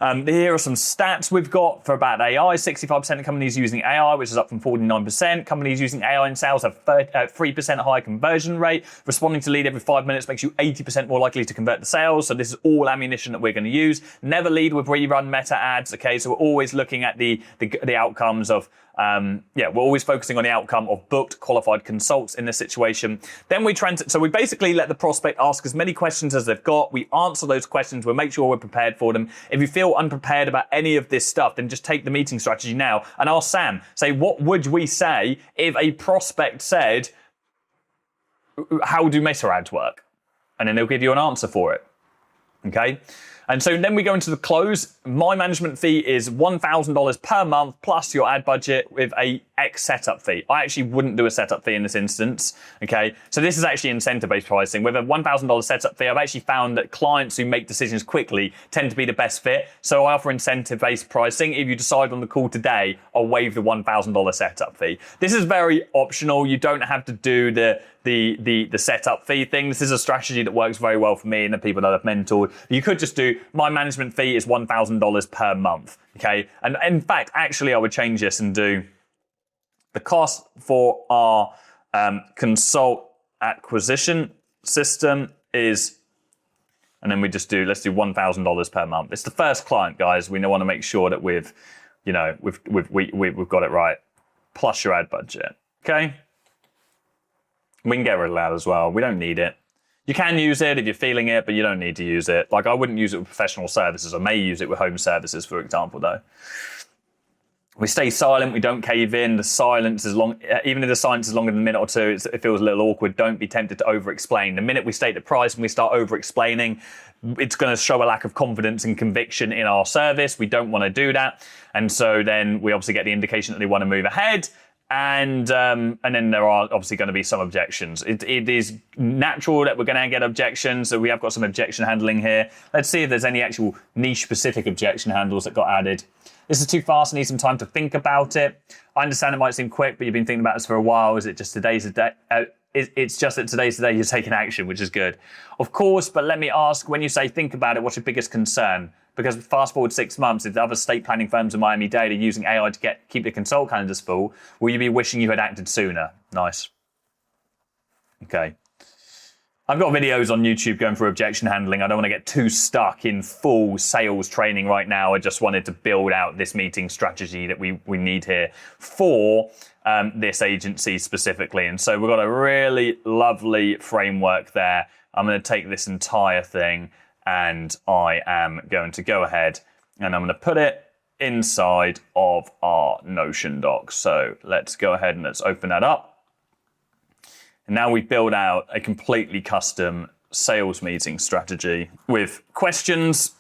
Here are some stats we've got for about AI. 65% of companies using AI, which is up from 49%. Companies using AI in sales have 3% higher conversion rate. Responding to lead every 5 minutes makes you 80% more likely to convert to sales. So this is all ammunition that we're going to use. Never lead with rerun meta ads. Okay, so we're always looking at the outcomes of we're always focusing on the outcome of booked qualified consults in this situation. Then we basically let the prospect ask as many questions as they've got. We answer those questions. We'll make sure we're prepared for them. If you feel unprepared about any of this stuff, then just take the meeting strategy now and ask Sam. Say, what would we say if a prospect said, how do meta ads work? And then they'll give you an answer for it. Okay. And so then we go into the close. My management fee is $1,000 per month plus your ad budget with a X setup fee. I actually wouldn't do a setup fee in this instance, okay? So this is actually incentive-based pricing. With a $1,000 setup fee, I've actually found that clients who make decisions quickly tend to be the best fit. So I offer incentive-based pricing. If you decide on the call today, I'll waive the $1,000 setup fee. This is very optional. You don't have to do the setup fee thing. This is a strategy that works very well for me and the people that I've mentored. You could just do, my management fee is $1,000 per month, okay? And in fact, actually, I would change this and do the cost for our consult acquisition system is, and then we just do, let's do $1,000 per month. It's the first client, guys. We want to make sure that we've got it right. Plus your ad budget, okay? We can get rid of that as well. We don't need it. You can use it if you're feeling it, but you don't need to use it. Like, I wouldn't use it with professional services. I may use it with home services, for example, though. We stay silent. We don't cave in. The silence is long. Even if the silence is longer than a minute or two, it feels a little awkward. Don't be tempted to over-explain. The minute we state the price and we start over-explaining, it's going to show a lack of confidence and conviction in our service. We don't want to do that. And so then we obviously get the indication that they want to move ahead. And then there are obviously going to be some objections. It is natural that we're going to get objections. So we have got some objection handling here. Let's see if there's any actual niche-specific objection handles that got added. This is too fast. I need some time to think about it. I understand it might seem quick, but you've been thinking about this for a while. Is it just today's the day? It's just that today's the day you're taking action, which is good. Of course, but let me ask, when you say think about it, what's your biggest concern? Because fast forward 6 months, if the other estate planning firms in Miami-Dade are using AI to keep the consult calendars full, will you be wishing you had acted sooner? Nice. Okay. I've got videos on YouTube going through objection handling. I don't want to get too stuck in full sales training right now. I just wanted to build out this meeting strategy that we need here for this agency specifically. And so we've got a really lovely framework there. I'm going to take this entire thing and I am going to go ahead and I'm going to put it inside of our Notion doc. So let's go ahead and let's open that up. And now we build out a completely custom sales meeting strategy with questions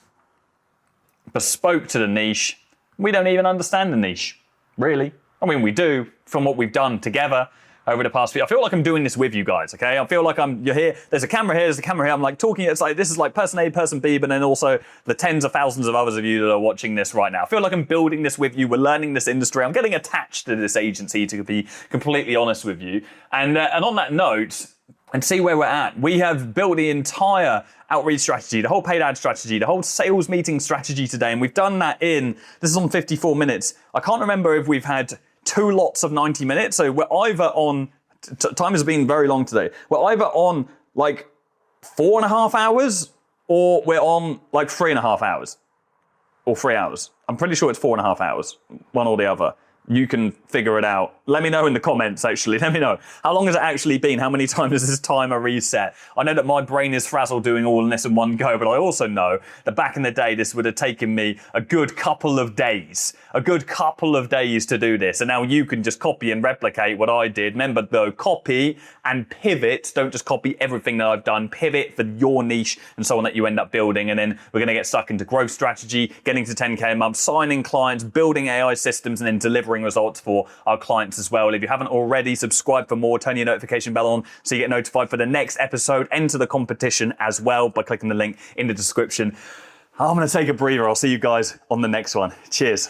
bespoke to the niche. We don't even understand the niche, really. I mean, we do from what we've done together over the past few. I feel like I'm doing this with you guys, okay? I feel like you're here. There's a camera here, there's a camera here. I'm like talking, it's like, this is like person A, person B, but then also the tens of thousands of others of you that are watching this right now. I feel like I'm building this with you. We're learning this industry. I'm getting attached to this agency, to be completely honest with you. And on that note, and see where we're at. We have built the entire outreach strategy, the whole paid ad strategy, the whole sales meeting strategy today. And we've done that this is on 54 minutes. I can't remember if we've had 2 lots of 90 minutes. So we're either on, time has been very long today. We're either on like 4.5 hours or we're on like 3.5 hours or 3 hours. I'm pretty sure it's 4.5 hours, one or the other. You can figure it out. Let me know in the comments, actually. Let me know. How long has it actually been? How many times has this timer reset? I know that my brain is frazzled doing all of this in one go, but I also know that back in the day, this would have taken me a good couple of days. A good couple of days to do this. And now you can just copy and replicate what I did. Remember, though, copy and pivot. Don't just copy everything that I've done. Pivot for your niche and so on that you end up building. And then we're going to get stuck into growth strategy, getting to 10K a month, signing clients, building AI systems, and then delivering results for our clients as well. If you haven't already, subscribe for more, turn your notification bell on so you get notified for the next episode. Enter the competition as well by clicking the link in the description. I'm going to take a breather. I'll see you guys on the next one. Cheers.